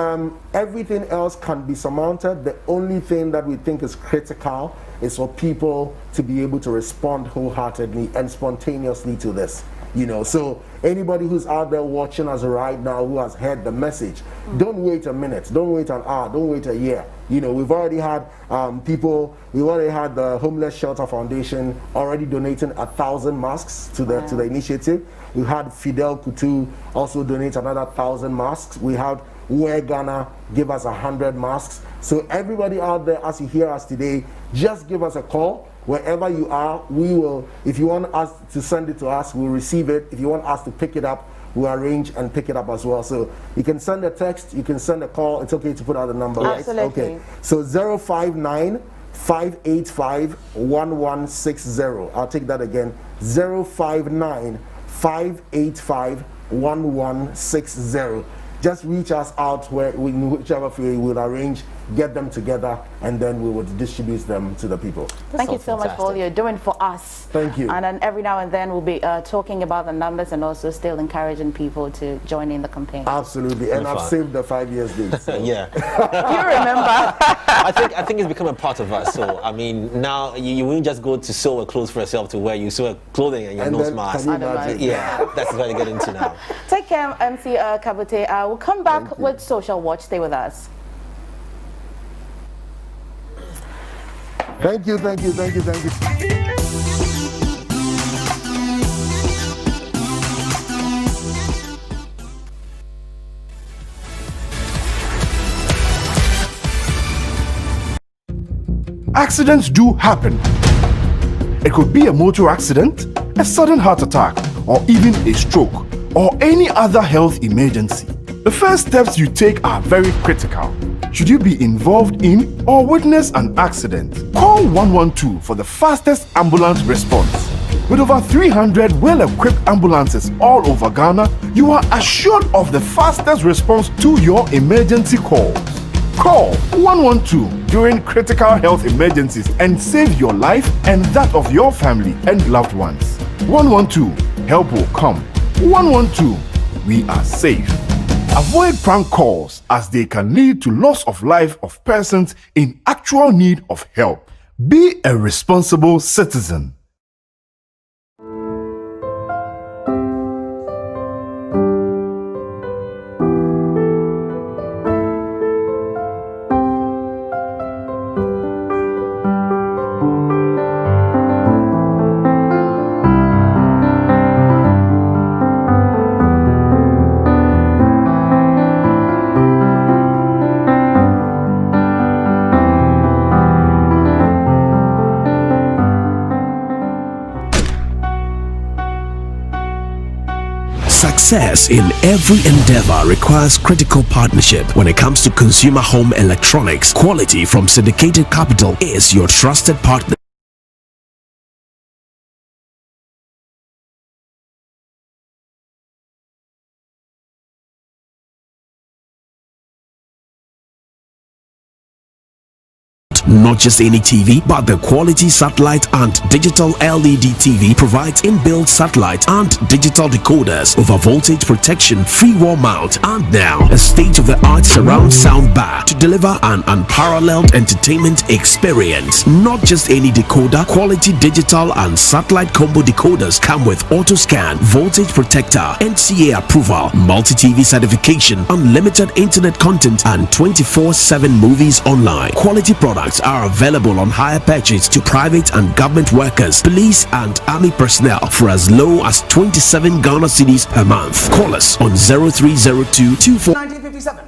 everything else can be surmounted. The only thing that we think is critical is for people to be able to respond wholeheartedly and spontaneously to this. You know, so anybody who's out there watching us right now who has heard the message, don't wait a minute, don't wait an hour, don't wait a year. You know, we've already had we've already had the Homeless Shelter Foundation already donating 1,000 masks to the initiative. We had Fidel Kutu also donate another 1,000 masks. We had Wear Ghana give us 100 masks. So everybody out there, as you hear us today, just give us a call. Wherever you are, we will, if you want us to send it to us, we'll receive it. If you want us to pick it up, we'll arrange and pick it up as well. So you can send a text, you can send a call. It's okay to put out the number, right? Absolutely. Okay. So 059-585-1160. I'll take that again. 059-585-1160. Just reach us out in whichever way we'll arrange, get them together, and then we would distribute them to the people. Thank you so much for all you're doing for us. Thank you. And then every now and then we'll be talking about the numbers and also still encouraging people to join in the campaign. Absolutely, and I've saved the 5 years date. So. Yeah. You remember? I think it's become a part of us. So I mean, now you won't just go to sew a clothes for yourself to wear. You sew a clothing and your nose mask. Yeah, that's what I get into now. Take care, MC Kabute. We'll come back with Social Watch. Stay with us. Thank you, thank you, thank you, thank you. Accidents do happen. It could be a motor accident, a sudden heart attack, or even a stroke, or any other health emergency. The first steps you take are very critical. Should you be involved in or witness an accident, call 112 for the fastest ambulance response. With over 300 well-equipped ambulances all over Ghana, you are assured of the fastest response to your emergency calls. Call 112 during critical health emergencies and save your life and that of your family and loved ones. 112, help will come. 112, we are safe. Avoid prank calls as they can lead to loss of life of persons in actual need of help. Be a responsible citizen. Success in every endeavor requires critical partnership. When it comes to consumer home electronics, quality from Syndicated Capital is your trusted partner. Not just any TV, but the quality satellite and digital LED TV provides inbuilt satellite and digital decoders, over voltage protection, free wall mount, and now a state-of-the-art surround sound bar to deliver an unparalleled entertainment experience. Not just any decoder, quality digital and satellite combo decoders come with auto scan, voltage protector, NCA approval, multi-TV certification, unlimited internet content, and 24/7 movies online. Quality products are available on hire purchase to private and government workers, police and army personnel for as low as 27 Ghana cedis per month. Call us on 0302 24. 1957.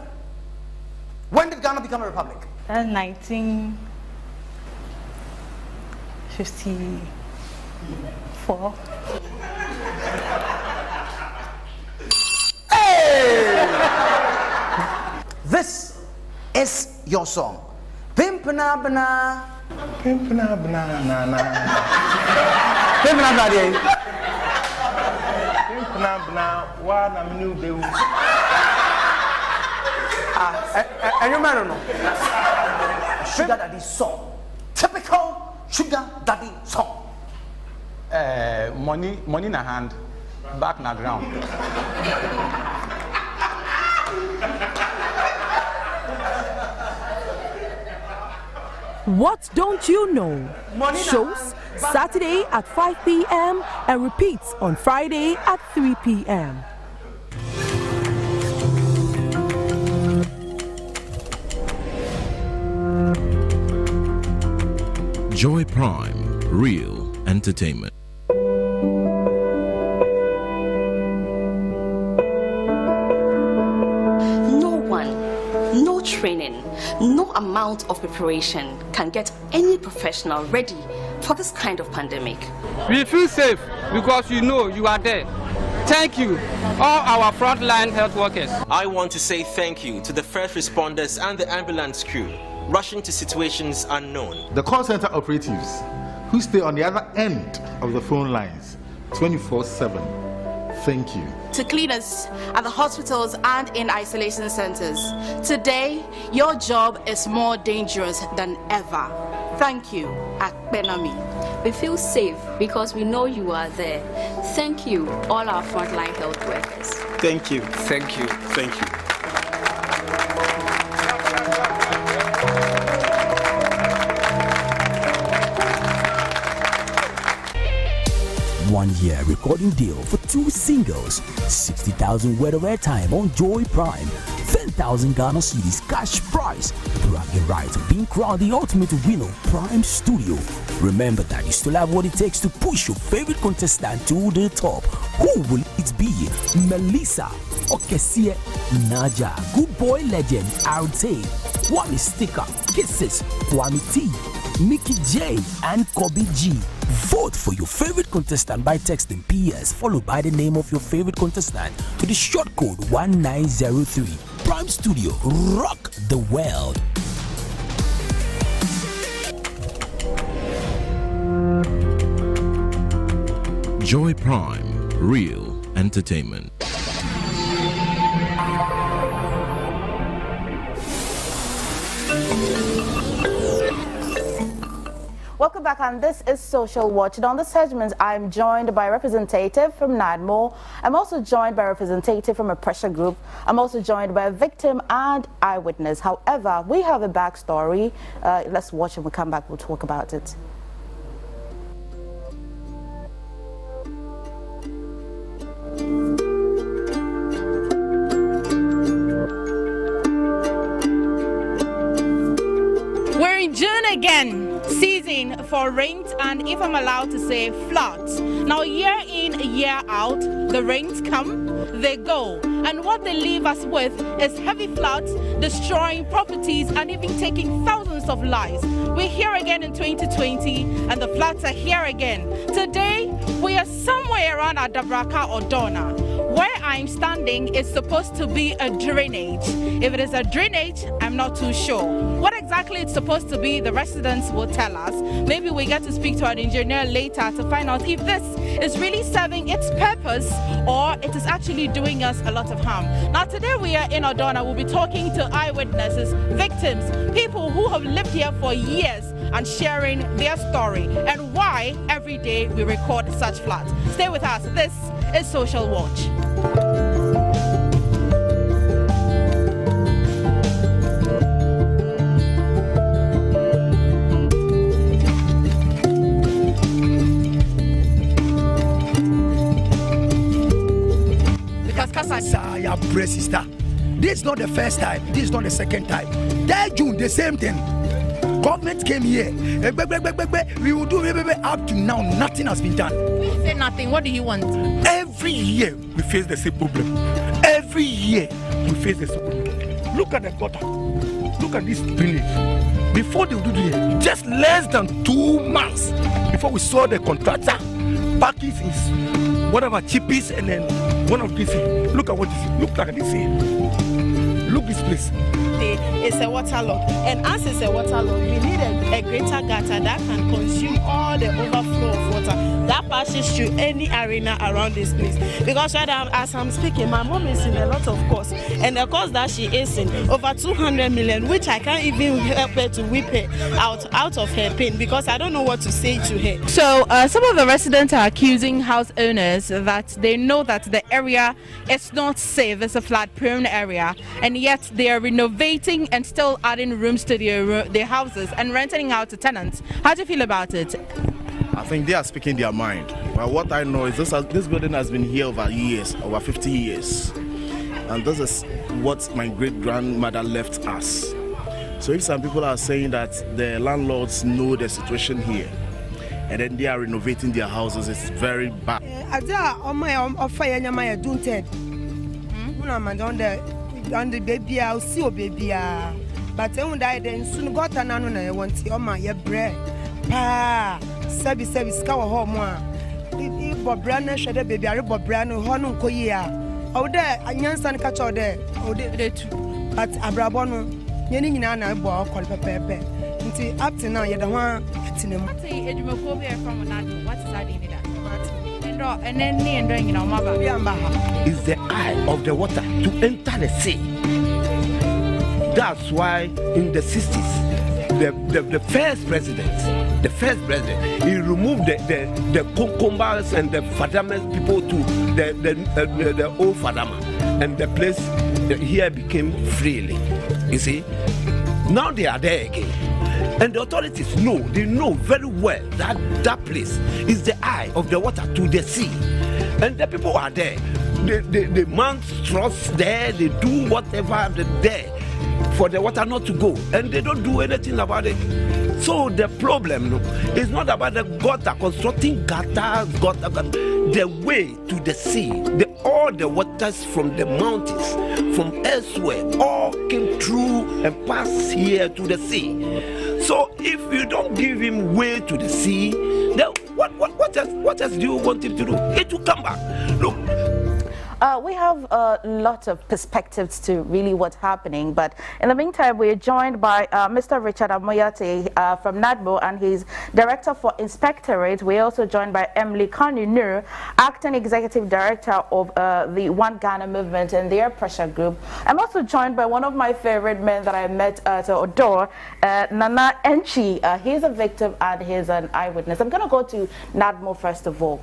When did Ghana become a republic? 1954. Hey! This is your song. Pimpana bana. Pimpana bana na. Pimpana bana de. Pimpana bana wa na minu be. And you man no. Sugar Daddy song. Typical Sugar Daddy song. Money na hand, back na ground. What don't you know? Shows Saturday at 5 p.m. and repeats on Friday at 3 p.m. Joy Prime, real entertainment. No training, no amount of preparation can get any professional ready for this kind of pandemic. We feel safe because you know you are there. Thank you, all our frontline health workers. I want to say thank you to the first responders and the ambulance crew rushing to situations unknown. The call center operatives who stay on the other end of the phone lines 24/7. Thank you. To cleaners at the hospitals and in isolation centers. Today, your job is more dangerous than ever. Thank you, Akbenami. We feel safe because we know you are there. Thank you, all our frontline health workers. Thank you, thank you, thank you. 1 year recording deal for 2 singles, 60,000 worth of airtime on Joy Prime, 10,000 Ghana cedis cash prize, bragging rights of being crowned the ultimate winner, Prime Studio. Remember that you still have what it takes to push your favorite contestant to the top. Who will it be? Melissa, Okesie, Naja, Good Boy Legend, Arte, Wami Sticker, Kisses, Kwame T, Mickey J, and Kobe G. Vote for your favorite contestant by texting PS followed by the name of your favorite contestant to the short code 1903. Prime Studio, rock the world. Joy Prime, real entertainment. Welcome back, and this is Social Watch. And on this segment, I'm joined by a representative from NADMO. I'm also joined by a representative from a pressure group. I'm also joined by a victim and eyewitness. However, we have a backstory. Let's watch and we'll come back, we'll talk about it. We're in June again, season for rains and, if I'm allowed to say, floods. Now, year in, year out, the rains come, they go. And what they leave us with is heavy floods, destroying properties and even taking thousands of lives. We're here again in 2020 and the floods are here again. Today, we are somewhere around Adabraka or Donna, where I'm standing is supposed to be a drainage. If it is a drainage, I'm not too sure. What exactly it's supposed to be, the residents will tell us. Maybe we get to speak to an engineer later to find out if this is really serving its purpose or it is actually doing us a lot of harm. Now today we are in Odona. We'll be talking to eyewitnesses, victims, people who have lived here for years and sharing their story and why every day we record such floods. Stay with us. This is Social Watch. Sister, this is not the first time, this is not the second time. That June, the same thing. Government came here. We will do up to now. Nothing has been done. You say nothing. What do you want? Every year we face the same problem. Every year we face the same problem. Look at the gutter. Look at this village. Before they do this, just less than 2 months before we saw the contractor packing his whatever cheapest and then one of these. Look at what this is. Look at this here. Look this place. It's a waterlog, and as it's a waterlog, we need a greater gutter that can consume all the overflow of water that passes through any arena around this place. Because right now, as I'm speaking, my mom is in a lot of costs, and the cost that she is in over 200 million, which I can't even help her to whip her out of her pain because I don't know what to say to her. So some of the residents are accusing house owners that they know that the area is not safe, it's a flood-prone area, and yet they are renovating and still adding rooms to their houses and renting out to tenants. How do you feel about it? I think they are speaking their mind. But what I know is this building has been here over years, over 50 years. And this is what my great-grandmother left us. So if some people are saying that the landlords know the situation here, and then they are renovating their houses, it's very bad. On the baby, I'll see your baby. But I won't die then soon got an anno. I want your my bread. Pa, service, cow home. Bob Branner, Shadow baby, I Bob Branner, Honum Koya. Oh, there, I can't catch all there. Oh, they too. But Abrabono, Yenin and I bought call Pepe. Until up to now, you're the one. It's in a from another. What's that in it? And then me and doing is the eye of the water to enter the sea. That's why in the 60s, the first president, he removed the cucumbers and the Fadamas people to the old Fadama, and the place here became freely. You see, now they are there again. And the authorities know, they know very well that that place is the eye of the water to the sea. And the people are there. They mount straws there, they do whatever they're there for the water not to go. And they don't do anything about it. So the problem is not about the gutter, constructing gutters, the way to the sea. All the waters from the mountains, from elsewhere, all came through and passed here to the sea. So if you don't give him way to the sea, then what else do you want him to do? It will come back. Look. We have a lot of perspectives to really what's happening, but in the meantime, we're joined by Mr. Richard Amoyate from NADMO, and he's Director for Inspectorate. We're also joined by Emily Kanu, Acting Executive Director of the One Ghana Movement and their pressure group. I'm also joined by one of my favorite men that I met at Odor, Nana Enchi. He's a victim and he's an eyewitness. I'm going to go to NADMO first of all.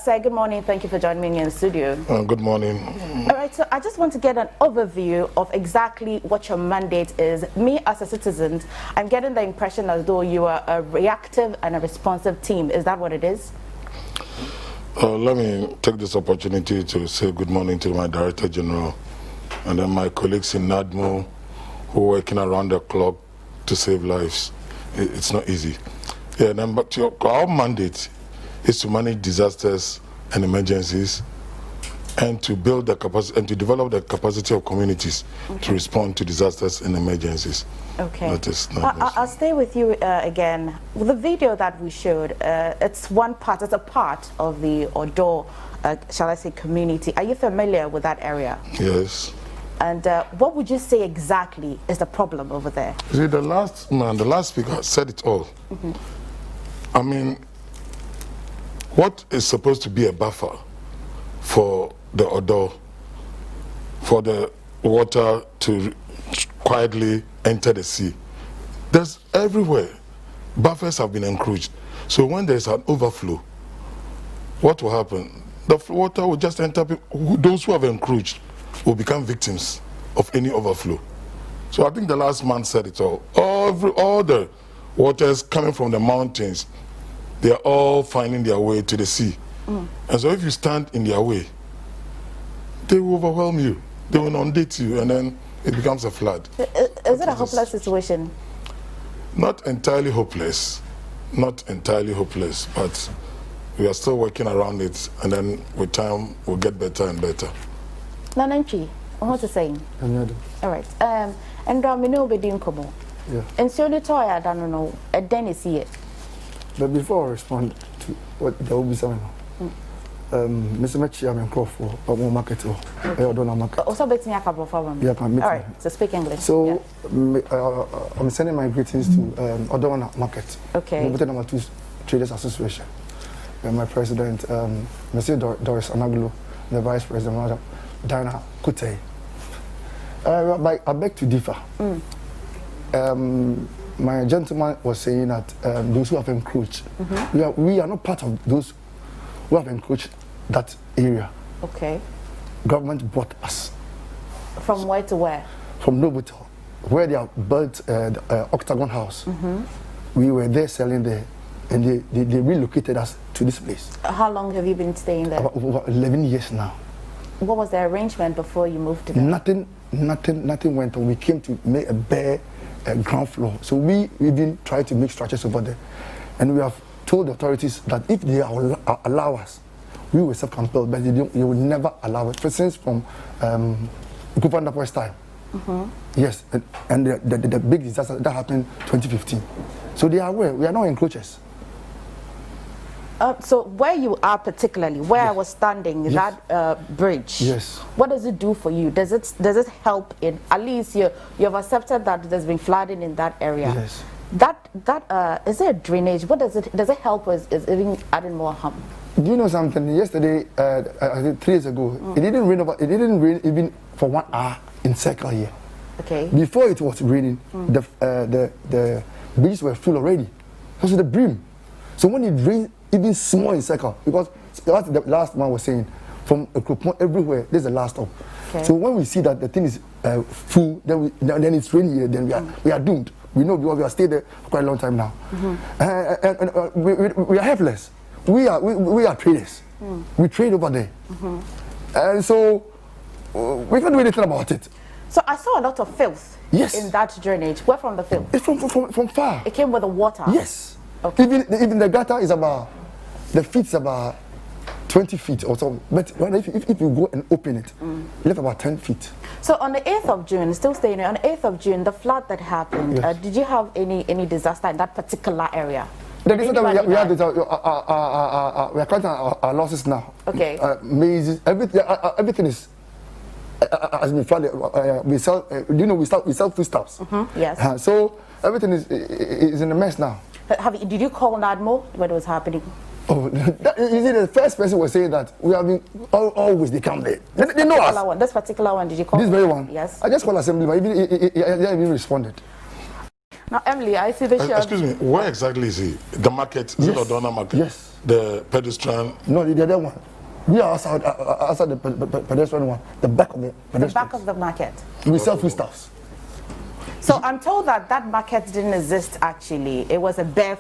Sir, good morning. Thank you for joining me in the studio. Good morning. All right, so I just want to get an overview of exactly what your mandate is. Me as a citizen, I'm getting the impression as though you are a reactive and a responsive team. Is that what it is? Let me take this opportunity to say good morning to my Director General and then my colleagues in NADMO who are working around the clock to save lives. It's not easy. Yeah, then back to our mandate is to manage disasters and emergencies, and to build the capacity and to develop the capacity of communities to respond to disasters and emergencies. Okay. That is I'll stay with you again. The video that we showed, it's a part of the Odo shall I say, community. Are you familiar with that area? Yes. And what would you say exactly is the problem over there? See, the last speaker said it all. I mean, what is supposed to be a buffer for the odor, for the water to quietly enter the sea? There's everywhere. Buffers have been encroached. So when there's an overflow, what will happen? The water will just enter. Those who have encroached will become victims of any overflow. So I think the last man said it all. All the waters coming from the mountains, they are all finding their way to the sea. And so if you stand in their way, they will overwhelm you. They will inundate you, and then it becomes a flood. Is it a hopeless situation? Not entirely hopeless. Not entirely hopeless, but we are still working around it, and then with time we'll get better and better. Nananchi, what to say? All right. And we know we didn't come. Yeah. And so the toy, I don't know. And then is here. But before I respond to what there will be something. Mr. Mechi, I'm in Crawford, but more market or donor market. Also, bet me a couple of hours. Yeah, all right. So speak English. So I'm sending my greetings to Odona Market. Okay. Number 2 Traders Association. And my president, Mr. Doris Anaglu, the vice president, Madam Diana Kute. I beg to differ. My gentleman was saying that those who have encroached, we are not part of those who have encroached that area. Okay. Government brought us. From where to where? From Novotel, where they have built the Octagon House. We were there selling there, and they relocated us to this place. How long have you been staying there? About 11 years now. What was the arrangement before you moved to there? Nothing went on. We came to make a bare ground floor. So we even tried to make structures over there. And we have told the authorities that if they allow us, we will self-compelled, but they will never allow it. For instance, from Governor Poy's time. Yes, and the big disaster that happened 2015. So they are aware. We are not encroachers. So where you are particularly, where I was standing, that bridge. Yes. What does it do for you? Does it help in, at least you have accepted that there's been flooding in that area? Yes. That is there a drainage? What does it help us? Is even adding more harm? Do you know something? Yesterday, I think 3 years ago, it didn't rain even for 1 hour in circle here. Okay. Before it was raining, the bridges were full already. Because of the brim. So when it rains even small in circle, because that's the last one was saying, from a group everywhere, this is the last stop. Okay. So when we see that the thing is full, then it's raining here, then we are doomed. We know because we have stayed there for quite a long time now. And we are helpless. We are traders. We trade over there. And so we can't do anything about it. So I saw a lot of filth in that drainage. Where from the filth? It's from far. It came with the water? Yes. Okay. Even the gutter is about, the feet is about 20 feet or so. But if you go and open it, you left about 10 feet. So on the 8th of June, still staying there, on the 8th of June, the flood that happened, did you have any disaster in that particular area? The disaster we are counting our losses now. Okay. Mazes, everything is has been flooded. We sell, we sell foodstuffs. Yes. So everything is in a mess now. Did you call NADMO when it was happening? Oh, you see, the first person was saying that we have been always they come there. They know us. This particular one, did you call? This very one. Yes. I just called assembly, but he didn't even responded. Now, Emily, I see the show. Excuse me, where exactly is he? The market? Is it Odona Market? Yes. The pedestrian? No, the other one. We are outside the pedestrian one. The back of the pedestrian. The back of the market. We sell foodstuffs. So I'm told that market didn't exist actually. It was a bare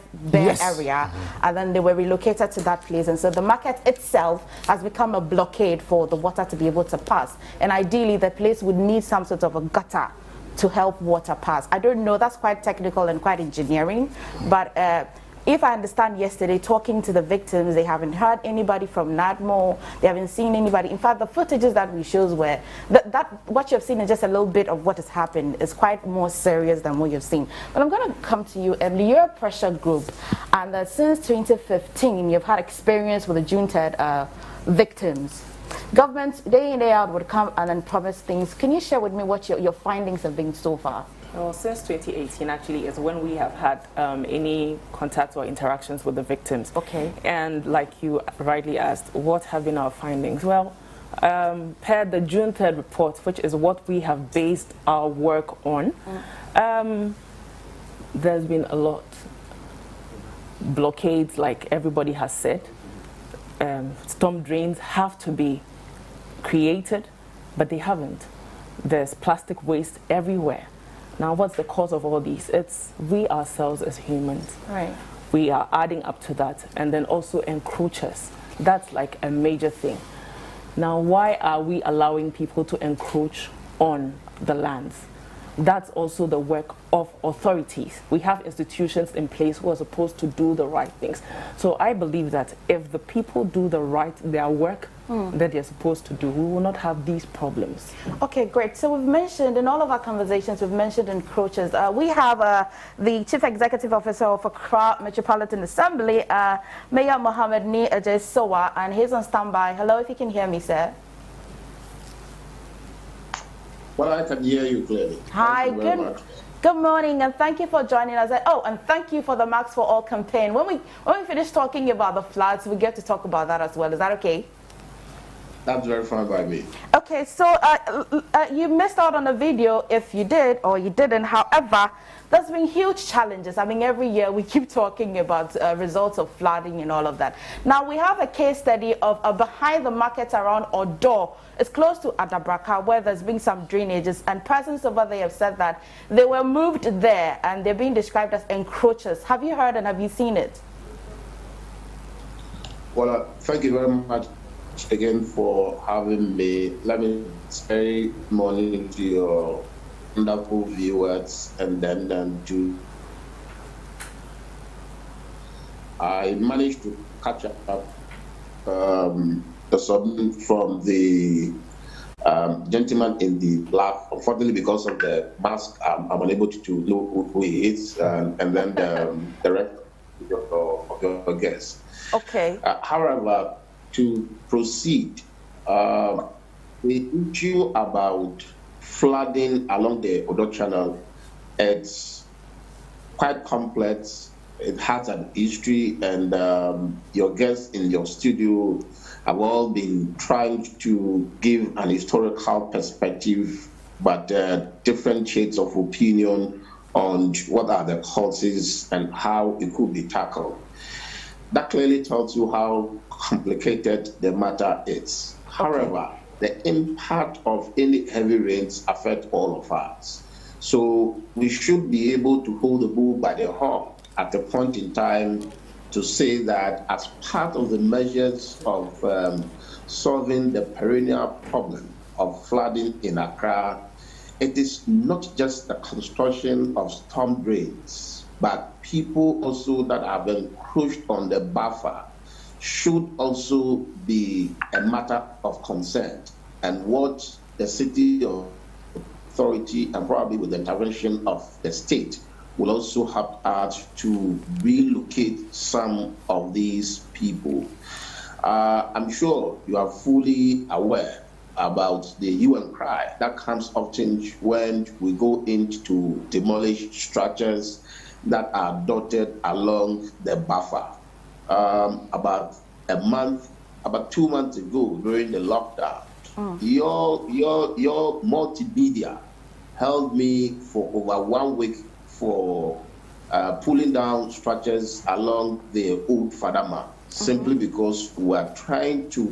area, and then they were relocated to that place. And so the market itself has become a blockade for the water to be able to pass. And ideally, the place would need some sort of a gutter to help water pass. I don't know, that's quite technical and quite engineering, but if I understand yesterday, talking to the victims, they haven't heard anybody from NADMO, they haven't seen anybody. In fact, the footages that we shows were, what you've seen is just a little bit of what has happened. It's quite more serious than what you've seen. But I'm going to come to you, Emily. You're a pressure group, and since 2015, you've had experience with the June 3rd victims. Governments, day in, day out, would come and then promise things. Can you share with me what your findings have been so far? Well, since 2018 actually is when we have had any contact or interactions with the victims. Okay. And like you rightly asked, what have been our findings? Well, per the June 3rd report, which is what we have based our work on, there's been a lot. Blockades, like everybody has said. Storm drains have to be created, but they haven't. There's plastic waste everywhere. Now, what's the cause of all these? It's we ourselves as humans. Right. We are adding up to that, and then also encroachers. That's like a major thing. Now, why are we allowing people to encroach on the lands? That's also the work of authorities. We have institutions in place who are supposed to do the right things. So I believe that if the people do their work that they're supposed to do, we will not have these problems. Okay, great. So we've mentioned in all of our conversations, we've mentioned encroachers. We have the Chief Executive Officer of Accra Metropolitan Assembly, Mayor Mohammed Ni Ajesowa, and he's on standby. Hello, if you can hear me, sir. Well, I can hear you clearly. Hi, good morning, and thank you for joining us. Oh, and thank you for the Max for All campaign. When we finish talking about the floods, we get to talk about that as well. Is that okay? That's very fine by me. Okay, so you missed out on the video if you did or you didn't. However, there's been huge challenges. I mean, every year we keep talking about results of flooding and all of that. Now, we have a case study of behind the market around Odo. It's close to Adabraka, where there's been some drainages, and persons over there have said that they were moved there and they're being described as encroachers. Have you heard and have you seen it? Well, thank you very much again for having me. Let me say morning to your wonderful viewers, and then to I managed to catch up the submission from the gentleman in the black. Unfortunately, because of the mask, I'm unable to know who he is, and then the rest of your guests. Okay. However, to proceed, the issue about flooding along the Odo Channel, it's quite complex. It has an history, and your guests in your studio have all been trying to give an historical perspective, but different shades of opinion on what are the causes and how it could be tackled. That clearly tells you how complicated the matter is. Okay. However, the impact of any heavy rains affect all of us. So we should be able to hold the bull by the horn at a point in time to say that as part of the measures of solving the perennial problem of flooding in Accra, it is not just the construction of storm drains, but people also that have encroached on the buffer should also be a matter of concern, and what the city authority, and probably with the intervention of the state, will also help us to relocate some of these people. I'm sure you are fully aware about the hue and cry that comes often when we go into demolish structures that are dotted along the buffer. About 2 months ago, during the lockdown, your multimedia held me for over 1 week for pulling down structures along the old Fadama, simply because we are trying to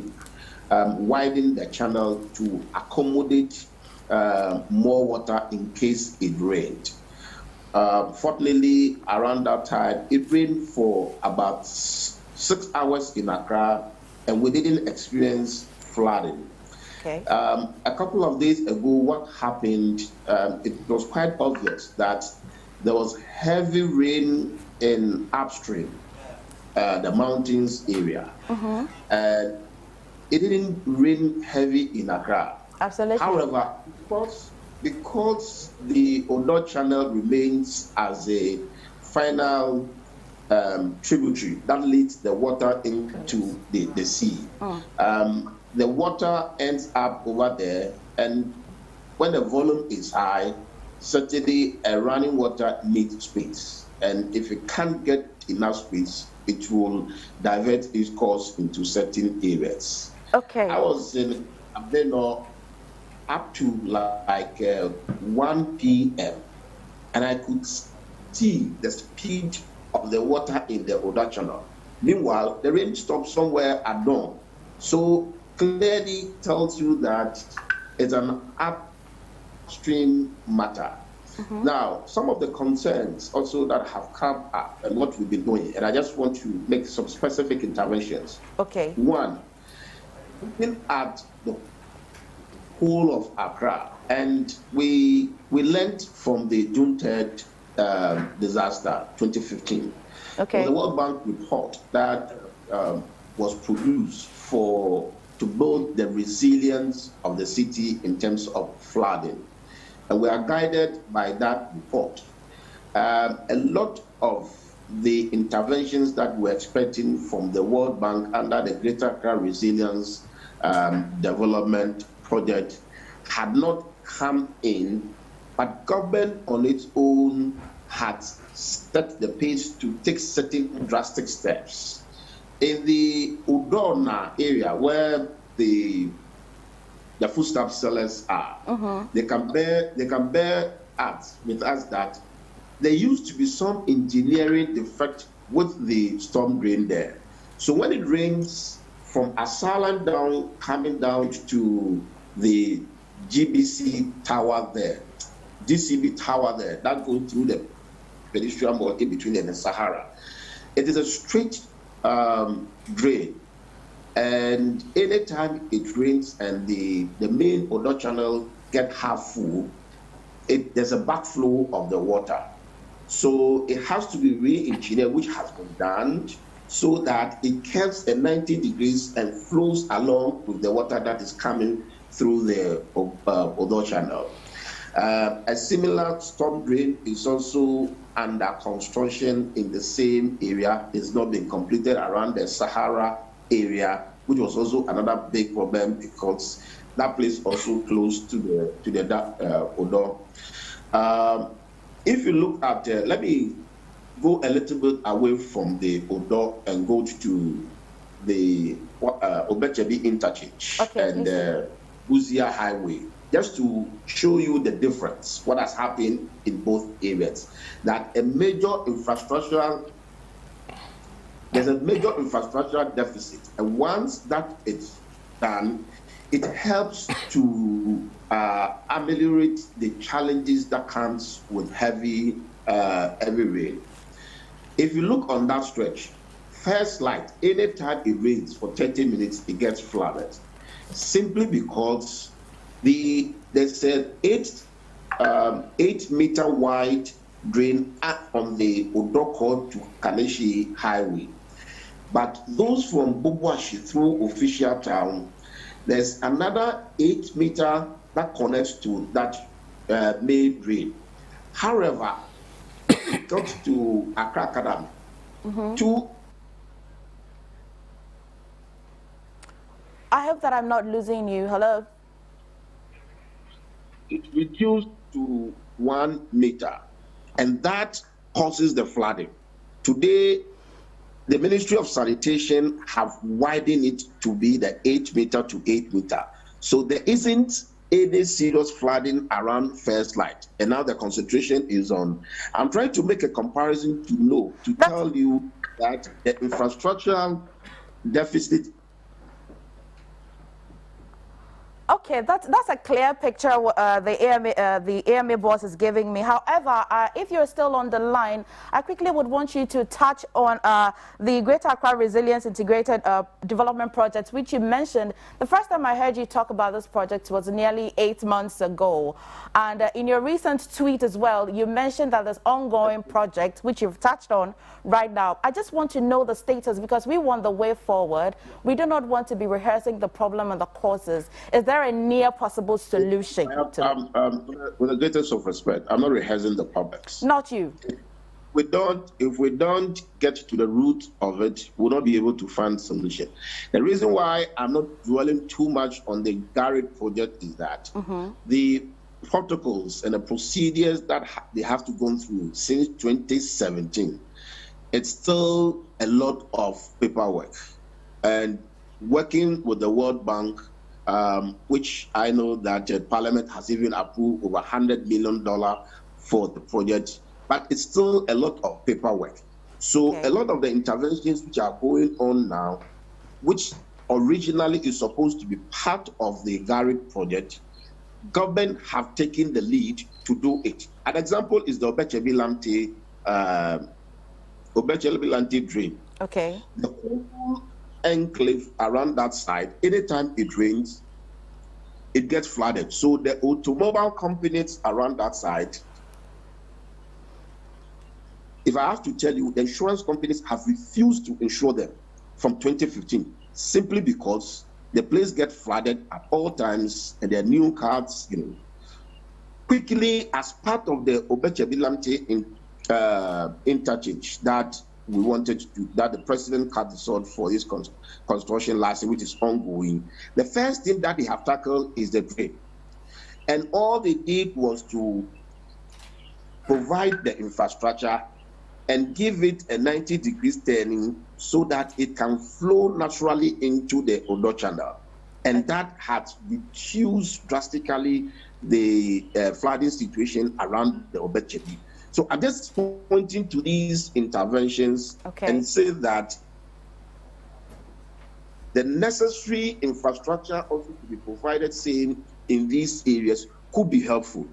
widen the channel to accommodate more water in case it rained. Fortunately, around that time, it rained for about 6 hours in Accra, and we didn't experience flooding. Okay. A couple of days ago, what happened, it was quite obvious that there was heavy rain in upstream, the mountains area. And it didn't rain heavy in Accra. Absolutely. However, because the Odo Channel remains as a final tributary that leads the water into the sea. The water ends up over there, and when the volume is high, certainly a running water needs space. And if it can't get enough space, it will divert its course into certain areas. Okay. I was in Abeno up to like 1 p.m. and I could see the speed of the water in the Oda Channel. Meanwhile, the rain stopped somewhere at dawn. So clearly tells you that it's an upstream matter. Now, some of the concerns also that have come up and what we've been doing, and I just want to make some specific interventions. Okay. One, looking at the whole of Accra, and we learned from the June 3rd disaster, 2015. Okay. The World Bank report that was produced to build the resilience of the city in terms of flooding. And we are guided by that report. A lot of the interventions that we're expecting from the World Bank under the Greater Accra Resilience Development Project had not come in, but government on its own had set the pace to take certain drastic steps. In the Udona area, where the foodstuff sellers are, they can bear out with us that there used to be some engineering defect with the storm drain there. So when it rains from Asalan down, coming down to the GBC tower there, GCB tower there, that goes through the pedestrian board in between and the Sahara. It is a straight drain, and anytime it rains and the main Odo channel get half full, there's a backflow of the water. So it has to be re-engineered, which has been done, so that it curves at 90 degrees and flows along with the water that is coming through the Odo channel. A similar storm drain is also under construction in the same area. It's not been completed around the Sahara area, which was also another big problem because that place also close to the Odo. If you look at, let me go a little bit away from the Odo and go to the Obechebi interchange and Buzia Highway, just to show you the difference, what has happened in both areas. That there's a major infrastructural deficit, and once that is done, it helps to ameliorate the challenges that comes with heavy rain. If you look on that stretch, first light, anytime it rains for 30 minutes, it gets flooded, simply because there's an 8 meter wide drain on the Odoko to Kaneshi Highway. But those from Bubuashi through Official Town, there's another 8 meter that connects to that main drain. However, it got to Accra Academy. I hope that I'm not losing you. Hello? It reduced to 1 meter, and that causes the flooding. Today, the Ministry of Sanitation have widened it to be the 8 meter to 8 meter. So there isn't any serious flooding around First Light, and now the concentration is on. I'm trying to make a comparison to tell you that the infrastructural deficit. Okay, that's a clear picture the AMA boss is giving me. However, if you're still on the line, I quickly would want you to touch on the Greater Accra Resilience Integrated Development Project, which you mentioned. The first time I heard you talk about this project was nearly 8 months ago. And in your recent tweet as well, you mentioned that there's ongoing project, which you've touched on right now. I just want to know the status, because we want the way forward. We do not want to be rehearsing the problem and the causes. Is there a near possible solution to it? With the greatest of respect, I'm not rehearsing the problems. Not you. if we don't get to the root of it, we'll not be able to find solution. The reason why I'm not dwelling too much on the Garrett project is that the protocols and the procedures that they have to go through since 2017, it's still a lot of paperwork. And working with the World Bank, which I know that Parliament has even approved over $100 million for the project, but it's still a lot of paperwork. So a lot of the interventions which are going on now, which originally is supposed to be part of the Garrett project, government have taken the lead to do it. An example is the Obeche-Lebilante drain. Okay. The whole enclave around that side, anytime it rains, it gets flooded. So the automobile companies around that side, if I have to tell you, the insurance companies have refused to insure them from 2015, simply because the place gets flooded at all times and their new cards, quickly, as part of the Obeche-Lebilante interchange that we wanted to, that the president cut the sword for his construction last year, which is ongoing. The first thing that they have tackled is the drain. And all they did was to provide the infrastructure and give it a 90 degrees turning so that it can flow naturally into the Odo Channel. And that has reduced drastically the flooding situation around the Obeche. So I'm just pointing to these interventions and say that the necessary infrastructure also to be provided, same in these areas, could be helpful.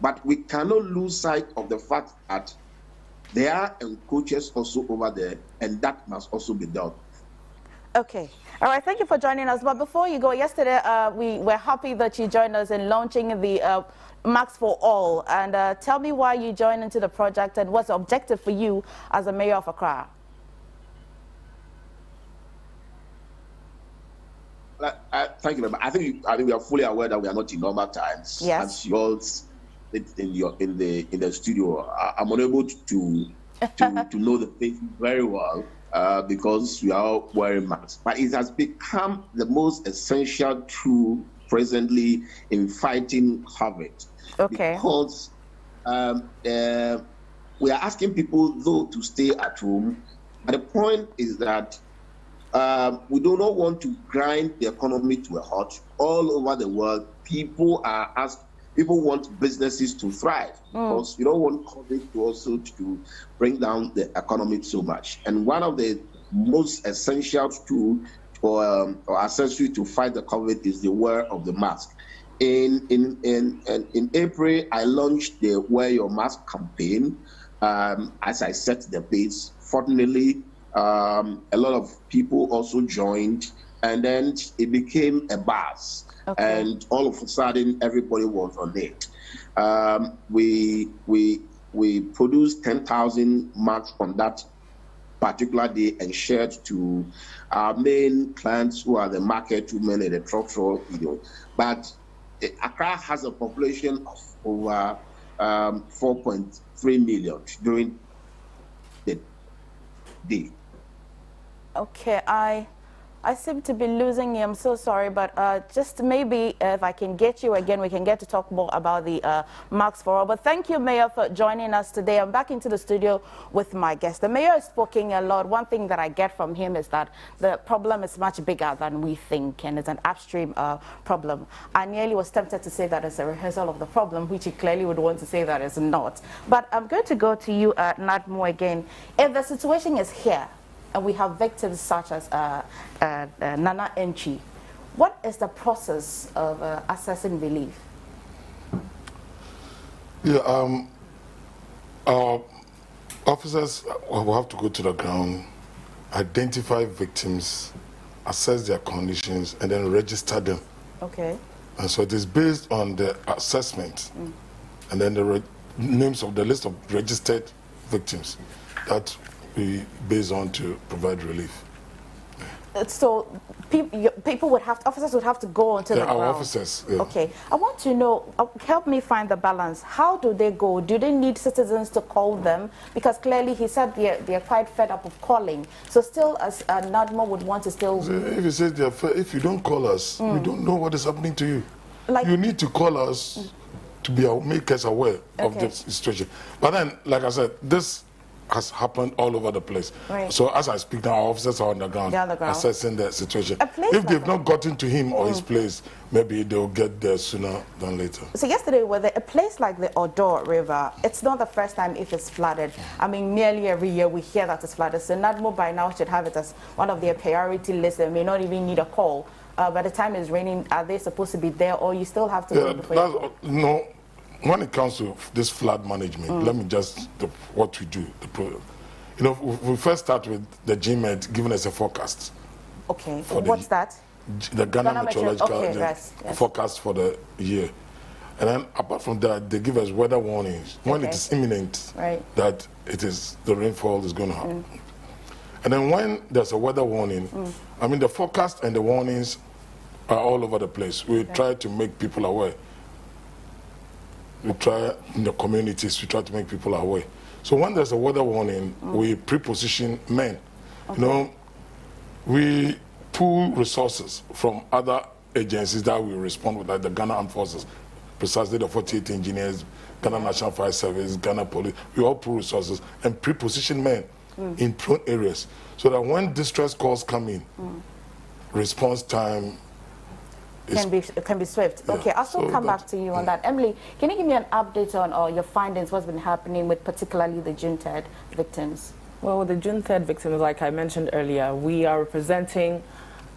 But we cannot lose sight of the fact that there are coaches also over there, and that must also be done. Okay. All right. Thank you for joining us. But before you go, yesterday we were happy that you joined us in launching the Max for All. And tell me why you joined into the project and what's the objective for you as the mayor of Accra. Thank you. I think we are fully aware that we are not in normal times. Yes. As you all in the studio, I'm unable to know the face very well because we are all wearing masks. But it has become the most essential tool presently in fighting COVID. Okay. Because we are asking people though to stay at home. But the point is that we do not want to grind the economy to a halt. All over the world, people want businesses to thrive because you don't want COVID to also to bring down the economy so much. And one of the most essential tools or accessory to fight the COVID is the wear of the mask. In April, I launched the Wear Your Mask campaign as I set the pace. Fortunately, a lot of people also joined, and then it became a buzz. Okay. And all of a sudden, everybody was on it. We produced 10,000 masks on that particular day and shared to our main clients who are the market women and the truck. But Accra has a population of over 4.3 million during the day. Okay, I seem to be losing you. I'm so sorry, but just maybe if I can get you again, we can get to talk more about the Max for All. But thank you, Mayor, for joining us today. I'm back into the studio with my guest. The Mayor is speaking a lot. One thing that I get from him is that the problem is much bigger than we think, and it's an upstream problem. I nearly was tempted to say that it's a rehearsal of the problem, which he clearly would want to say that it's not. But I'm going to go to you, Nadmo, again. If the situation is here, and we have victims such as Nana Enchi, what is the process of assessing relief? Yeah, our officers will have to go to the ground, identify victims, assess their conditions, and then register them. Okay. And so it is based on the assessment and then the names of the list of registered victims that we base on to provide relief. So people would have officers would have to go onto the ground. Our officers. Yeah. Okay, I want to know. Help me find the balance. How do they go? Do they need citizens to call them? Because clearly he said they're quite fed up of calling. So still, as NADMO would want to still. If he says if you don't call us, we don't know what is happening to you. Like, you need to call us to make us aware of the situation. But then, like I said, this has happened all over the place. Right. So as I speak now, our officers are on the ground assessing the situation. If they've not gotten to him or his place, maybe they'll get there sooner than later. So yesterday, a place like the Odo River, it's not the first time if it's flooded. I mean, nearly every year we hear that it's flooded. So NADMO by now should have it as one of their priority lists. They may not even need a call. By the time it's raining, are they supposed to be there, or you still have to go before? No. When it comes to this flood management, let me just, what we do, we first start with the GMED giving us a forecast. Okay, what's that? The Ghana Meteorological forecast for the year. And then apart from that, they give us weather warnings when it is imminent that the rainfall is going to happen. And then when there's a weather warning, I mean the forecast and the warnings are all over the place. We try to make people aware. We try in the communities, we try to make people aware. So when there's a weather warning, we pre-position men. You know, we pool resources from other agencies that will respond with, like the Ghana Armed Forces, precisely the 48 engineers, Ghana National Fire Service, Ghana Police. We all pool resources and pre-position men in prone areas so that when distress calls come in, response time can be swift. Yeah. Okay, I'll still come back to you on that. Emily, can you give me an update on your findings, what's been happening with particularly the June 3rd victims? Well, with the June 3rd victims, like I mentioned earlier, we are representing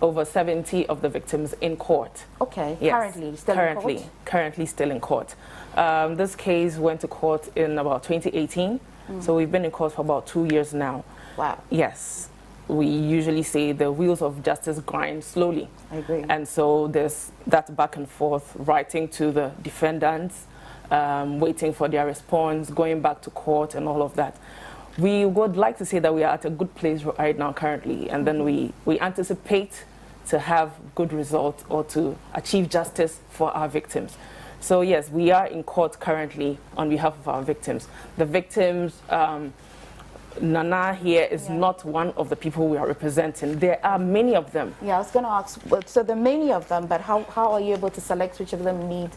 over 70 of the victims in court. Okay, yes. Currently still in court? Currently still in court. This case went to court in about 2018, so we've been in court for about 2 years now. Wow. Yes. We usually say the wheels of justice grind slowly. I agree. And so there's that back and forth, writing to the defendants, waiting for their response, going back to court and all of that. We would like to say that we are at a good place right now currently, and then we anticipate to have good results or to achieve justice for our victims. So yes, we are in court currently on behalf of our victims. The victims, Nana here is not one of the people we are representing. There are many of them. Yeah, I was going to ask, so there are many of them, but how are you able to select which of them need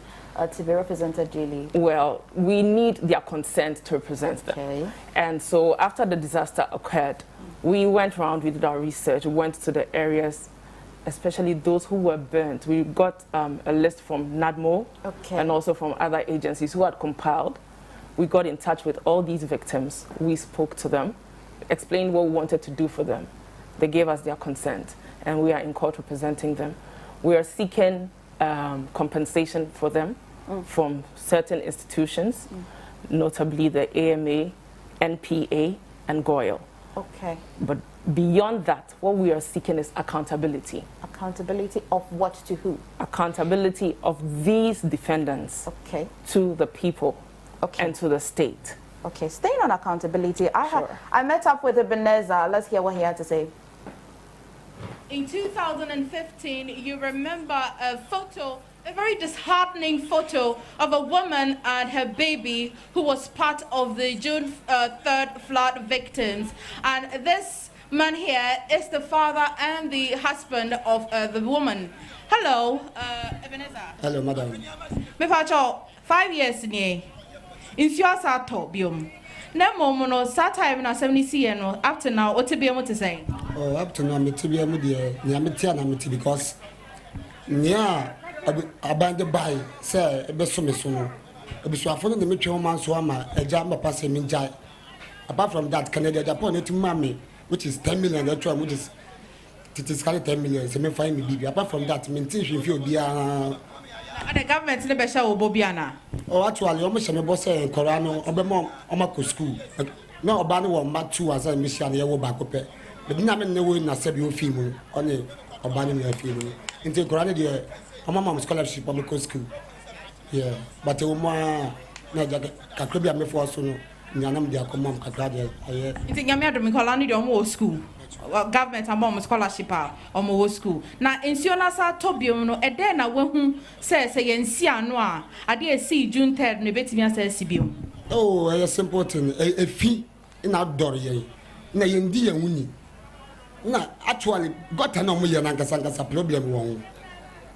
to be represented duly? Well, we need their consent to represent them. And so after the disaster occurred, we went around, we did our research, we went to the areas, especially those who were burnt. We got a list from NADMO and also from other agencies who had compiled. We got in touch with all these victims. We spoke to them, explained what we wanted to do for them. They gave us their consent, and we are in court representing them. We are seeking compensation for them from certain institutions, notably the AMA, NPA, and GOIL. Okay. But beyond that, what we are seeking is accountability. Accountability of what to who? Accountability of these defendants to the people. And to the state. Okay, staying on accountability, I met up with Ebenezer. Let's hear what he had to say. In 2015, you remember a photo, a very disheartening photo of a woman and her baby who was part of the June 3rd flood victims. And this man here is the father and the husband of the woman. Hello, Ebenezer. Hello, madam. Me facho 5 years ni. Insure sato biom. Na momo sat time na 70 no up to now what to be able to say. Oh, up to now me to be able to na because nya abande buy say e be so me so no. E be so afo no me twe man so ama eja ma pass me jai. Apart from that, Canada Japan it mami which is 10 million actually which is it is 10 million so me find me big. Apart from that, me think if you be and the government ne be sha obobiana. Oh, actually, almost me boss say Korano obemo omako school. No oba no wo ma 2 as a mission ye wo ba ko pe. But na me ne wo na se bi o fi mu. Oni oba ne me fi mu. Inte Korano de omama scholarship omako school. Yeah, but o mo na ja ka klobia me for so no nyanam de akoma kakra de aye. Inte nyame adom Korano de omo school. government among scholarship or more school. Now, in Sionasa Tobium, no, a day na who says a Yensia noir, I dare see June 3rd, Nebetimia says Sibium. Oh, a simple thing, a fee in outdoor ye. Na India Wuni. Na actually got an Omoyananga problem wrong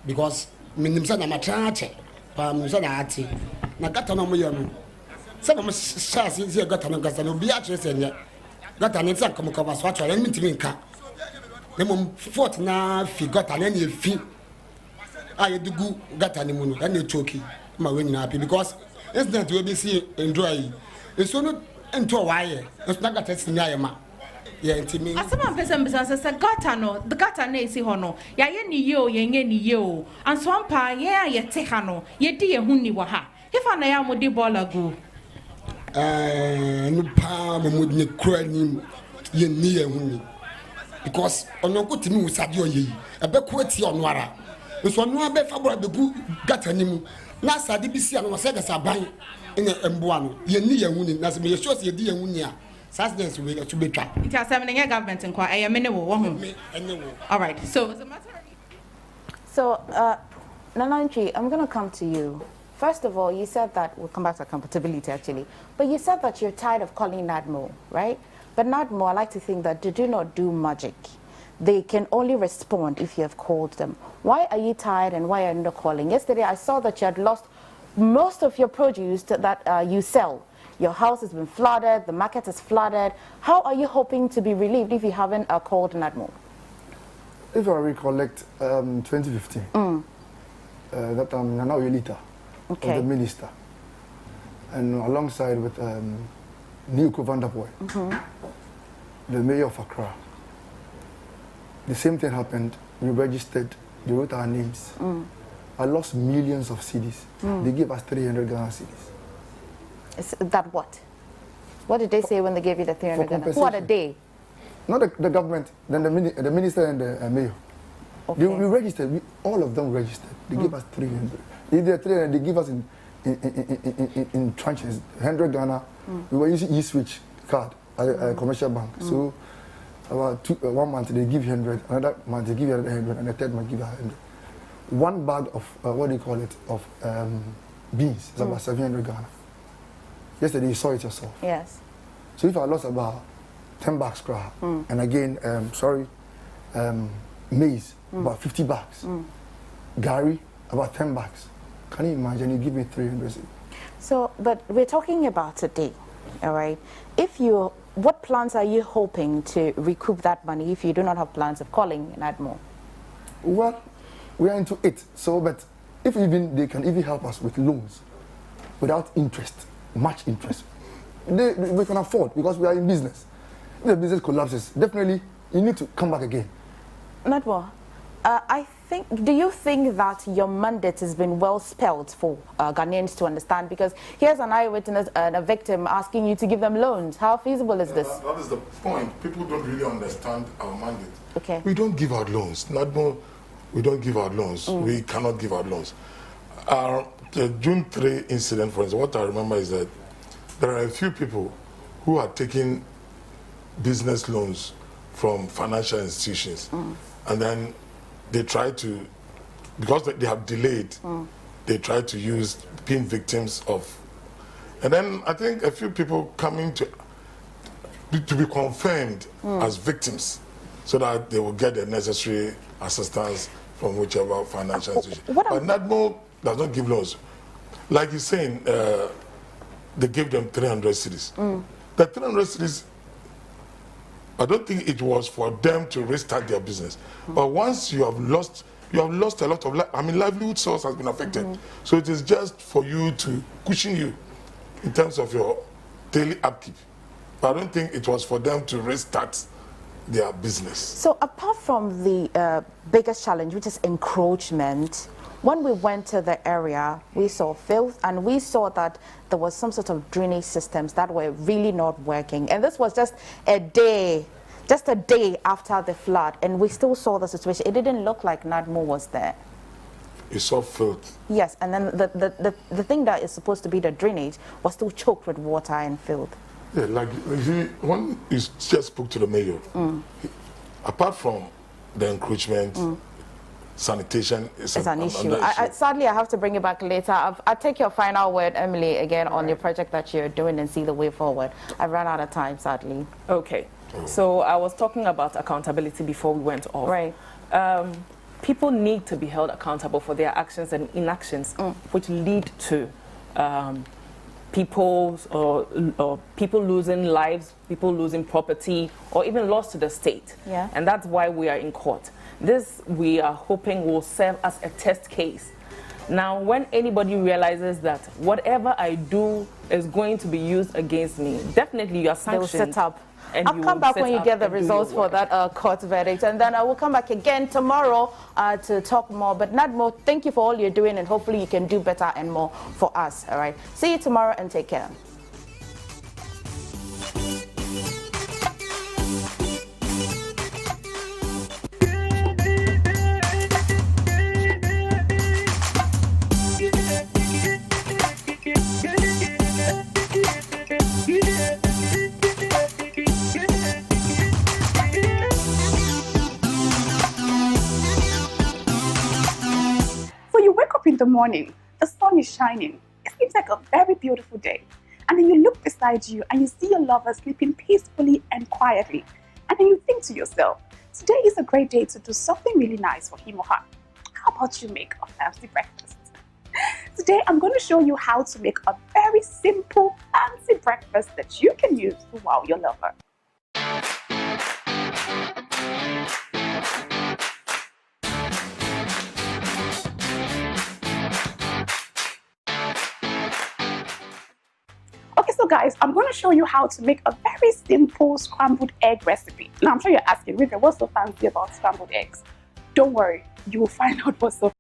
because Minimsan Amatrache, Pamuzanati, Nagatan Omoyanu. Some of my shares here got an Angasano Beatrice and got an insect come over Swatch and Mintiminka. The mum fought now, if you got an any fee. I do go got an moon and a choky, my winning happy because it's not to be seen and dry. It's so not into a wire, it's not got a scenario. Yeah, to me. As some person says, the gata nasi hono, ya ni yo, and swampa, ye tehano, ye dear huni waha. If I am with the baller go. No palm would not cry him ye near huni. Because on no good to me was your ye, a backward on Wara. It's one more before the good gata nimu. Nasa DBC and was said as a bang in a Mbuano, ye near huni, as me assures ye dear hunia. Saturdays we to be trapped. It has 7 year government inquiry. I am in a war. All right. So, Nananchi, I'm going to come to you. First of all, you said that we'll come back to compatibility actually, but you said that you're tired of calling NADMO, right? But NADMO, I like to think that they do not do magic. They can only respond if you have called them. Why are you tired and why are you not calling? Yesterday, I saw that you had lost most of your produce that you sell. Your house has been flooded, the market is flooded. How are you hoping to be relieved if you haven't called NADMO? If I recollect, 2015, that Nana Oyelita was the minister, and alongside with Nico van der Boy, the mayor of Accra. The same thing happened. We registered, they wrote our names. I lost millions of CDs. They gave us 300 Ghana CDs. Is that what? What did they say when they gave you the 300 Ghana? Who are the they? Not the government, then the minister and the mayor. Okay. We registered, all of them registered. They gave us 300. If they're 300, they give us in tranches, 100 Ghana. We were using e-switch card at a commercial bank. So about 1 month they give 100, another month they give you 100, and the third month give you 100. One bag of, what do you call it, of beans is about 700 Ghana. Yesterday you saw it yourself. Yes. So if I lost about 10 bags crab, and again, maize, about 50 bags, Gary, about 10 bags. Can you imagine? You give me 300. So, but we're talking about today, all right? What plans are you hoping to recoup that money if you do not have plans of calling NADMO? Well, we are into it. So, but if even they can even help us with loans without interest, much interest, we can afford because we are in business. If the business collapses, definitely you need to come back again. NADMO, do you think that your mandate has been well spelled for Ghanaians to understand? Because here's an eyewitness and a victim asking you to give them loans. How feasible is this? That is the point. People don't really understand our mandate. Okay. We don't give out loans. NADMO, we don't give out loans. We cannot give out loans. The June 3 incident, for instance, what I remember is that there are a few people who are taking business loans from financial institutions. And then they try to, because they have delayed, they try to use being victims of. And then I think a few people coming to be confirmed as victims so that they will get the necessary assistance from whichever financial institution. But NADMO does not give loans. Like he's saying, they give them 300 cities. The 300 cities, I don't think it was for them to restart their business. But once you have lost a lot of, livelihood source has been affected. So it is just for you to cushion you in terms of your daily upkeep. But I don't think it was for them to restart their business. So apart from the biggest challenge, which is encroachment, when we went to the area, we saw filth and we saw that there was some sort of drainage systems that were really not working. And this was just a day after the flood, and we still saw the situation. It didn't look like NADMO was there. You saw filth? Yes, and then the thing that is supposed to be the drainage was still choked with water and filth. Yeah, like you see, when you just spoke to the mayor, apart from the encroachment, sanitation is an issue. Sadly, I have to bring it back later. I'll take your final word, Emily, again on your project that you're doing and see the way forward. I've run out of time, sadly. Okay. So I was talking about accountability before we went off. Right. People need to be held accountable for their actions and inactions, which lead to people losing lives, people losing property, or even loss to the state. Yeah. And that's why we are in court. This, we are hoping, will serve as a test case. Now, when anybody realizes that whatever I do is going to be used against me, definitely you are sanctioned. They will set up. I'll come back when you get the results for that court verdict, and then I will come back again tomorrow to talk more. But Nadmo, thank you for all you're doing, and hopefully you can do better and more for us. All right. See you tomorrow, and take care. In the morning, the sun is shining. It seems like a very beautiful day. And then you look beside you and you see your lover sleeping peacefully and quietly. And then you think to yourself, today is a great day to do something really nice for him or her. How about you make a fancy breakfast? Today, I'm going to show you how to make a very simple, fancy breakfast that you can use to wow your lover. So guys, I'm going to show you how to make a very simple scrambled egg recipe. Now I'm sure you're asking, Rita, what's so fancy about scrambled eggs? Don't worry, you will find out what's so